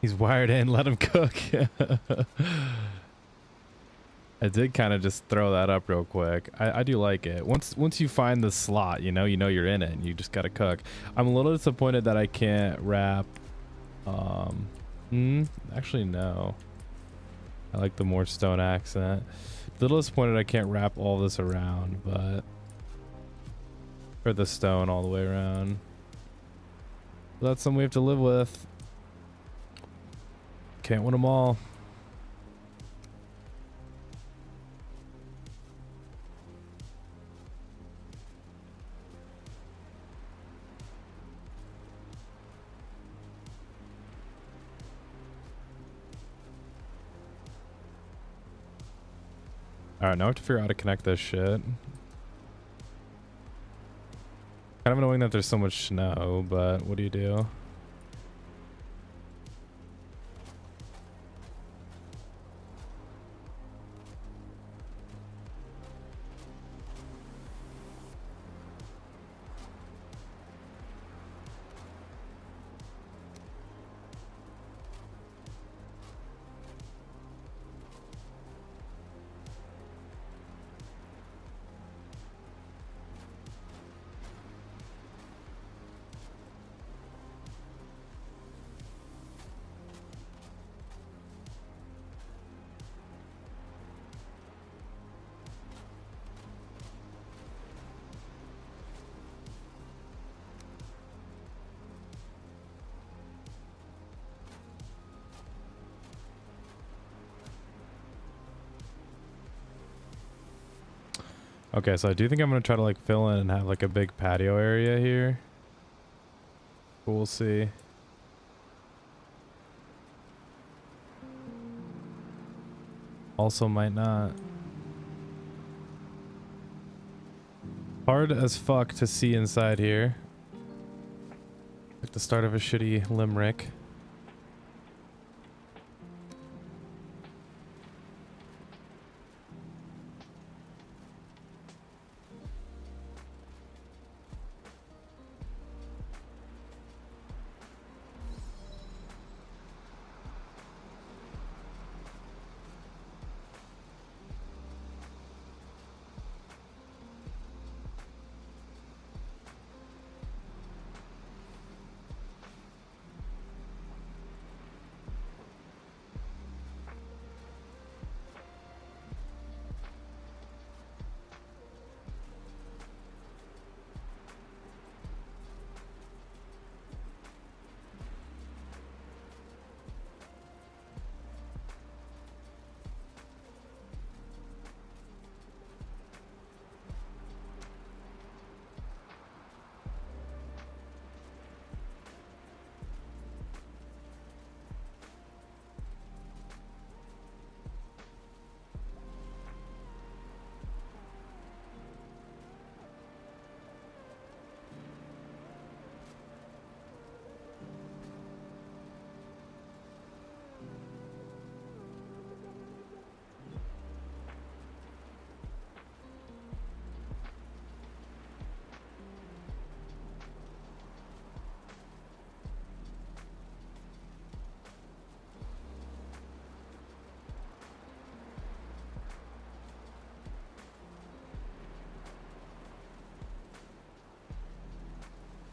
He's wired in. Let him cook. I did kind of just throw that up real quick. I do like it. Once you find the slot, you know you're in it, and you just gotta cook. I'm a little disappointed that I can't wrap. Actually no. I like the more stone accent. A little disappointed I can't wrap all this around, but or the stone all the way around. But that's something we have to live with. Can't win them all. Alright, now I have to figure out how to connect this shit. Kind of annoying that there's so much snow, but what do you do? Okay, so I do think I'm gonna try to like fill in and have like a big patio area here. We'll see. Also might not. Hard as fuck to see inside here. Like the start of a shitty limerick.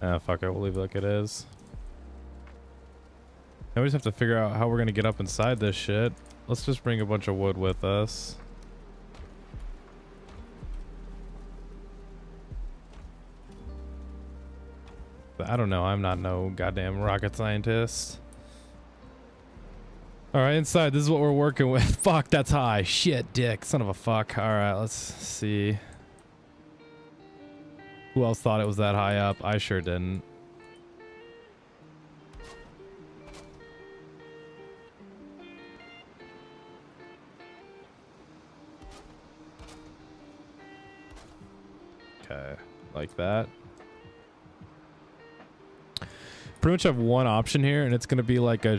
Ah, fuck it. We'll leave it like it is. Now we just have to figure out how we're going to get up inside this shit. Let's just bring a bunch of wood with us. But I don't know. I'm not no goddamn rocket scientist. Alright, inside. This is what we're working with. Fuck, that's high. Shit, dick. Son of a fuck. Alright, let's see. Who else thought it was that high up? I sure didn't. Okay, like that. Pretty much have one option here, and it's going to be like a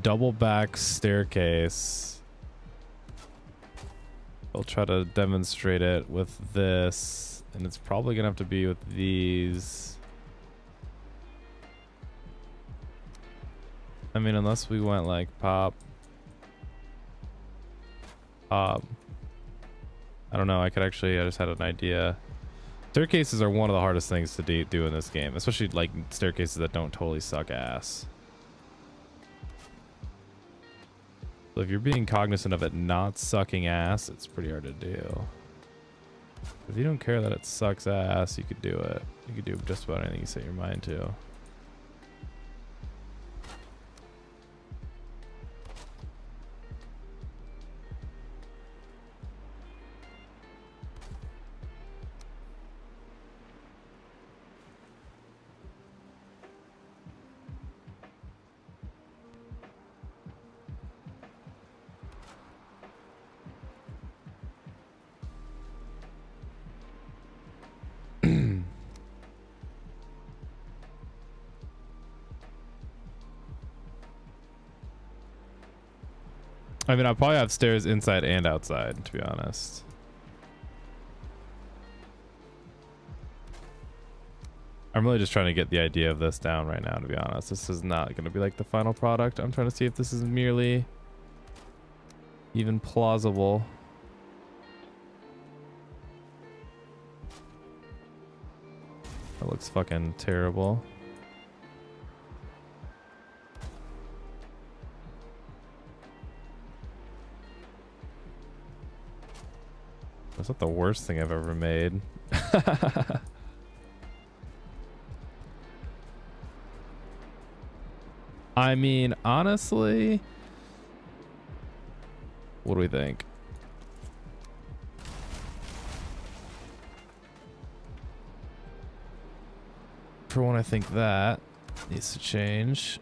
double back staircase. I'll try to demonstrate it with this. And it's probably gonna have to be with these. I mean, unless we went like pop. I don't know. I just had an idea. Staircases are one of the hardest things to do in this game, especially like staircases that don't totally suck ass. So if you're being cognizant of it not sucking ass, it's pretty hard to do. If you don't care that it sucks ass, you could do it. You could do just about anything you set your mind to. I mean, I'll probably have stairs inside and outside, to be honest. I'm really just trying to get the idea of this down right now, to be honest. This is not going to be like the final product. I'm trying to see if this is merely even plausible. That looks fucking terrible. That's not the worst thing I've ever made. I mean, honestly, what do we think? For one, I think that needs to change.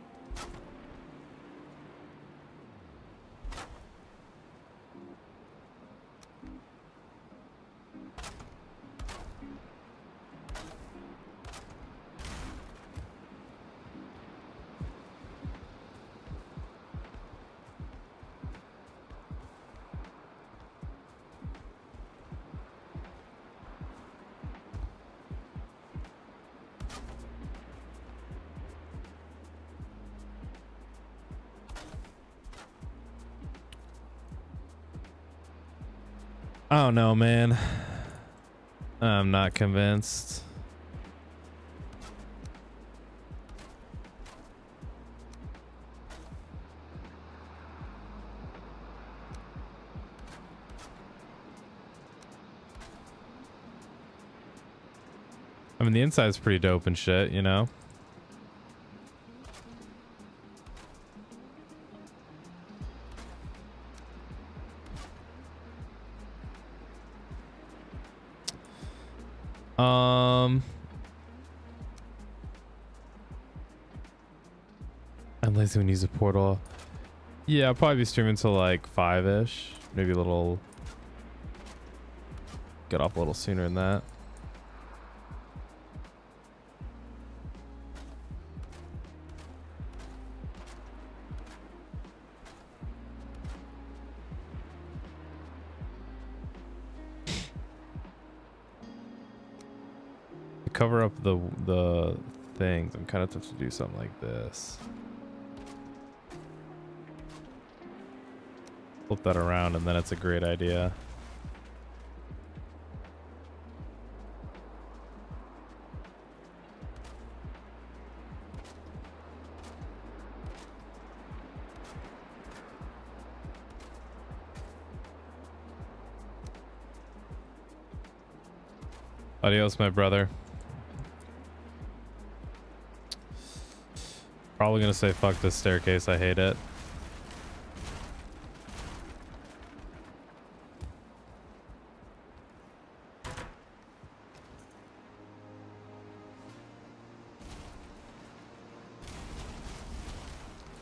I don't know, man. I'm not convinced. I mean, the inside's pretty dope and shit, you know? Unless we use a portal. Yeah, I'll probably be streaming till like 5-ish. Maybe a little... Get off a little sooner than that. To cover up the things, I'm kind of tempted to do something like this. Flip that around and then it's a great idea. Adios, my brother. Probably gonna say fuck this staircase, I hate it.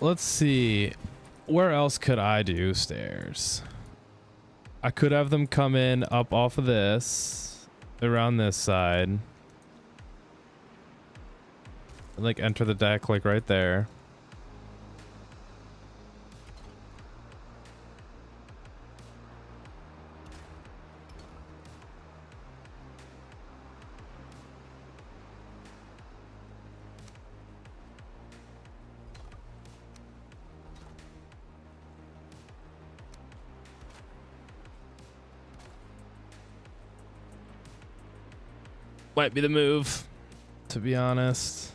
Let's see. Where else could I do stairs? I could have them come in up off of this, around this side. And like enter the deck like right there. Might be the move, to be honest.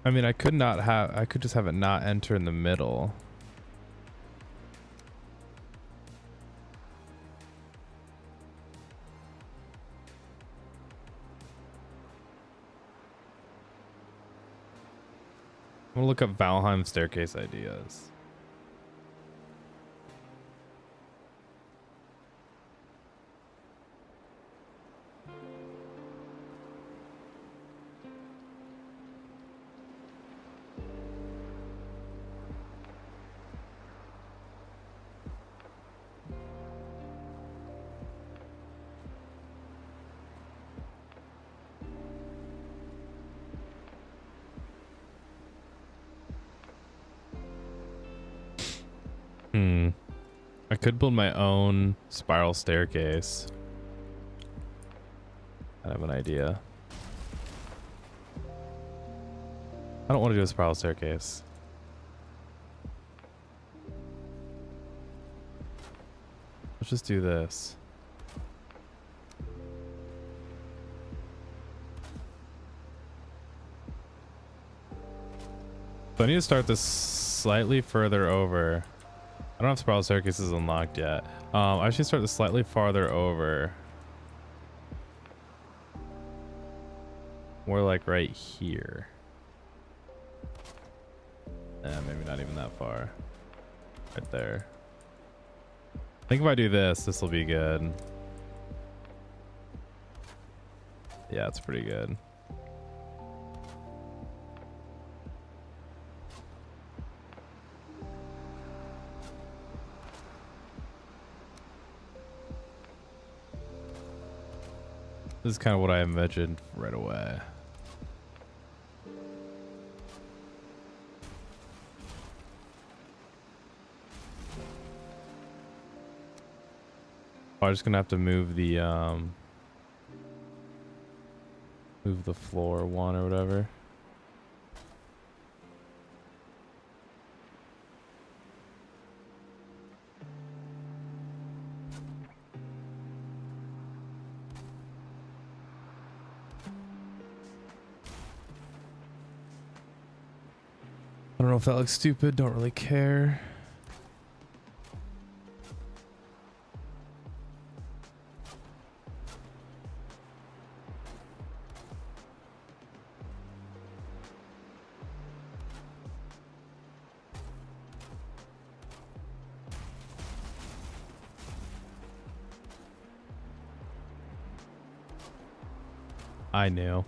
I mean, I could just have it not enter in the middle. I'm gonna look up Valheim staircase ideas. I could build my own spiral staircase. I have an idea. I don't want to do a spiral staircase. Let's just do this. So I need to start this slightly further over. I don't have spiral staircases unlocked yet. I should start this slightly farther over. More like right here. Maybe not even that far. Right there. I think if I do this, this will be good. Yeah, it's pretty good. This is kind of what I imagined right away. I'm just gonna have to move the floor one or whatever. I don't know if that looks stupid, don't really care. I knew.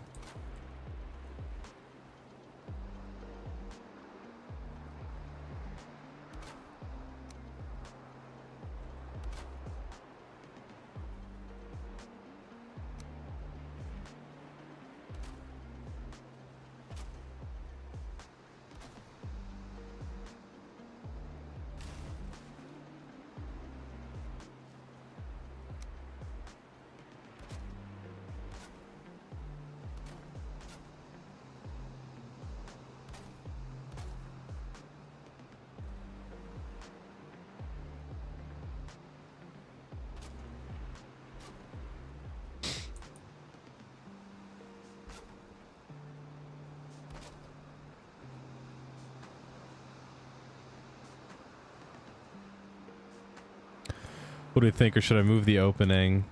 What do you think, or should I move the opening?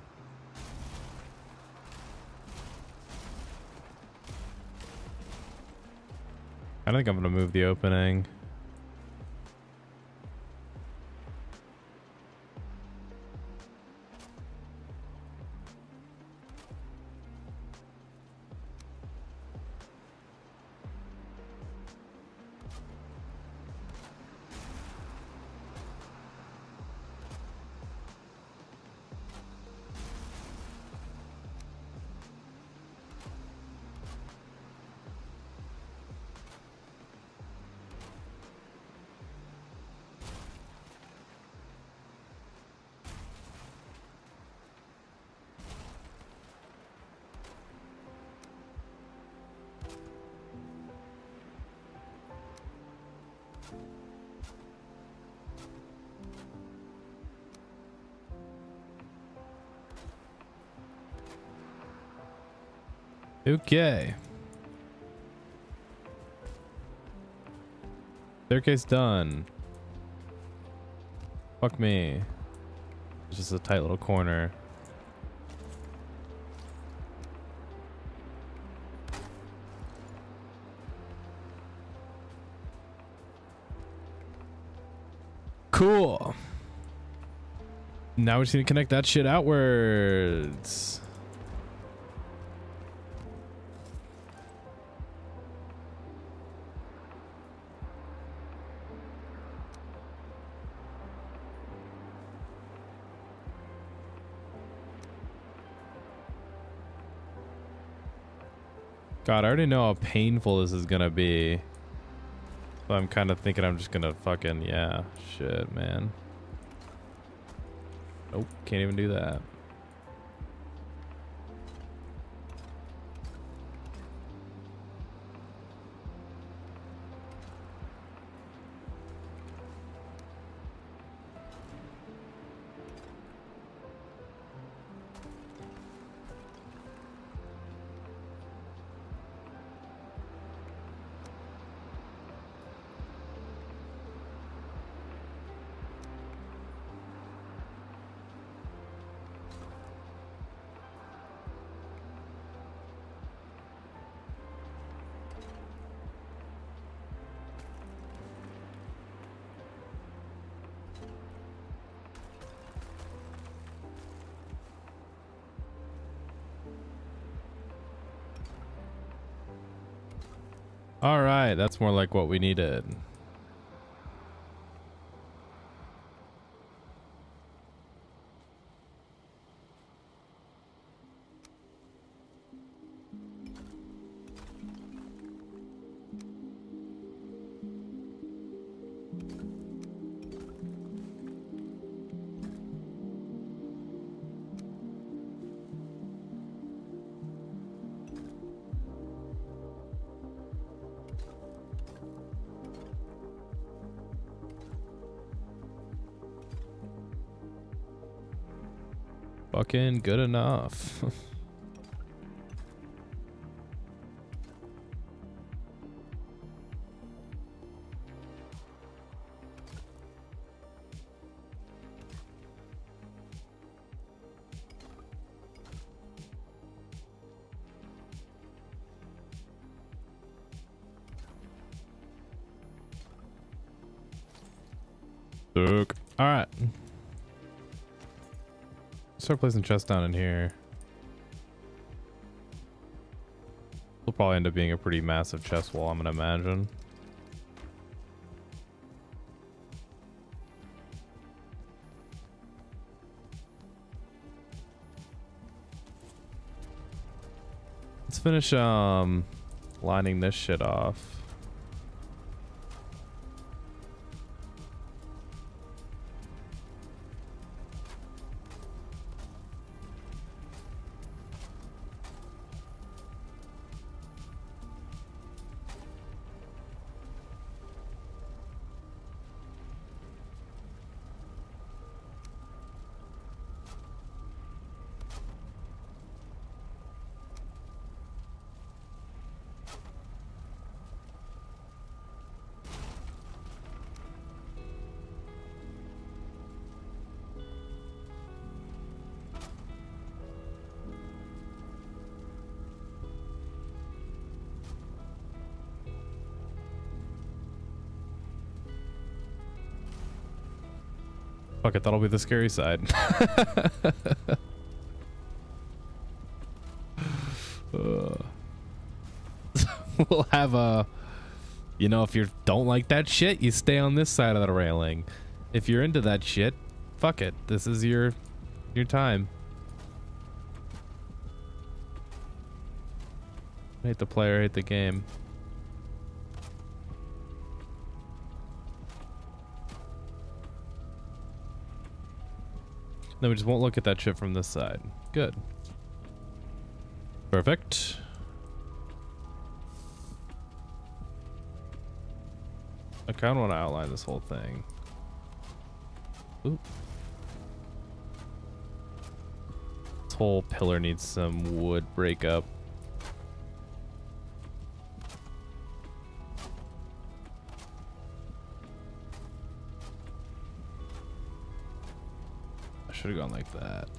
I think I'm gonna move the opening. Okay. Staircase done. Fuck me. It's just a tight little corner. Cool. Now we just need to connect that shit outwards. God, I already know how painful this is gonna be. So I'm kind of thinking I'm just gonna fucking, yeah, shit, man. Nope, can't even do that. All right, that's more like what we needed. Fucking good enough. Look. All right. Start placing chests down in here. It'll probably end up being a pretty massive chest wall, I'm gonna imagine. Let's finish lining this shit off. Fuck it, that'll be the scary side. We'll have a, you know, if you don't like that shit, you stay on this side of the railing. If you're into that shit, fuck it. This is your time. Hate the player, hate the game. Then we just won't look at that shit from this side. Good. Perfect. I kind of want to outline this whole thing. Ooh. This whole pillar needs some wood breakup. Should have gone like that.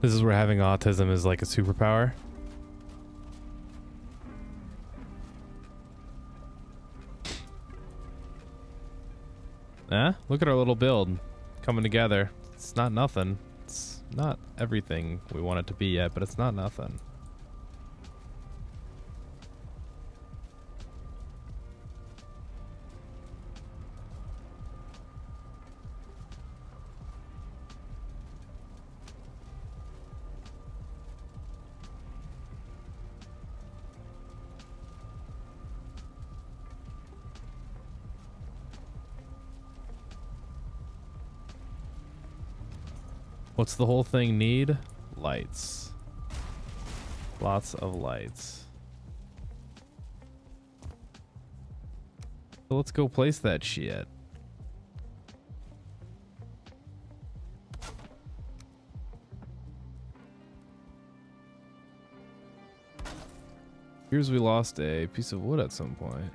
This is where having autism is like a superpower. Look at our little build coming together. It's not nothing. It's not everything we want it to be yet, but it's not nothing. What's the whole thing need? Lights. Lots of lights. So let's go place that shit. Here's we lost a piece of wood at some point.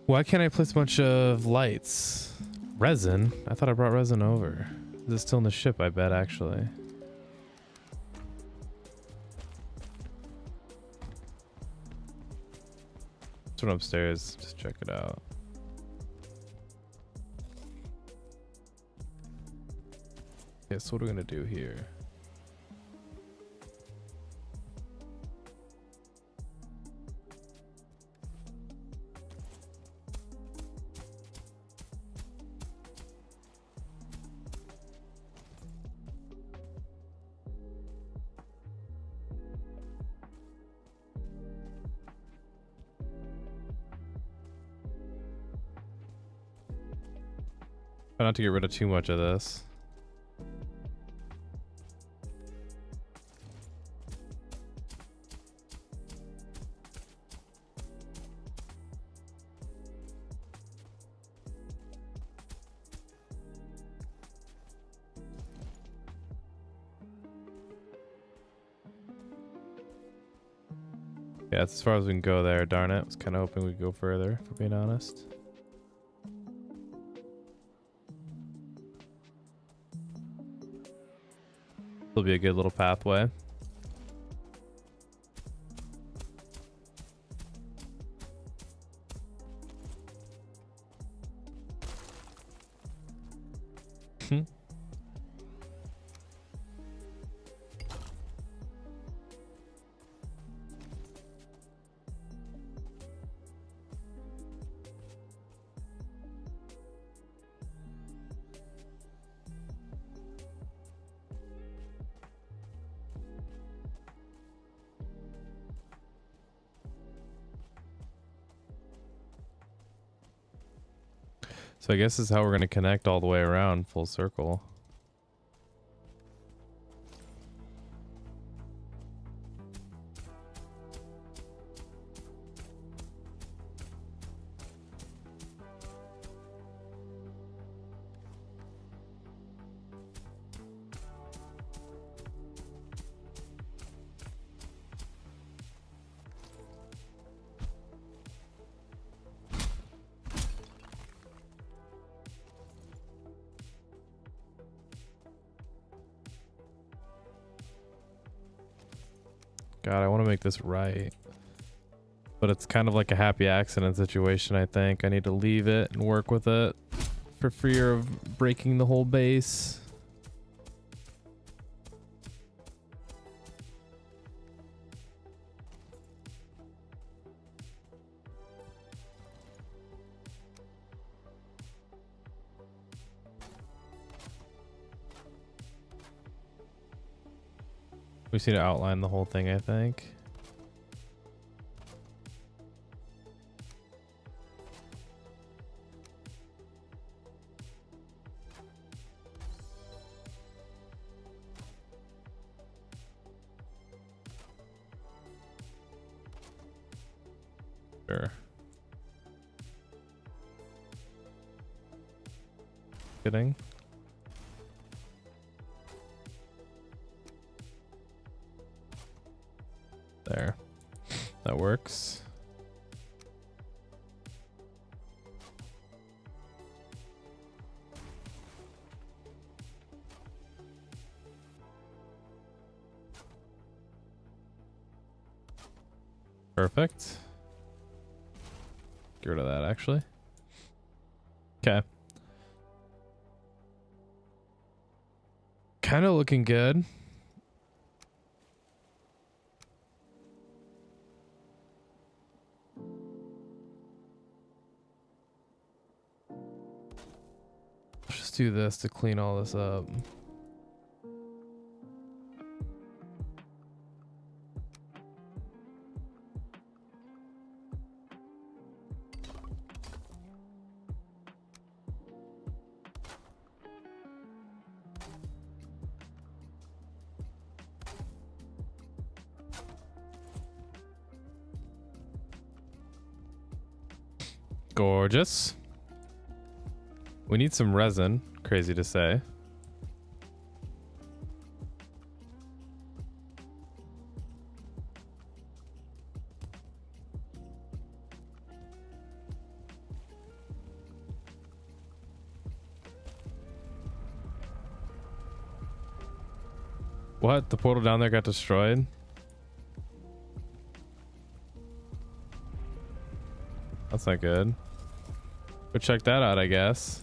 Why can't I place a bunch of lights? Resin? I thought I brought resin over. Is it still in the ship? I bet, actually. Let's run upstairs. Just check it out. Okay, so what are we gonna do here? Try not to get rid of too much of this. Yeah, that's as far as we can go there, darn it. I was kind of hoping we'd go further, for being honest. Will be a good little pathway. So I guess this is how we're going to connect all the way around full circle. God, I want to make this right. But it's kind of like a happy accident situation, I think. I need to leave it and work with it for fear of breaking the whole base. We just need to outline the whole thing, I think. Sure. Kidding. There. That works. Perfect. Get rid of that, actually. Okay. Kind of looking good. Let's just do this to clean all this up. Gorgeous. We need some resin, crazy to say. What? The portal down there got destroyed? That's not good. Go check that out, I guess.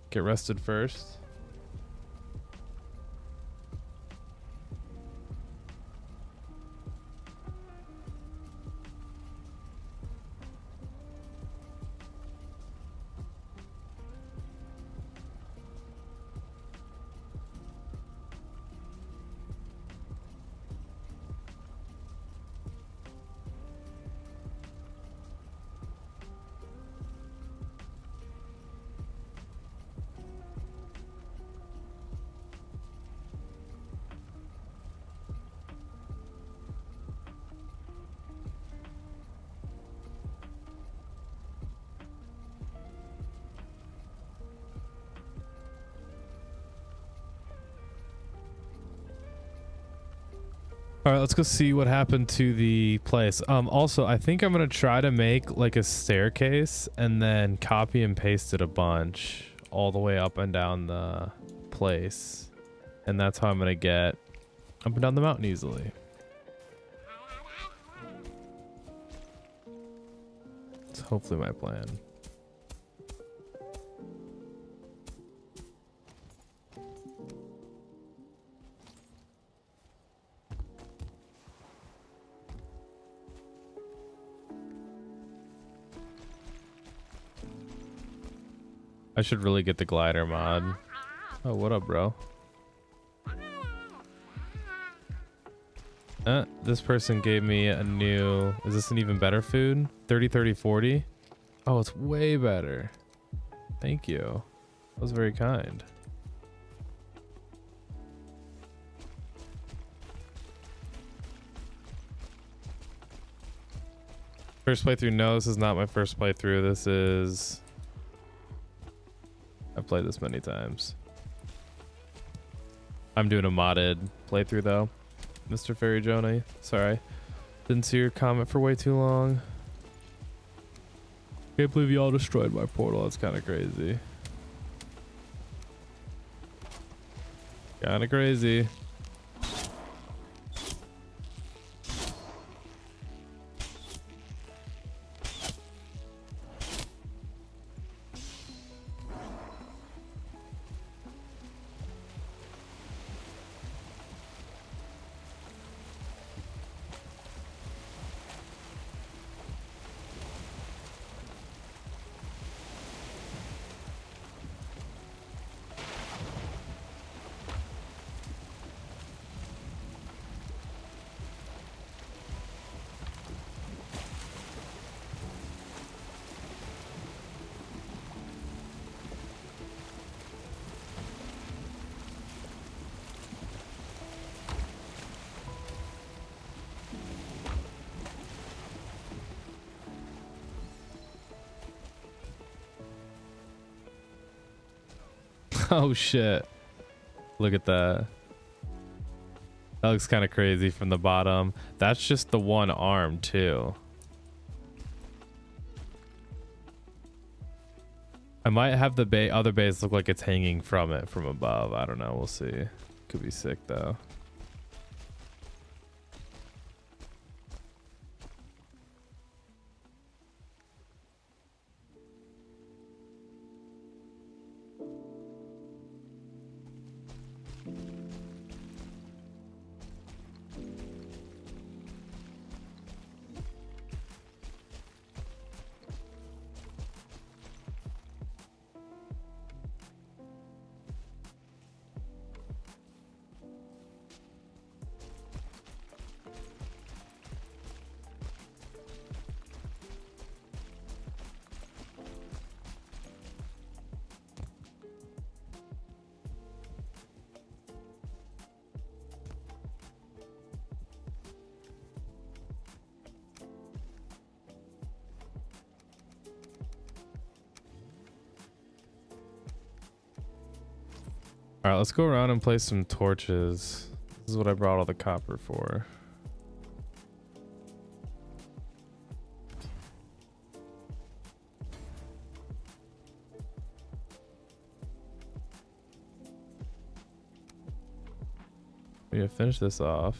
Get rested first. All right, let's go see what happened to the place. Also, I think I'm gonna try to make like a staircase and then copy and paste it a bunch all the way up and down the place, and that's how I'm gonna get up and down the mountain easily. It's hopefully my plan. I should really get the glider mod. Oh, what up, bro? This person gave me a new... Is this an even better food? 30, 30, 40? Oh, it's way better. Thank you. That was very kind. First playthrough? No, this is not my first playthrough. This is... I've played this many times. I'm doing a modded playthrough though. Mr. Fairy Jonah, sorry. Didn't see your comment for way too long. Can't believe y'all destroyed my portal. That's kind of crazy. Kind of crazy. Oh shit. Look at that. That looks kind of crazy from the bottom. That's just the one arm too. I might have the other base look like it's hanging from it from above. I don't know. We'll see. Could be sick though. All right, let's go around and place some torches. This is what I brought all the copper for. We're gonna finish this off.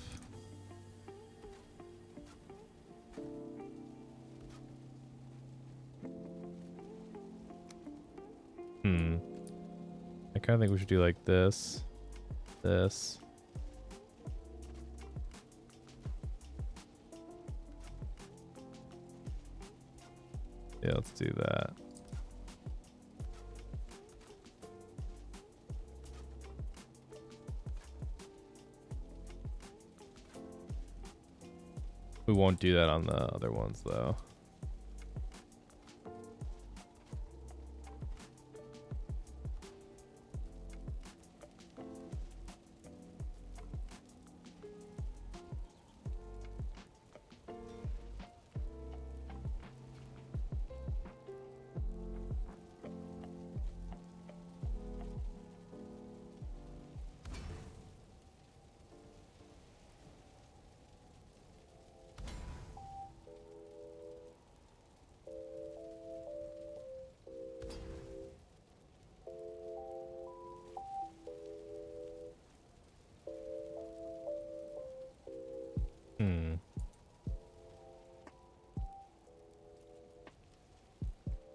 I kind of think we should do like this. Yeah, let's do that. We won't do that on the other ones though.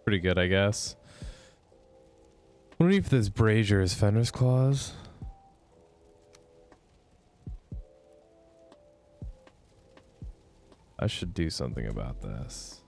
Pretty good, I guess. What if this brazier is Fenris Claws? I should do something about this.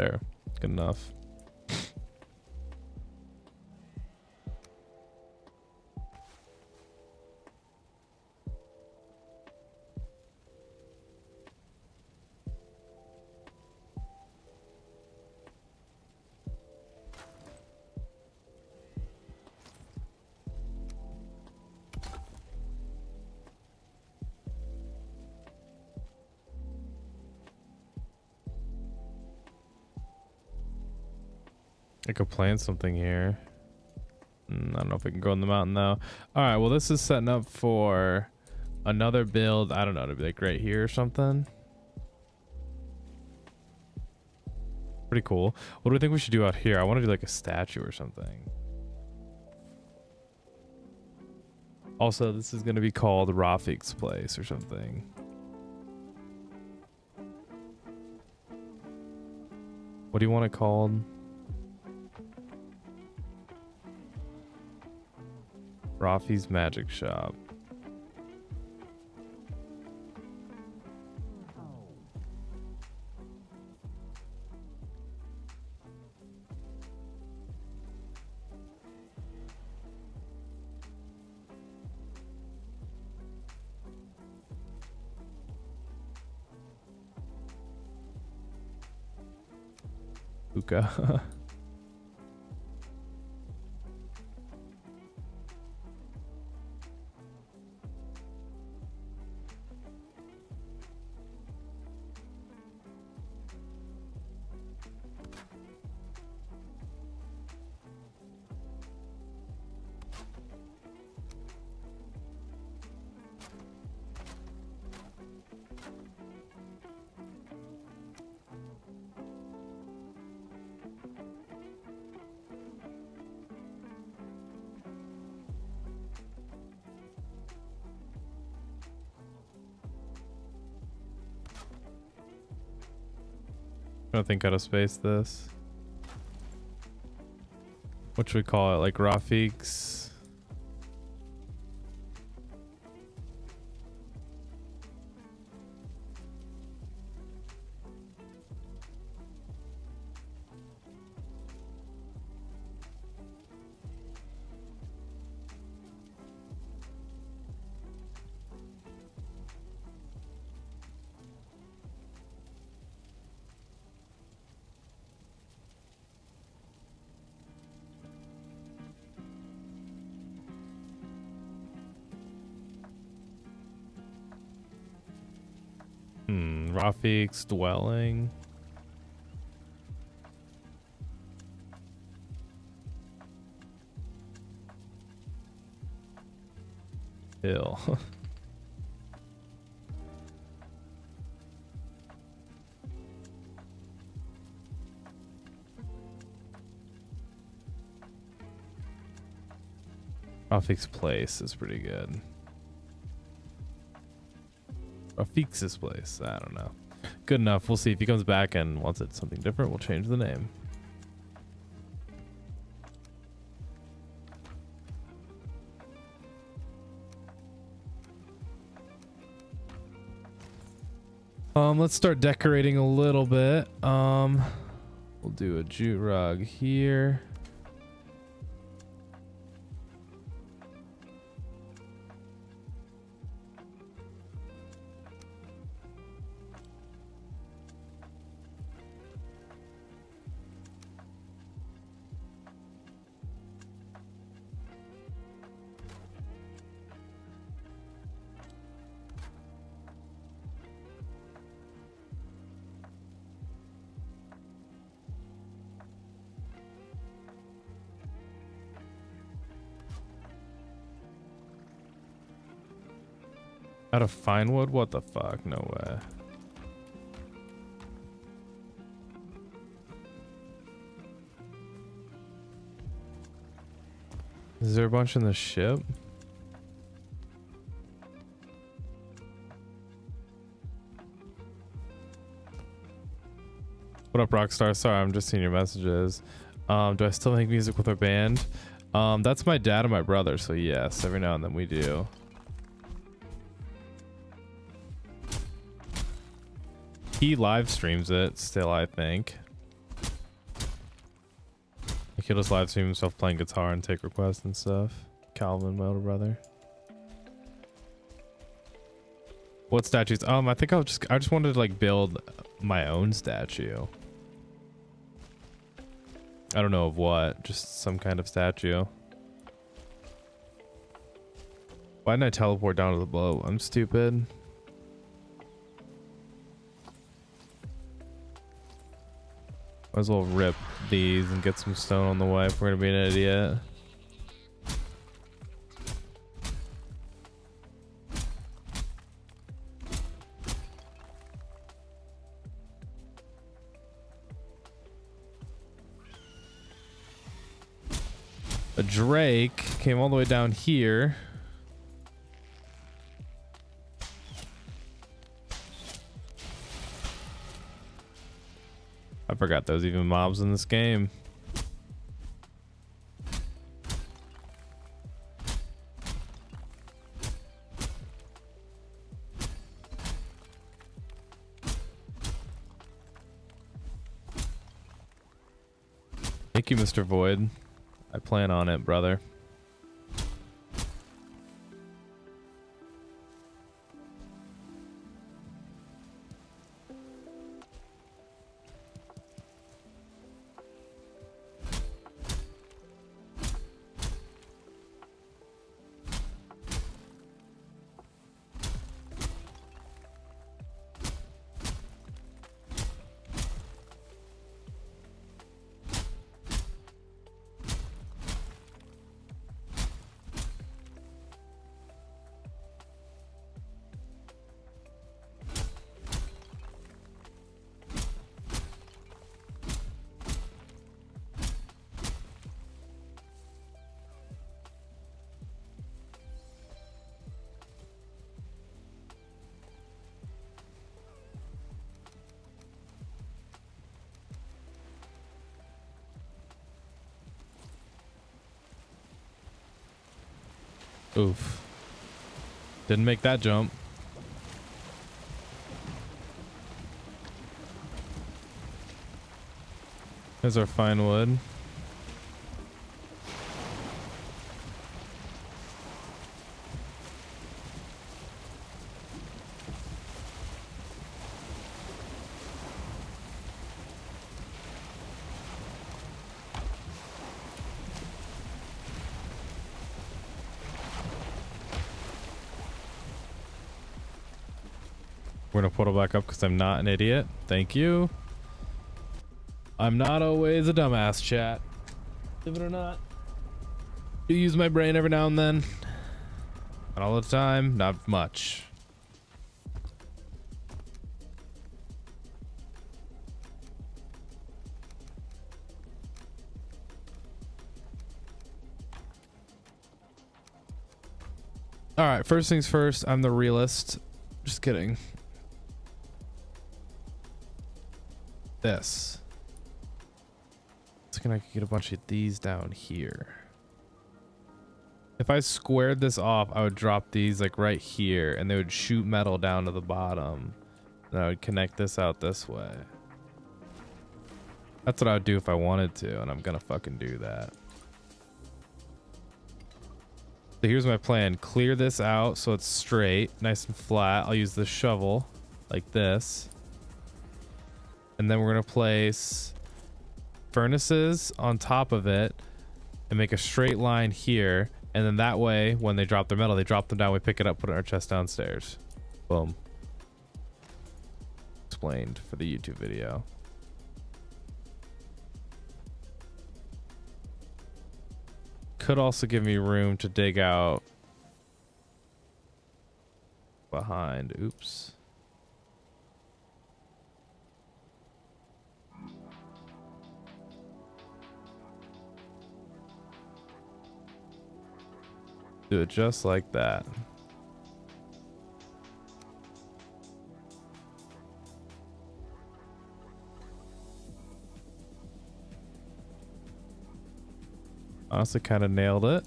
There. Good enough. I could plant something here. I don't know if we can go in the mountain though. All right, well, this is setting up for another build. I don't know, to be like right here or something. Pretty cool. What do we think we should do out here? I want to do like a statue or something. Also, this is going to be called Rafik's place or something. What do you want it called? Rafi's Magic Shop. Hookah. I don't think how to space this. What should we call it? Like Rafik's? Rafik's dwelling. Hill. Rafik's place is pretty good. Rafik's place. I don't know. Good enough. We'll see if he comes back and wants it something different. We'll change the name. Let's start decorating a little bit. We'll do a jute rug here. Out of fine wood? What the fuck? No way. Is there a bunch in the ship? What up, Rockstar? Sorry, I'm just seeing your messages. Do I still make music with our band? That's my dad and my brother, so yes, every now and then we do. He live streams it still, I think. He'll just live stream himself playing guitar and take requests and stuff. Calvin, my older brother. What statues? I think I just wanted to like build my own statue. I don't know of what, just some kind of statue. Why didn't I teleport down to the boat? I'm stupid. Might as well rip these and get some stone on the way if we're gonna be an idiot. A drake came all the way down here. I forgot there was even mobs in this game. Thank you, Mr. Void. I plan on it, brother. Oof. Didn't make that jump. There's our fine wood. We're gonna portal back up because I'm not an idiot. Thank you. I'm not always a dumbass, chat. Believe it or not. Do use my brain every now and then. Not all the time, not much. All right, first things first, I'm the realist. Just kidding. This. I could get a bunch of these down here. If I squared this off, I would drop these like right here and they would shoot metal down to the bottom. And I would connect this out this way. That's what I would do if I wanted to, and I'm gonna fucking do that. So here's my plan. Clear this out so it's straight, nice and flat. I'll use the shovel like this. And then we're gonna place furnaces on top of it and make a straight line here, and then that way when they drop their metal, they drop them down, we pick it up, put it in our chest downstairs. Boom. Explained for the YouTube video. Could also give me room to dig out behind. Oops. Do it just like that. Honestly, kind of nailed it.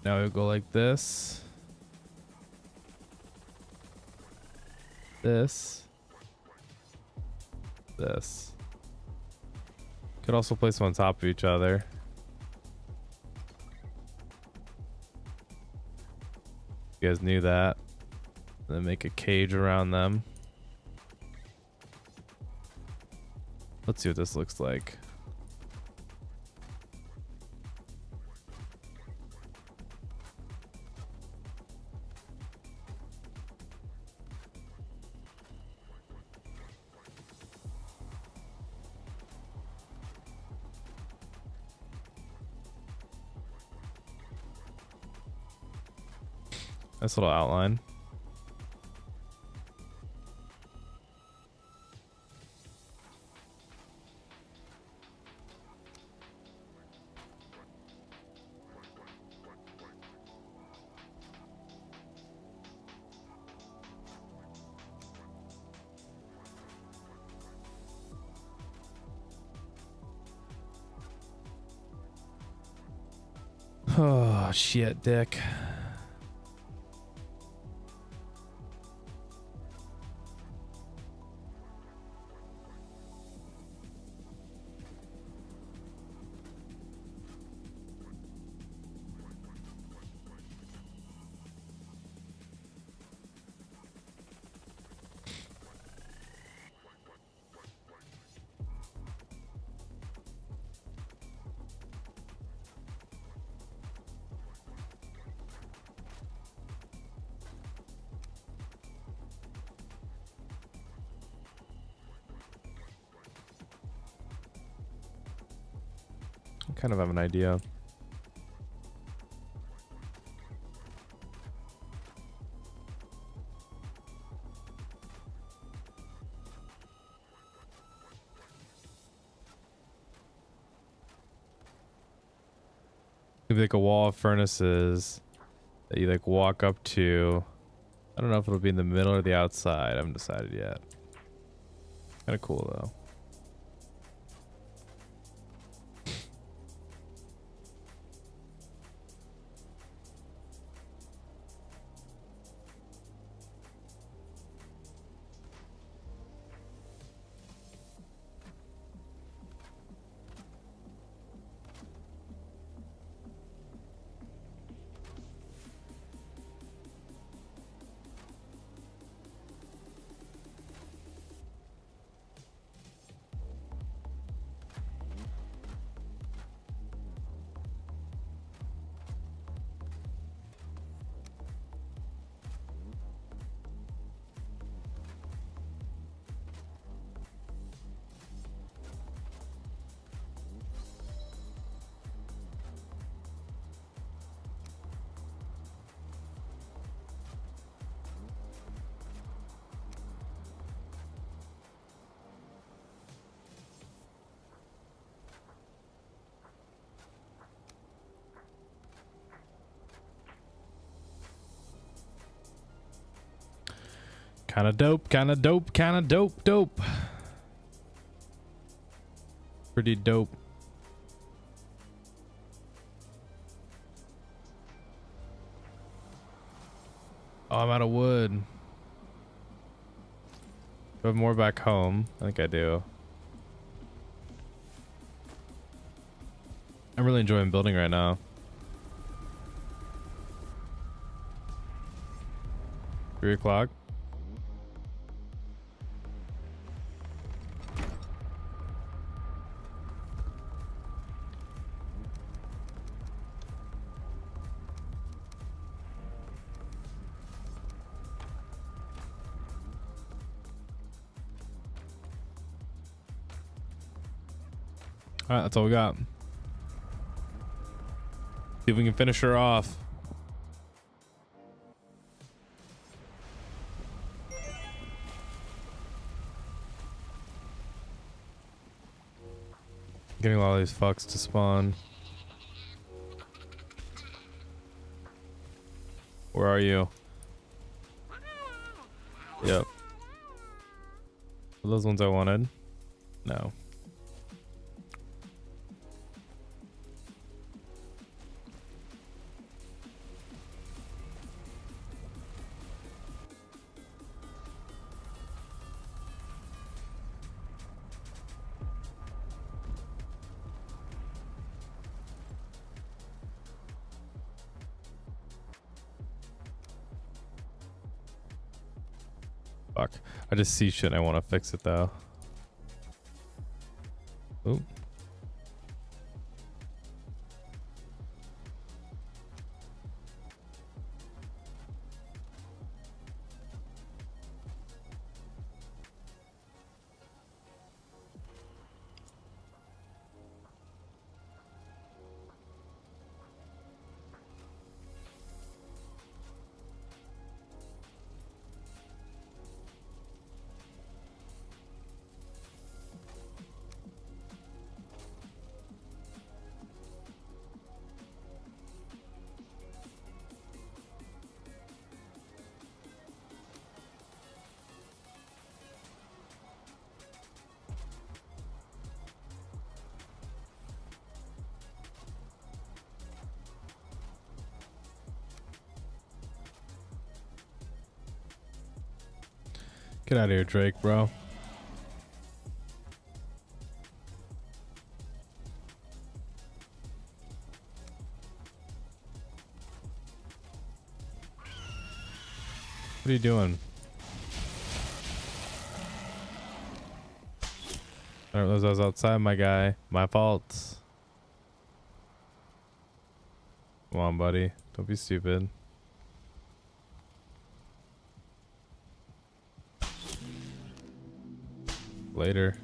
Now we'll go like this. This. This. Could also place them on top of each other. You guys knew that. Then make a cage around them. Let's see what this looks like. Nice little outline. Oh, shit, Dick. I kind of have an idea. Maybe like a wall of furnaces that you like walk up to. I don't know if it'll be in the middle or the outside. I haven't decided yet. Kind of cool though. Kind of dope, kind of dope, kind of dope. Pretty dope. Oh, I'm out of wood. Do I have more back home? I think I do. I'm really enjoying building right now. 3 o'clock. Alright, that's all we got. See if we can finish her off. Getting all these fucks to spawn. Where are you? Yep. Are those ones I wanted? No. Fuck. I just see shit and I want to fix it though. Oop. Get out of here, Drake, bro. What are you doing? I didn't realize I was outside, my guy. My fault. Come on, buddy. Don't be stupid. Later.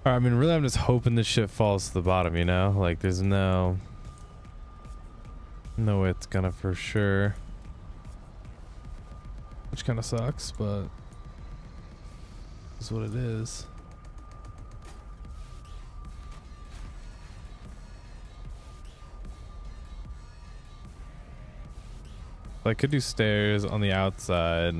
I mean, really, I'm just hoping this shit falls to the bottom, you know? Like, there's no way it's gonna for sure. Which kind of sucks, but it's what it is. I could do stairs on the outside.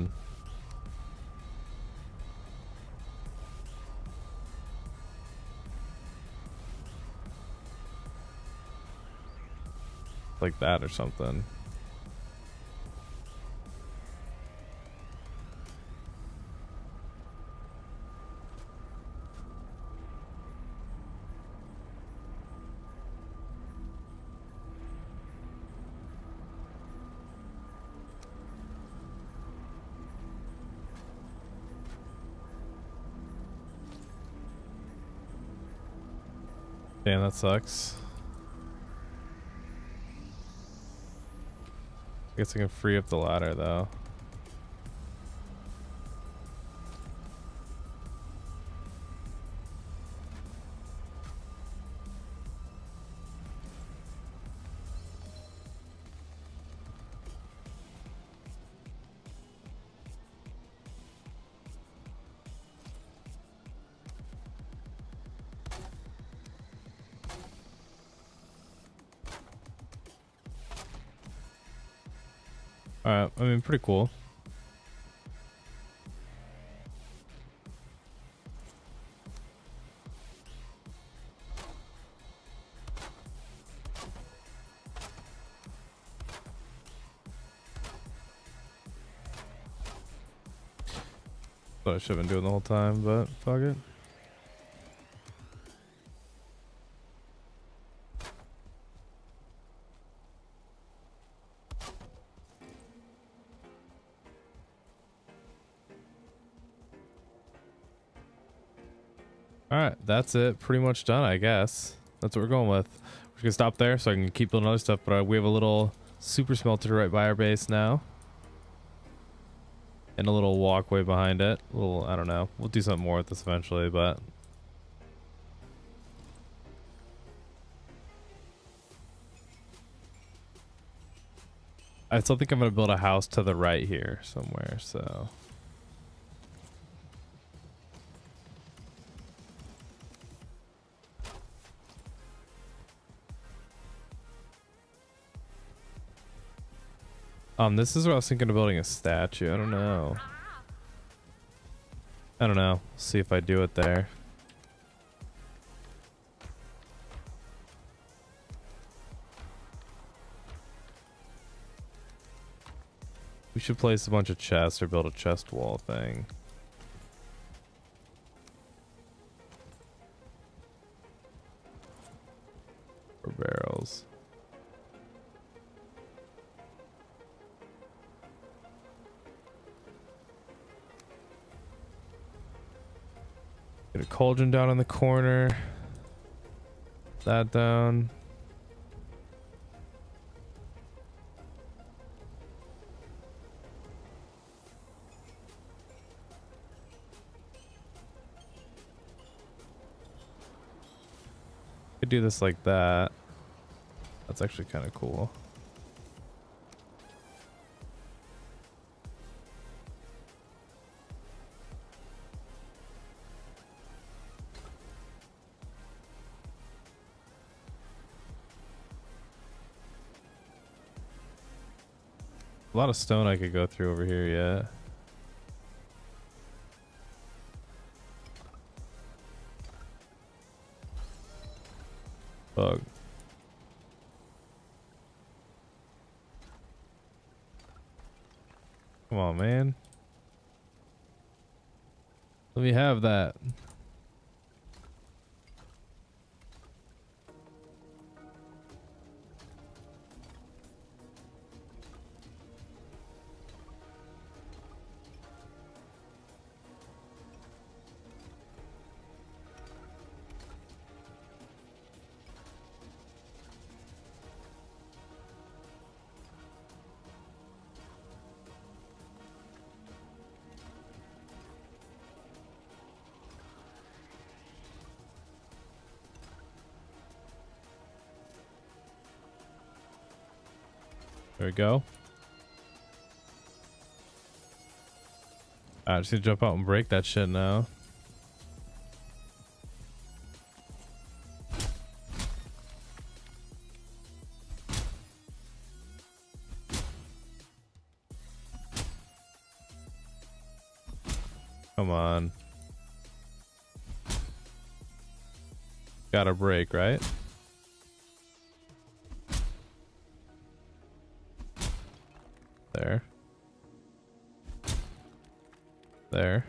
Like that or something. Damn, that sucks. I guess I can free up the ladder though. Alright, I mean, pretty cool. What I should have been doing the whole time, but fuck it. Alright, that's it. Pretty much done, I guess. That's what we're going with. We're gonna stop there so I can keep building other stuff, but we have a little super smelter right by our base now. And a little walkway behind it. A little, I don't know. We'll do something more with this eventually, but... I still think I'm gonna build a house to the right here somewhere, so... This is where I was thinking of building a statue. I don't know. I don't know. See if I do it there. We should place a bunch of chests or build a chest wall thing. Or barrels. Get a cauldron down in the corner. That down. Could do this like that. That's actually kind of cool. A lot of stone I could go through over here, yeah. Bug. Come on, man. Let me have that. There we go. I just need to jump out and break that shit now. Come on. Gotta break, right? There. There.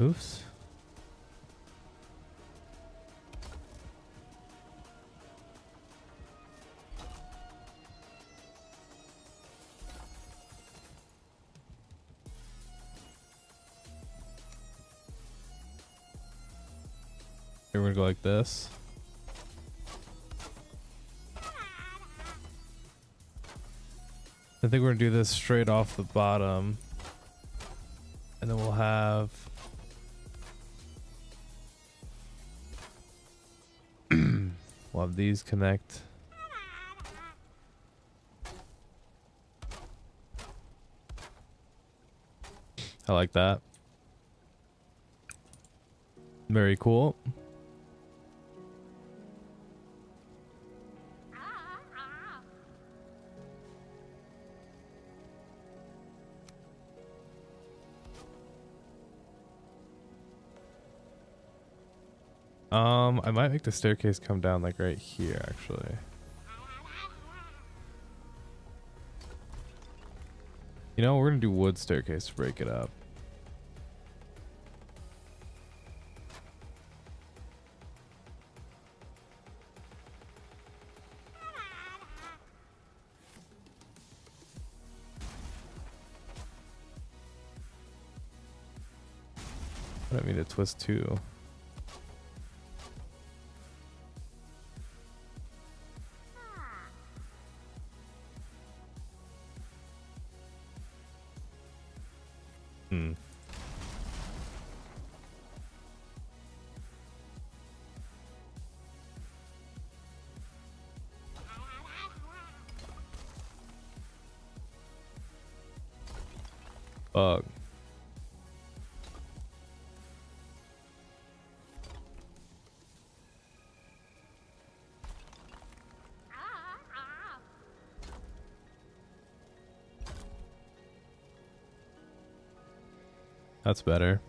Oops. Here we're gonna go like this. I think we're gonna do this straight off the bottom. And then we'll have we'll have these connect. I like that. Very cool. I might make the staircase come down like right here, actually. You know, we're gonna do wood staircase to break it up. I don't mean to twist too. Fuck. That's better.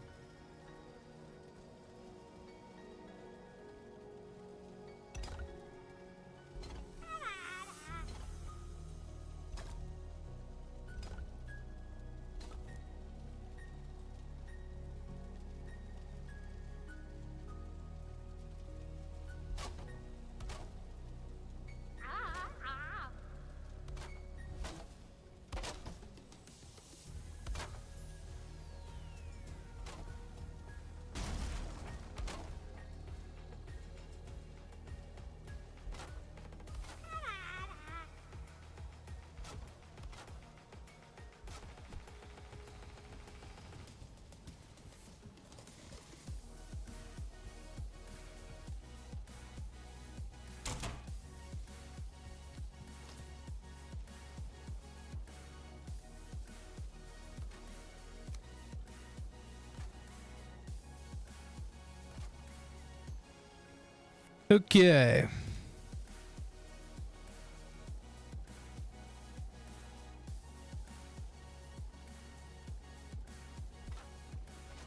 Okay.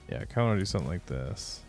Yeah, I kind of want to do something like this.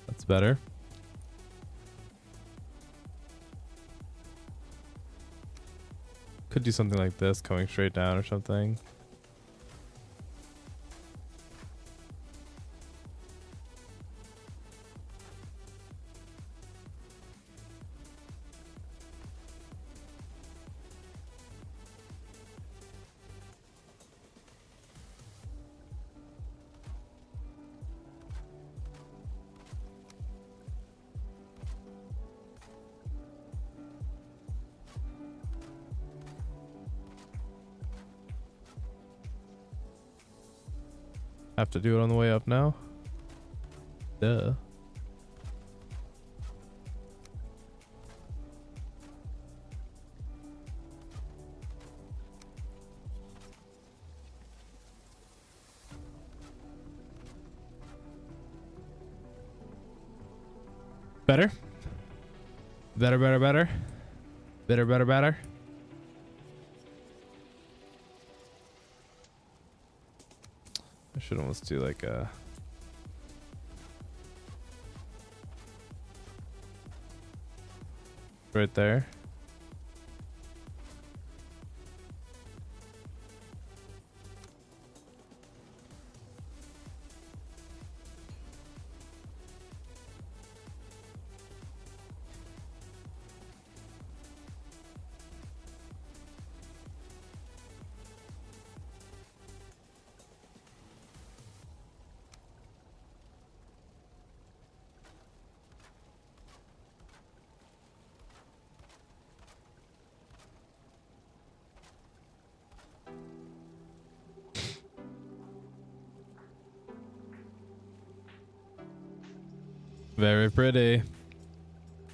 That's better. Could do something like this, coming straight down or something. Have to do it on the way up now. Duh. Better? Better, better, better. Better, better, better. I should almost do like a... right there. Very pretty.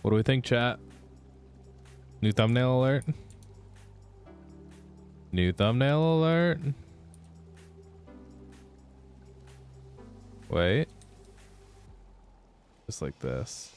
What do we think, chat? New thumbnail alert. New thumbnail alert. Wait. Just like this.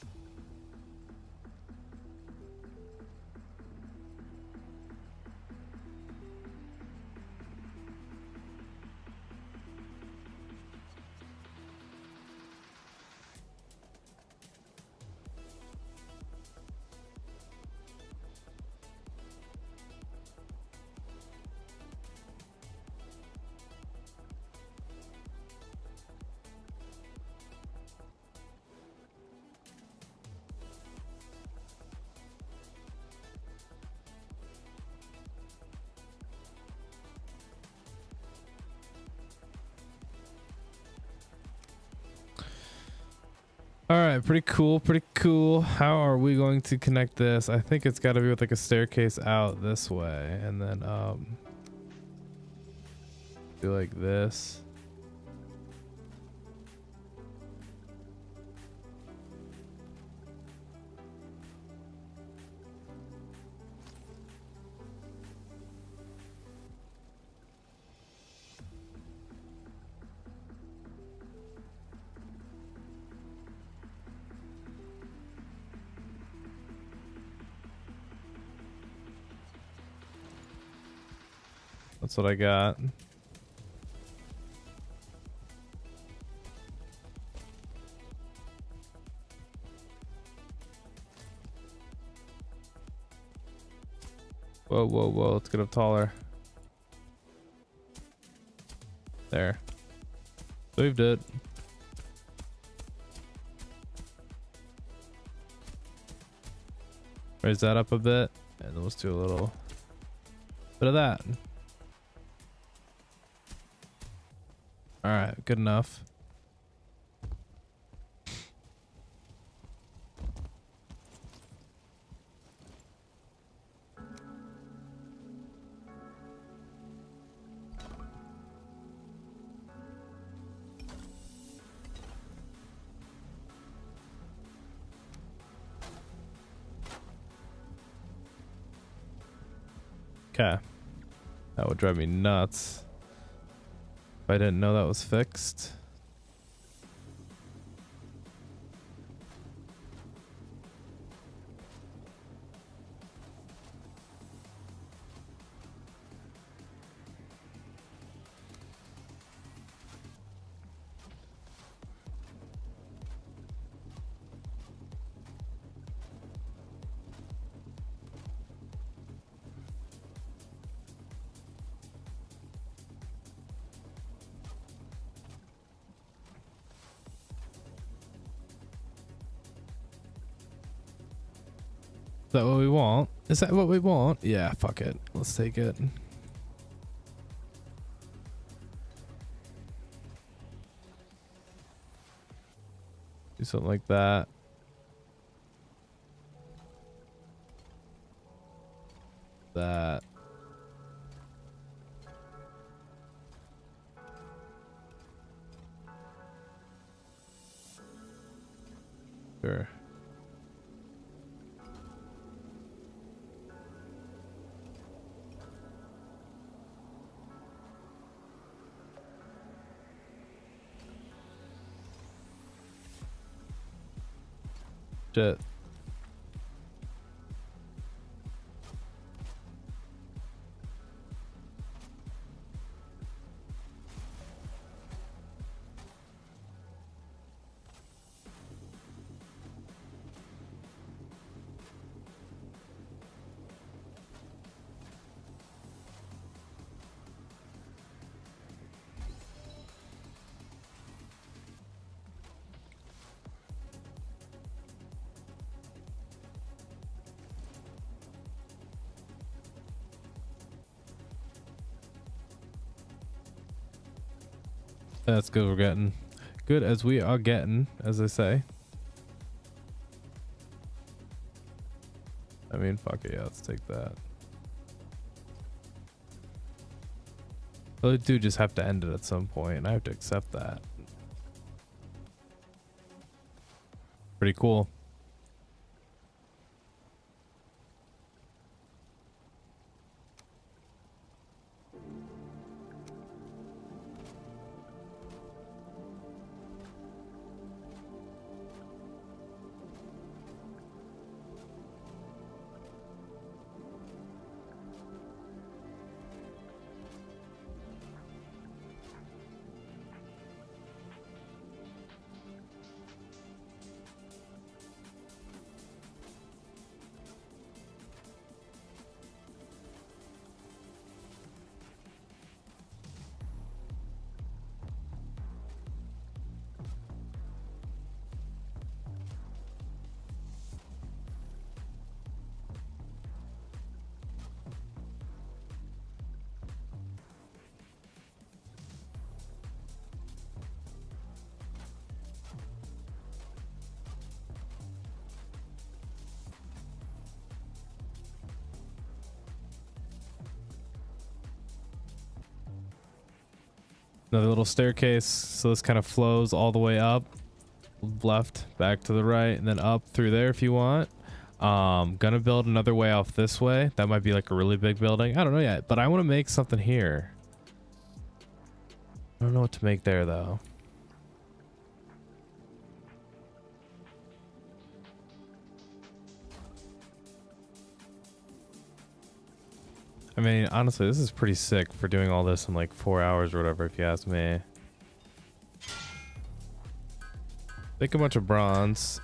All right, pretty cool, pretty cool. How are we going to connect this? I think it's got to be with like a staircase out this way, and then do like this. That's what I got. Whoa, whoa, whoa. Let's get up taller. There. Moved it. Raise that up a bit. And then let's do a little bit of that. All right, good enough. Okay. That would drive me nuts if I didn't know that was fixed. Is that what we want? Is that what we want? Yeah, fuck it. Let's take it. Do something like that. That. Sure. Shit. That's good. We're getting good as we are getting, as I say. I mean, fuck it. Yeah, let's take that. But I do just have to end it at some point, and I have to accept that. Pretty cool. Another little staircase. So this kind of flows all the way up, left, back to the right, and then up through there if you want. Gonna build another way off this way. That might be like a really big building. I don't know yet, but I want to make something here. I don't know what to make there though. I mean, honestly, this is pretty sick for doing all this in like 4 hours or whatever, if you ask me. Make a bunch of bronze.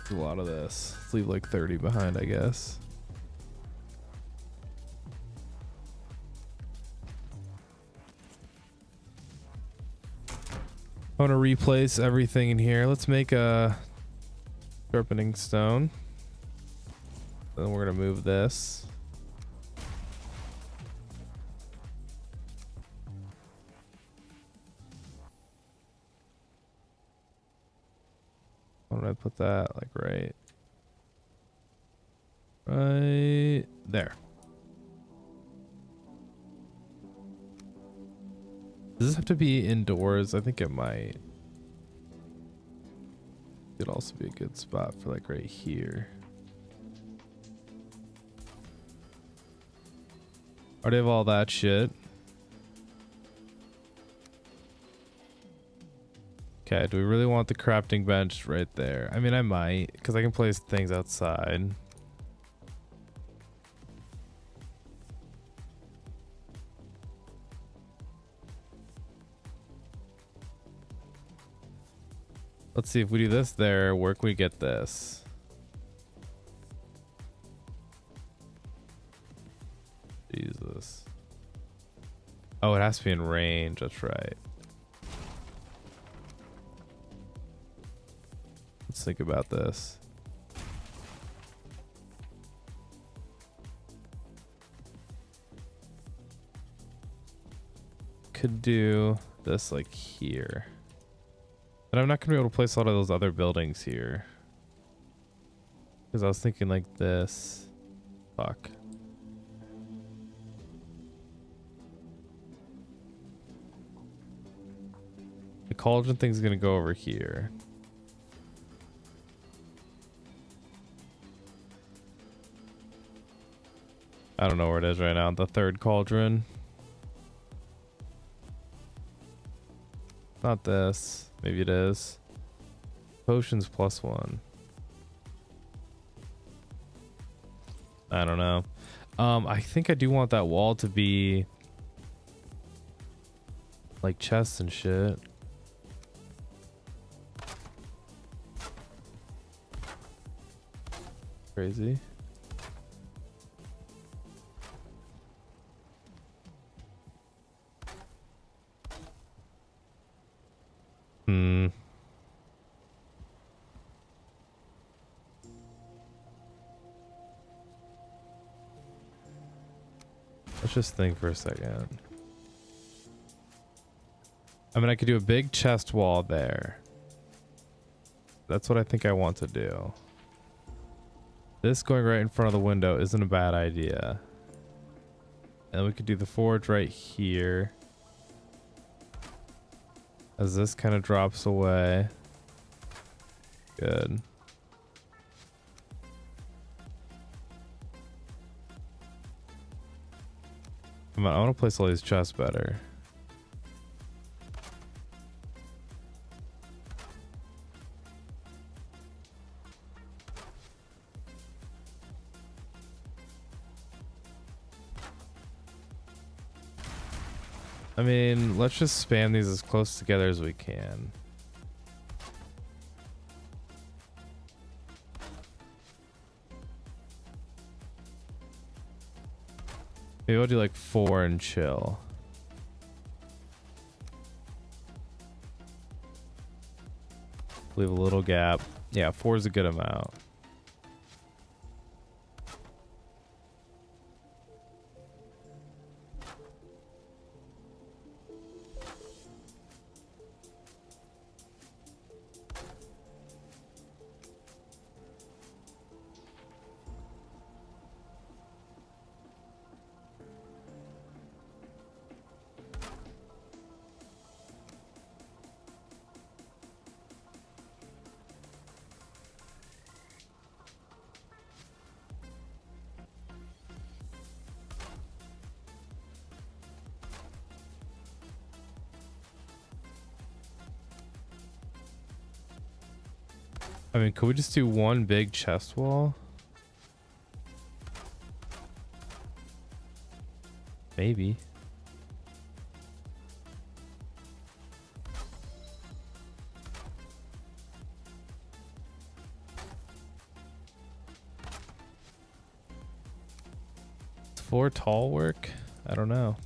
Do a lot of this. Let's leave like 30 behind, I guess. I want to replace everything in here. Let's make a sharpening stone. Then we're gonna move this. Why don't I put that like right there? Does this have to be indoors? I think it might. Could also be a good spot for like right here. Already have all that shit. Okay, do we really want the crafting bench right there? I mean, I might, because I can place things outside. Let's see if we do this there, where can we get this? Jesus. Oh, it has to be in range. That's right. Let's think about this. Could do this like here. But I'm not going to be able to place a lot of those other buildings here. Because I was thinking like this. Fuck. The cauldron thing's gonna go over here. I don't know where it is right now. The third cauldron. Not this. Maybe it is. Potions +1. I don't know. I think I do want that wall to be like chests and shit. Crazy. Let's just think for a second. I mean, I could do a big chest wall there. That's what I think I want to do. This going right in front of the window isn't a bad idea. And we could do the forge right here. As this kind of drops away. Good. Come on, I want to place all these chests better. I mean, let's just spam these as close together as we can. Maybe I'll do like 4 and chill. Leave a little gap. Yeah, 4 is a good amount. I mean, could we just do one big chest wall? Maybe. Does 4 tall work? I don't know.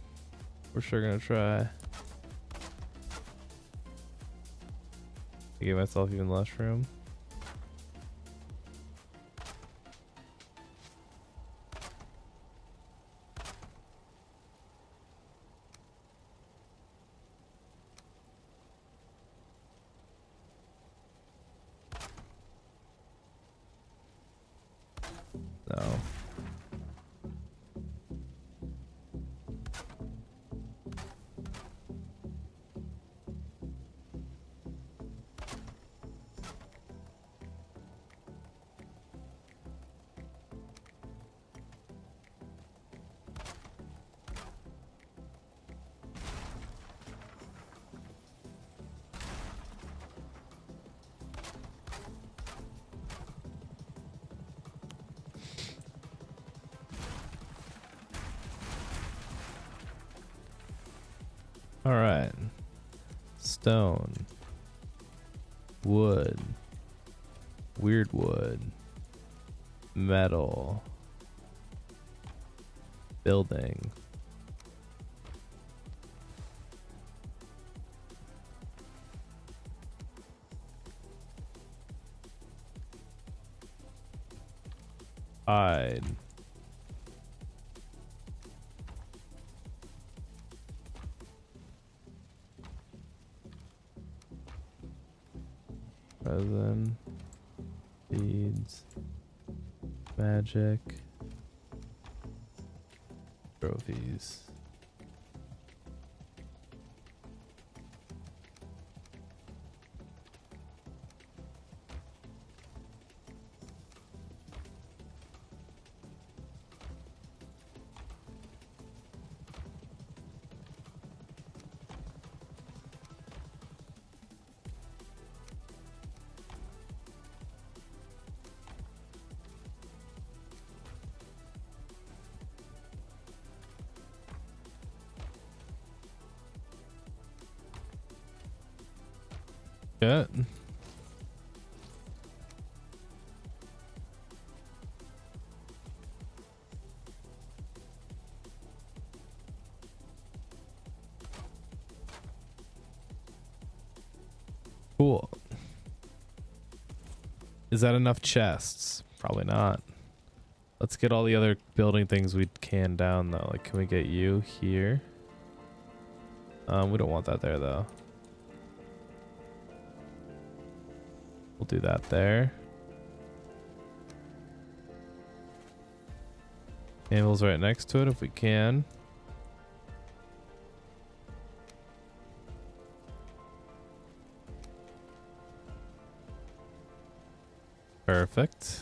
We're sure gonna try. I gave myself even less room. No. All right. Stone. Wood. Weird wood. Metal. Building. Hide. Resin. Beads. Magic. Trophies. Yeah. Cool. Is that enough chests? Probably not. Let's get all the other building things we can down though. Like, can we get you here? We don't want that there though. We'll do that there. Anvil's right next to it if we can. Perfect.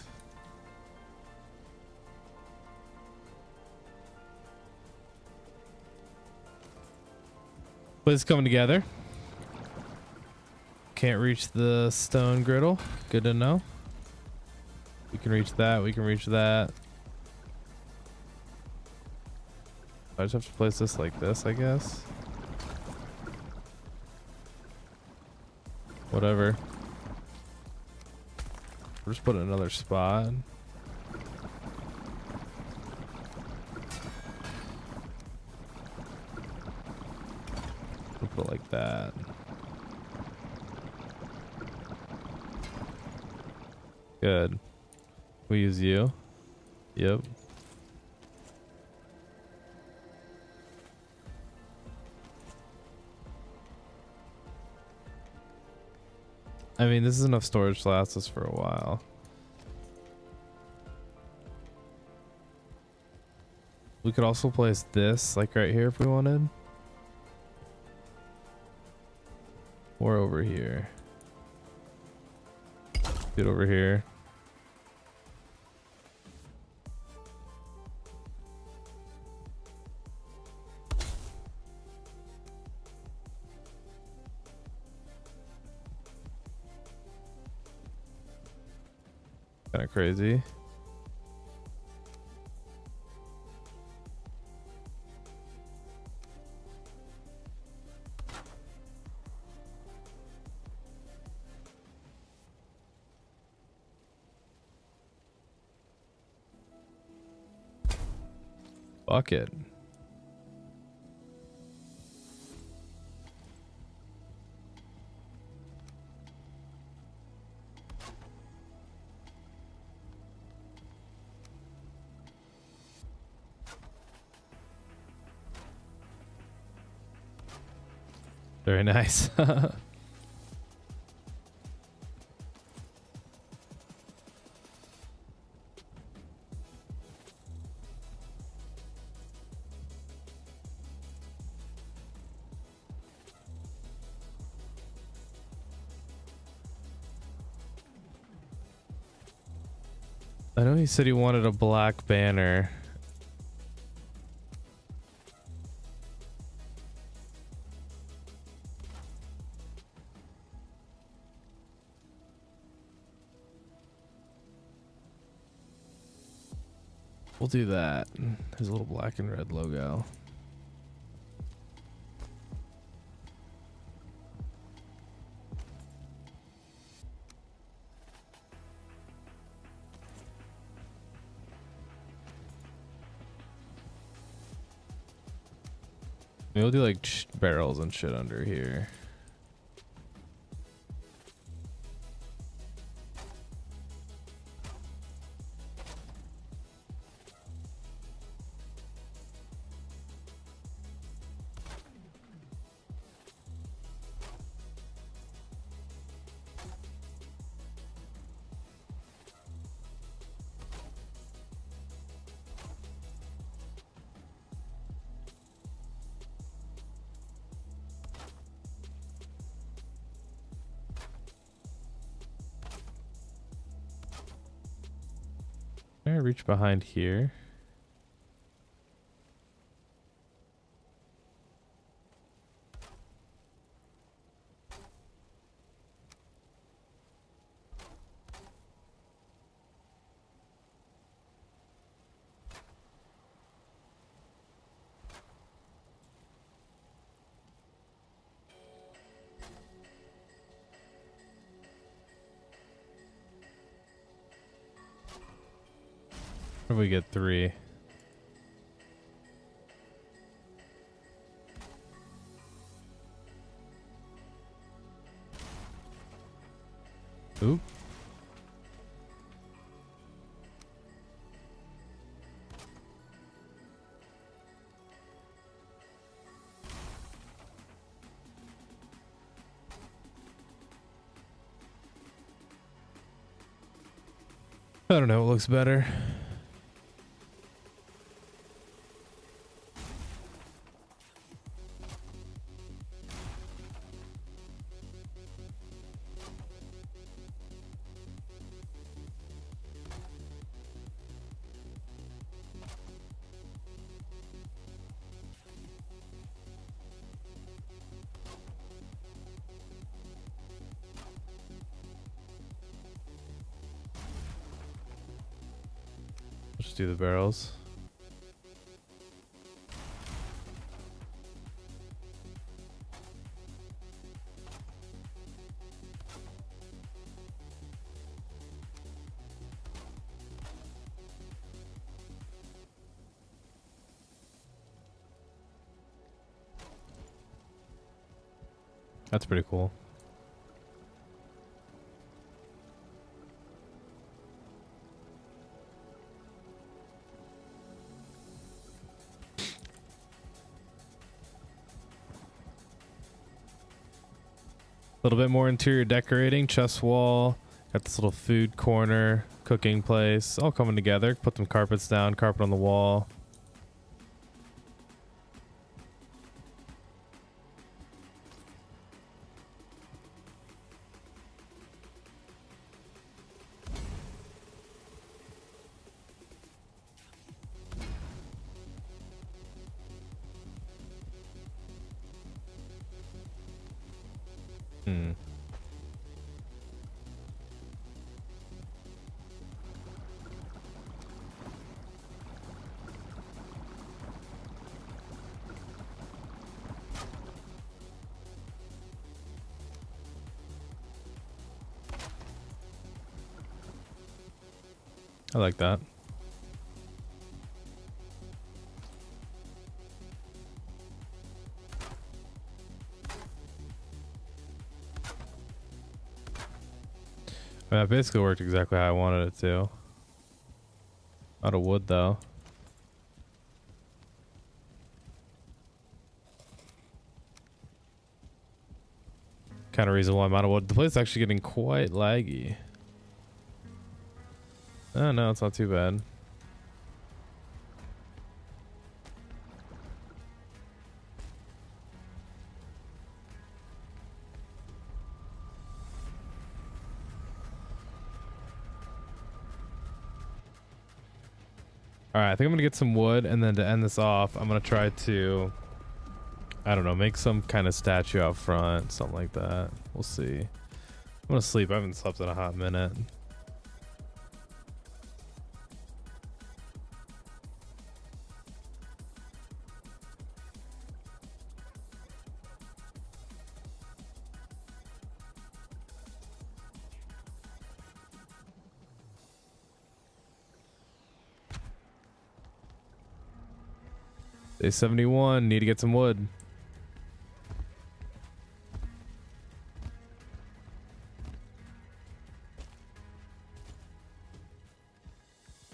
But it's coming together. Can't reach the stone griddle. Good to know. We can reach that. We can reach that. I just have to place this like this, I guess. Whatever. We'll just put it in another spot. We'll put it like that. Good. We use you. Yep. I mean, this is enough storage to last us for a while. We could also place this like right here if we wanted. Or over here. Do it over here. Kind of crazy. Bucket. Very nice. I know he said he wanted a black banner. We'll do that. There's a little black and red logo. Maybe we'll do like barrels and shit under here. Can I reach behind here? Or we get 3. Oop. I don't know, it looks better. Just do the barrels. That's pretty cool. A little bit more interior decorating, chest wall, got this little food corner, cooking place, all coming together. Put some carpets down, carpet on the wall. I like that. That basically worked exactly how I wanted it to. Out of wood, though. Kind of reason why I'm out of wood. The place is actually getting quite laggy. Oh, no, it's not too bad. Alright, I think I'm gonna get some wood, and then to end this off, I'm gonna try to, I don't know, make some kind of statue out front, something like that. We'll see. I'm gonna sleep. I haven't slept in a hot minute. Day 71, need to get some wood.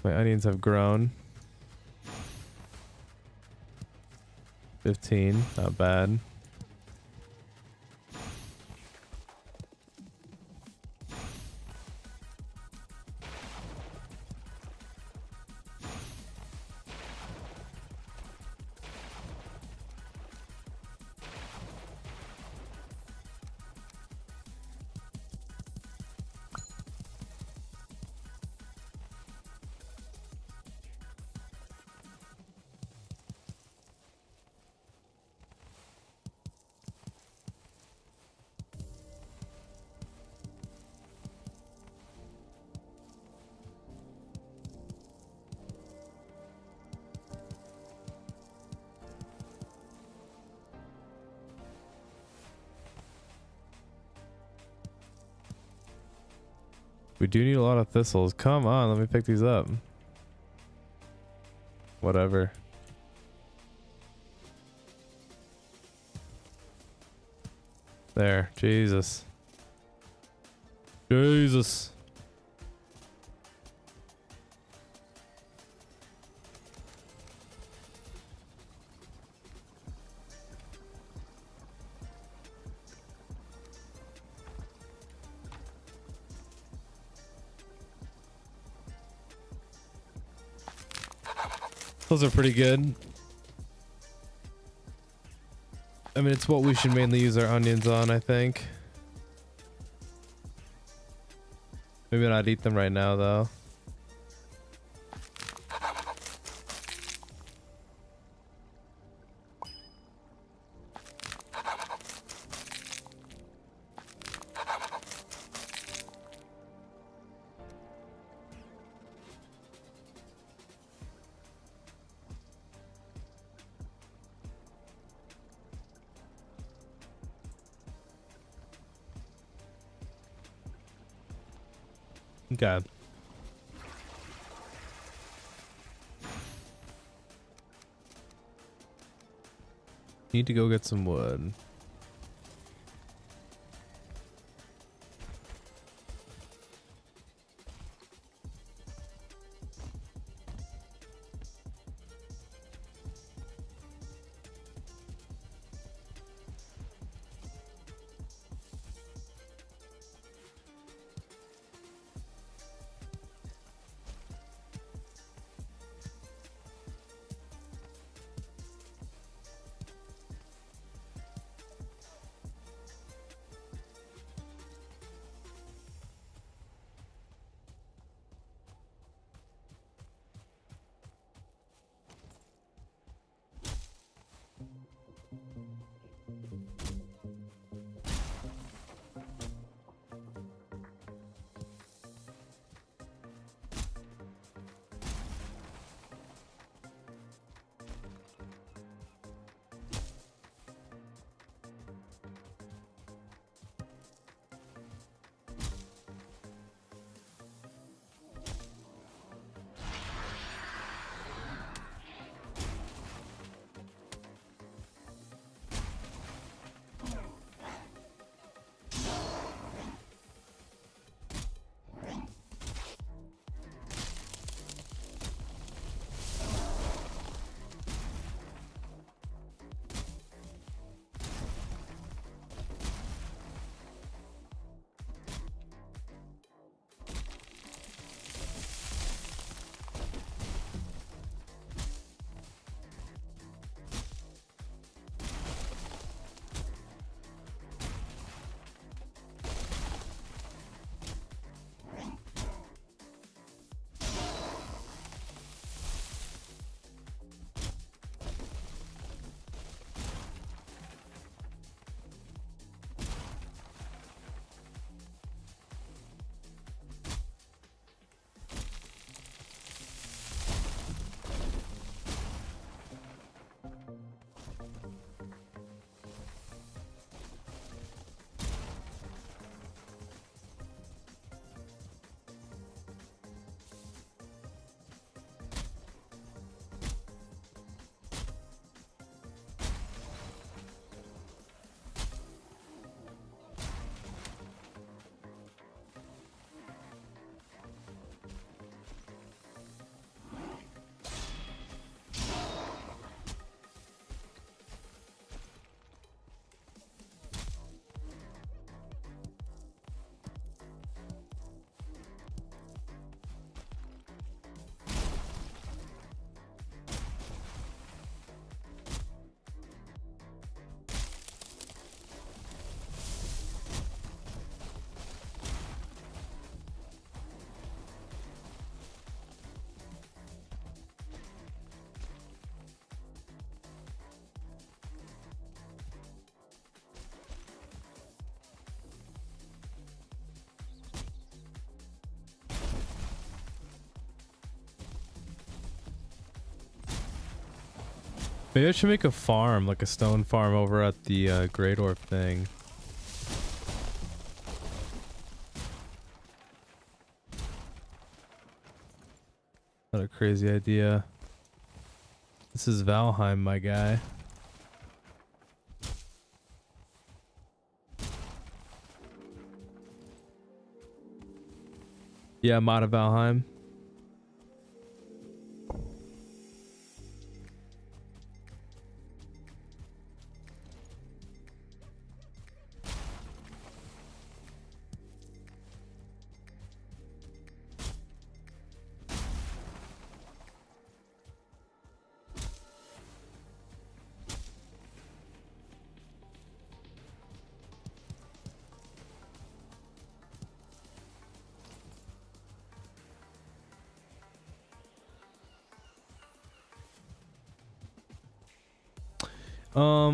My onions have grown. 15, not bad. We do need a lot of thistles. Come on, let me pick these up. Whatever. There. Jesus. Jesus. Those are pretty good. I mean, it's what we should mainly use our onions on, I think. Maybe not eat them right now, though. Okay. Need to go get some wood. Maybe I should make a farm, like a stone farm over at the Great Orb thing. What a crazy idea. This is Valheim, my guy. Yeah, mod of Valheim.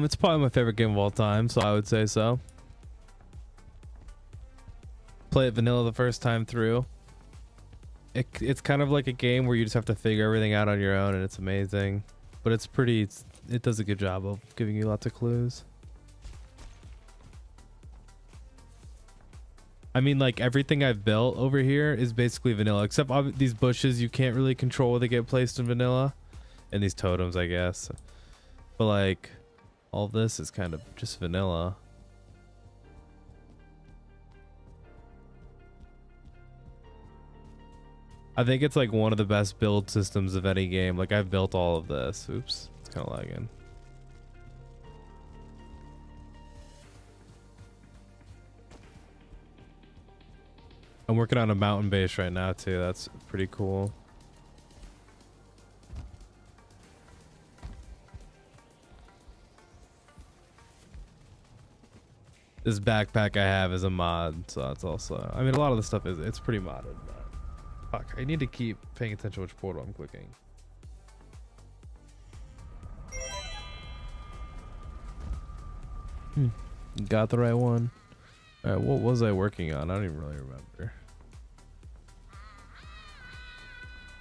It's probably my favorite game of all time, so I would say so. Play it vanilla the first time through. It's kind of like a game where you just have to figure everything out on your own, and it's amazing. But it's pretty, it does a good job of giving you lots of clues. I mean, like, everything I've built over here is basically vanilla, except these bushes you can't really control where they get placed in vanilla. And these totems, I guess. But, like, all this is kind of just vanilla. I think it's like one of the best build systems of any game. Like, I've built all of this. Oops, it's kind of lagging. I'm working on a mountain base right now too. That's pretty cool. This backpack I have is a mod, so it's also, I mean, a lot of the stuff it's pretty modded, but fuck, I need to keep paying attention to which portal I'm clicking. Got the right one. All right, what was I working on? I don't even really remember.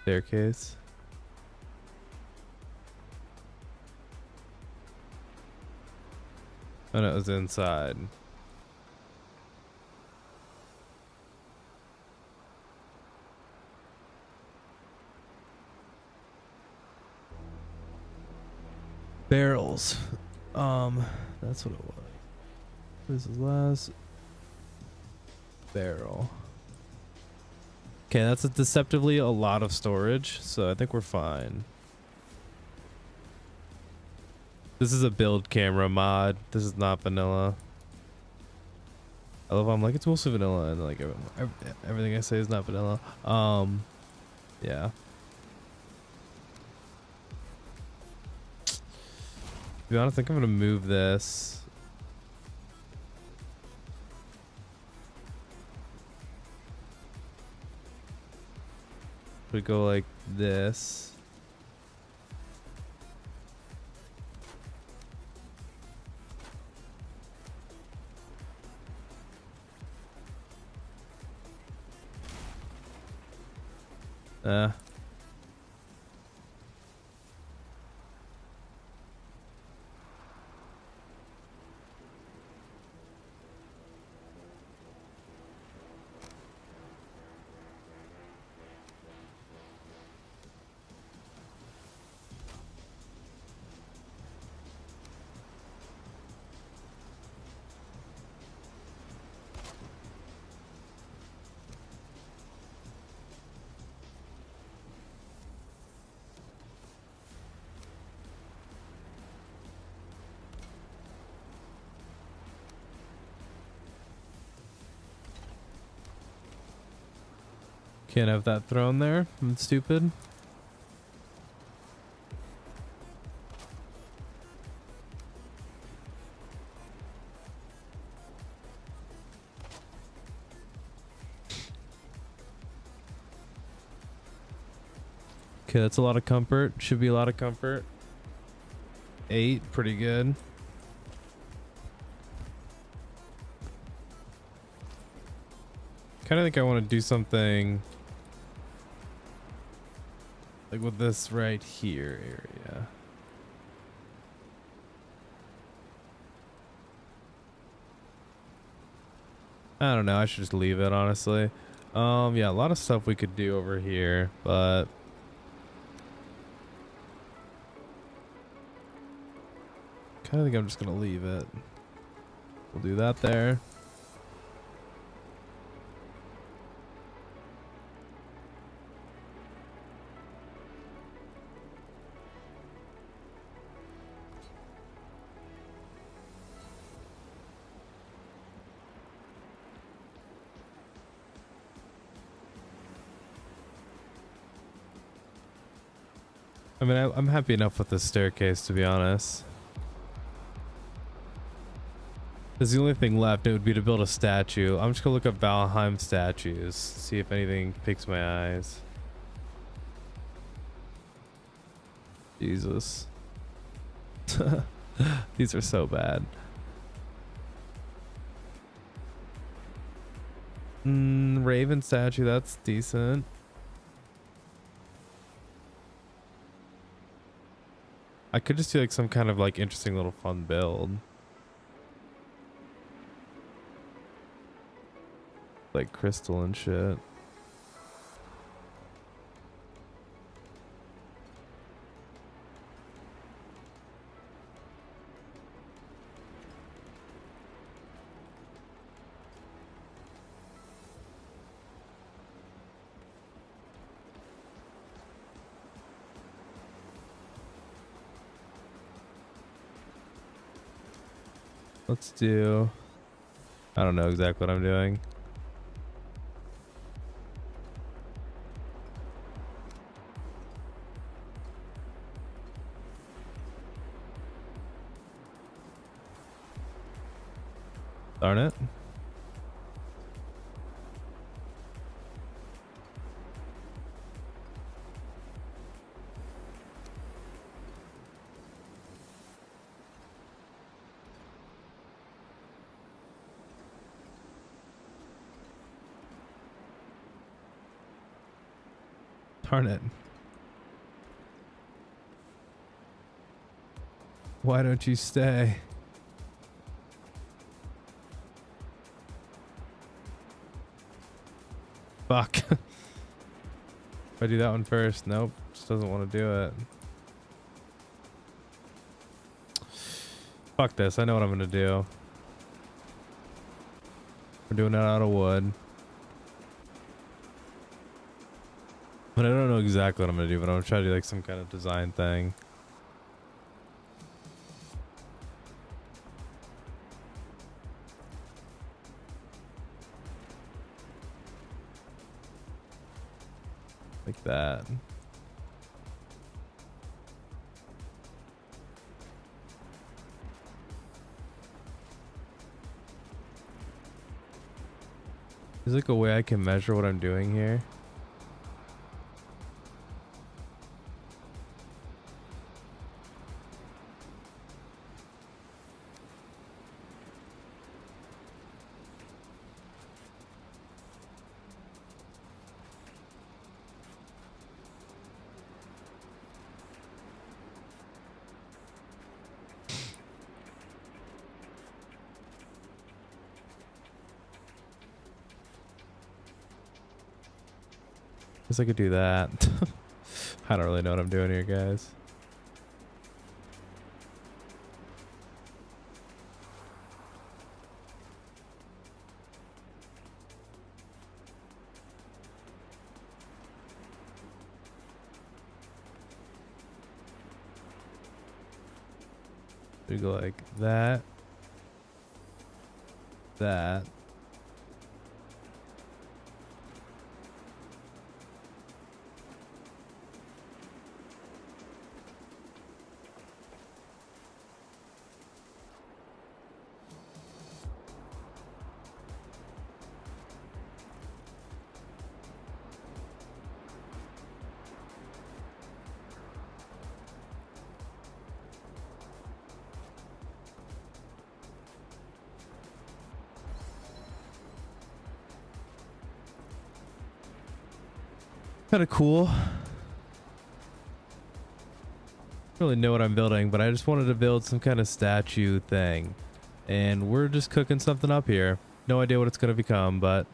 Staircase. Oh no, it was inside. Barrels. That's what it was. This is last barrel. Okay, that's deceptively a lot of storage, so I think we're fine. This is a build camera mod. This is not vanilla. I love how I'm like, it's mostly vanilla, and like everything I say is not vanilla. Yeah. To be honest, I think I'm gonna move this. We go like this. Can't have that thrown there. I'm stupid. Okay, that's a lot of comfort. Should be a lot of comfort. 8, pretty good. Kind of think I want to do something like with this right here area. I don't know. I should just leave it, honestly. Yeah, a lot of stuff we could do over here, but kind of think I'm just gonna leave it. We'll do that there. I mean, I'm happy enough with this staircase, to be honest. Because the only thing left, it would be to build a statue. I'm just gonna look up Valheim statues, see if anything piques my eyes. Jesus. These are so bad. Raven statue, that's decent. I could just do like some kind of like interesting little fun build. Like crystal and shit. Let's do... I don't know exactly what I'm doing. Darn it. Darn it. Why don't you stay? Fuck. If I do that one first, nope, just doesn't want to do it. Fuck this, I know what I'm gonna do. We're doing it out of wood. But I don't know exactly what I'm gonna do, but I'm gonna try to do like some kind of design thing. Like that. There's like a way I can measure what I'm doing here. Guess I could do that. I don't really know what I'm doing here, guys. We go like that. That. Kind of cool. Really know what I'm building, but I just wanted to build some kind of statue thing, and we're just cooking something up here. No idea what it's going to become, but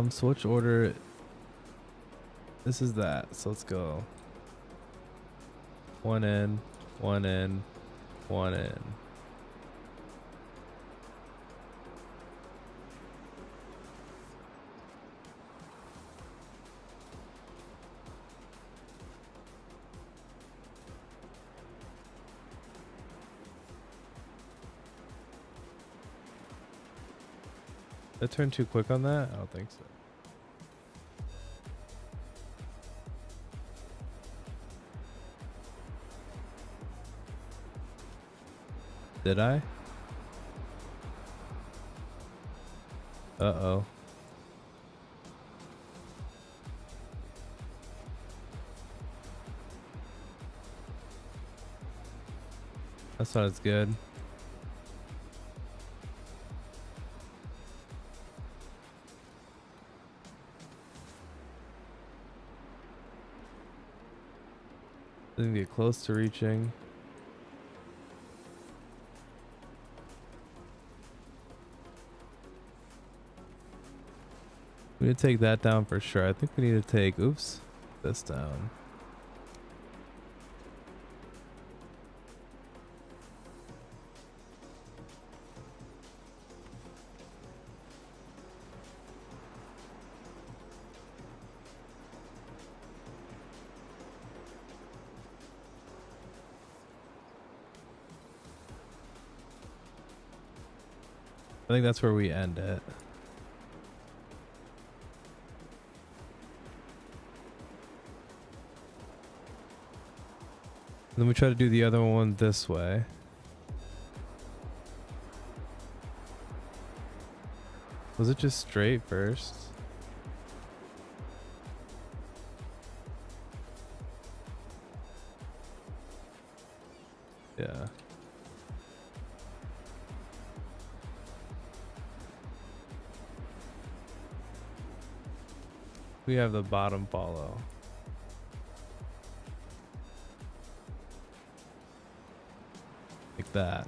so which order? This is that. So let's go. One in, one in, one in. Did I turn too quick on that? I don't think so. Did I? Uh-oh. That's not as good. Didn't get close to reaching. We need to take that down for sure. I think we need to take, oops, this down. I think that's where we end it. Then we try to do the other one this way. Was it just straight first? Yeah. We have the bottom follow. Like that.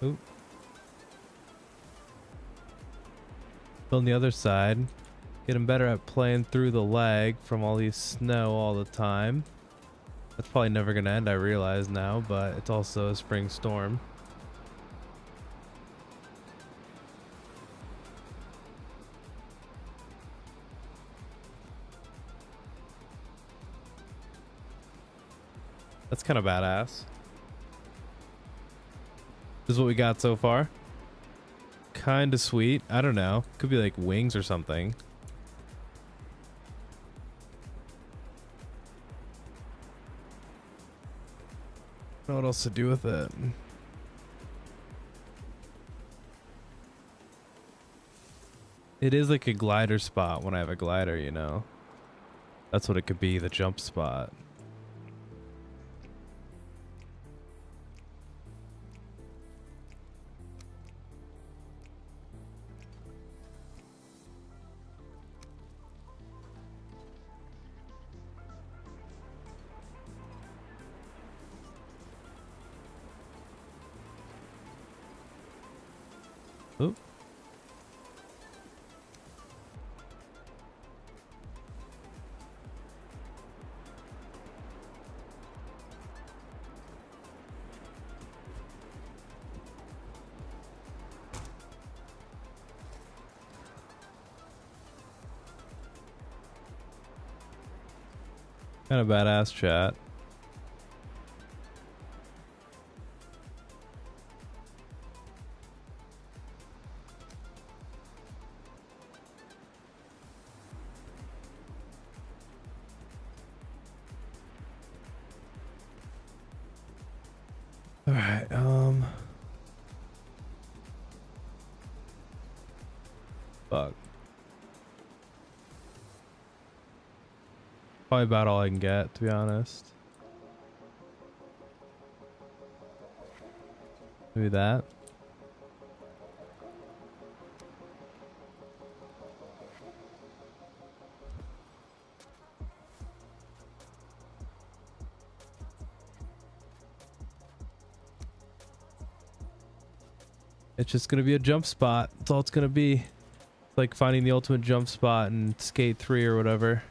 Oop. On the other side, getting better at playing through the lag from all these snow all the time. That's probably never gonna end, I realize now, but it's also a spring storm. That's kind of badass. This is what we got so far. Kind of sweet. I don't know. Could be like wings or something. I don't know what else to do with it. It is like a glider spot when I have a glider, you know. That's what it could be, the jump spot. Oop. Kind of badass, chat. Probably about all I can get, to be honest. Maybe that. It's just gonna be a jump spot. That's all it's gonna be. It's like finding the ultimate jump spot in Skate 3 or whatever.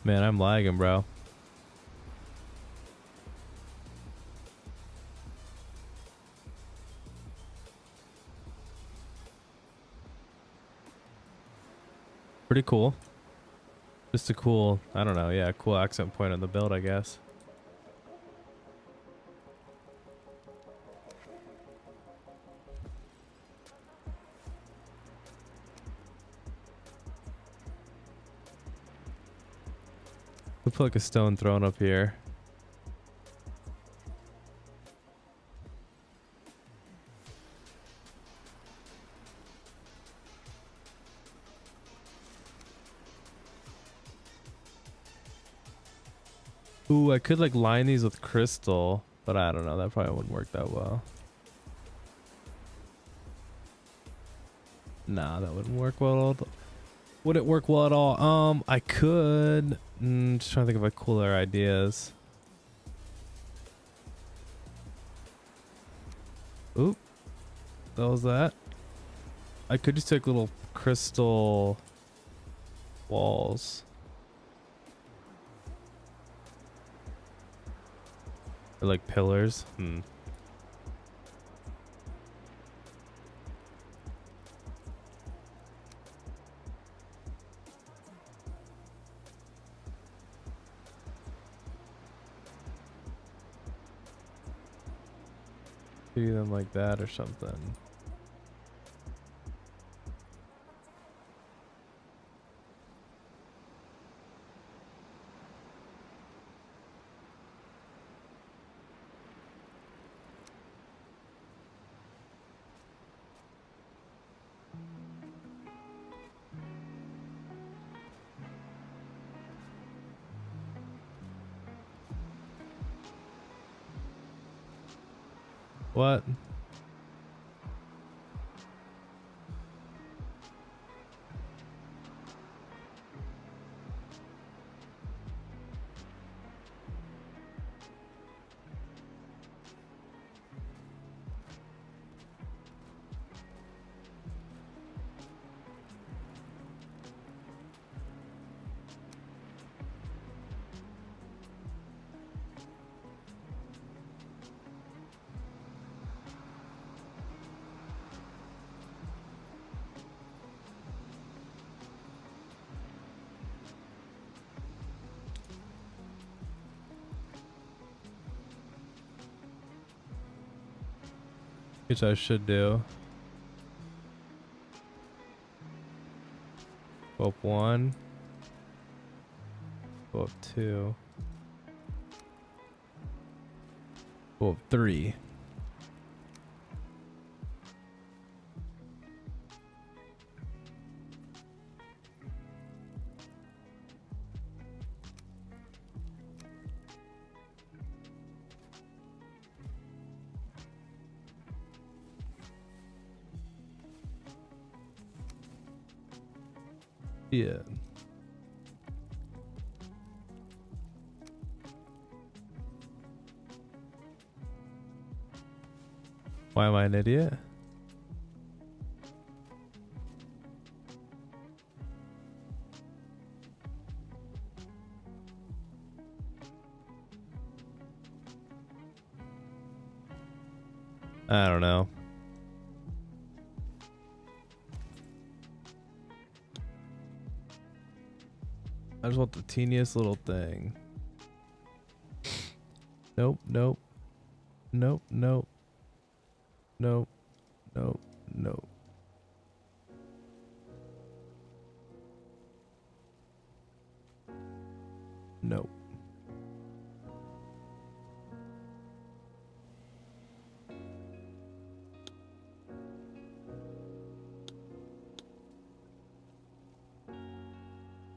Man, I'm lagging, bro. Pretty cool. Just a cool, I don't know, yeah, cool accent point on the build, I guess. We'll put like a stone throne up here. Ooh, I could like line these with crystal, but I don't know. That probably wouldn't work that well. Nah, that wouldn't work well. Wouldn't work well at all. I could. Just trying to think of like cooler ideas. Oop, that was that. I could just take little crystal walls. Or like pillars. Do them like that or something. What? Which I should do. Go up 1. Go up 2. Go up 3. Yeah. Why am I an idiot? I don't know. I just want the teeniest little thing. Nope, nope. Nope, nope. Nope, nope, nope. Nope.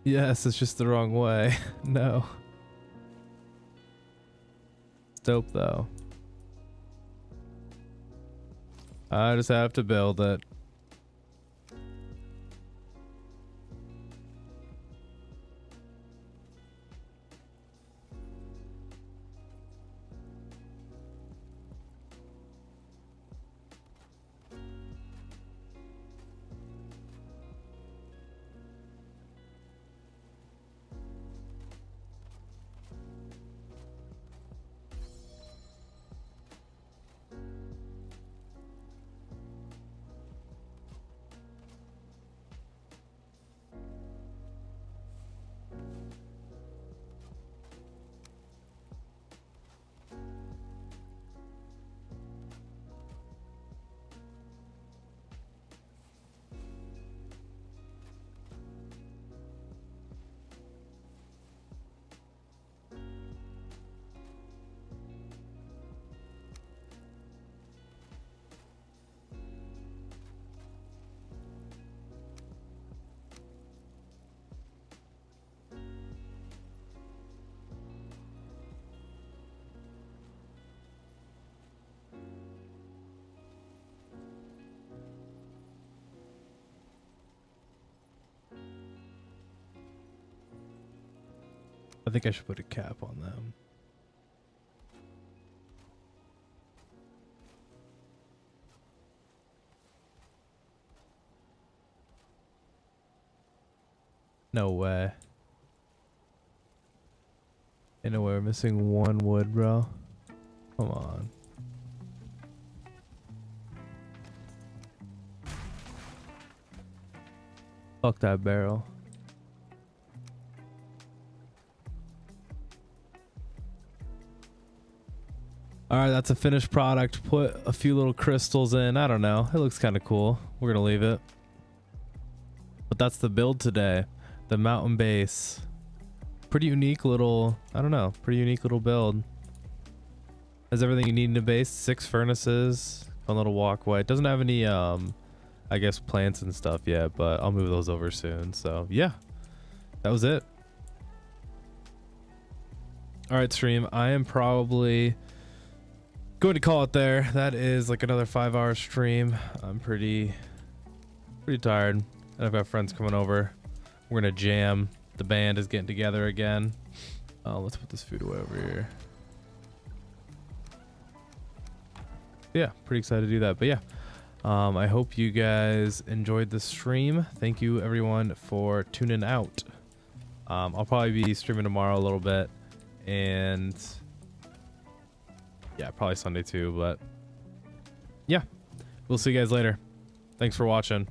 Yes, it's just the wrong way. No. It's dope though. I just have to build it. I think I should put a cap on them. No way. Ain't no way we're missing one wood, bro. Come on. Fuck that barrel. All right, that's a finished product. Put a few little crystals in. I don't know. It looks kind of cool. We're going to leave it. But that's the build today. The mountain base. Pretty unique little, I don't know, pretty unique little build. Has everything you need in a base. 6 furnaces. Fun little walkway. It doesn't have any, I guess, plants and stuff yet, but I'll move those over soon. So, yeah. That was it. All right, stream. I am probably going to call it there. That is like another 5-hour stream. I'm pretty tired. And I've got friends coming over. We're gonna jam. The band is getting together again. Let's put this food away over here. Yeah, pretty excited to do that. But yeah, I hope you guys enjoyed the stream. Thank you everyone for tuning out. I'll probably be streaming tomorrow a little bit, and yeah, probably Sunday too, but yeah, we'll see you guys later. Thanks for watching.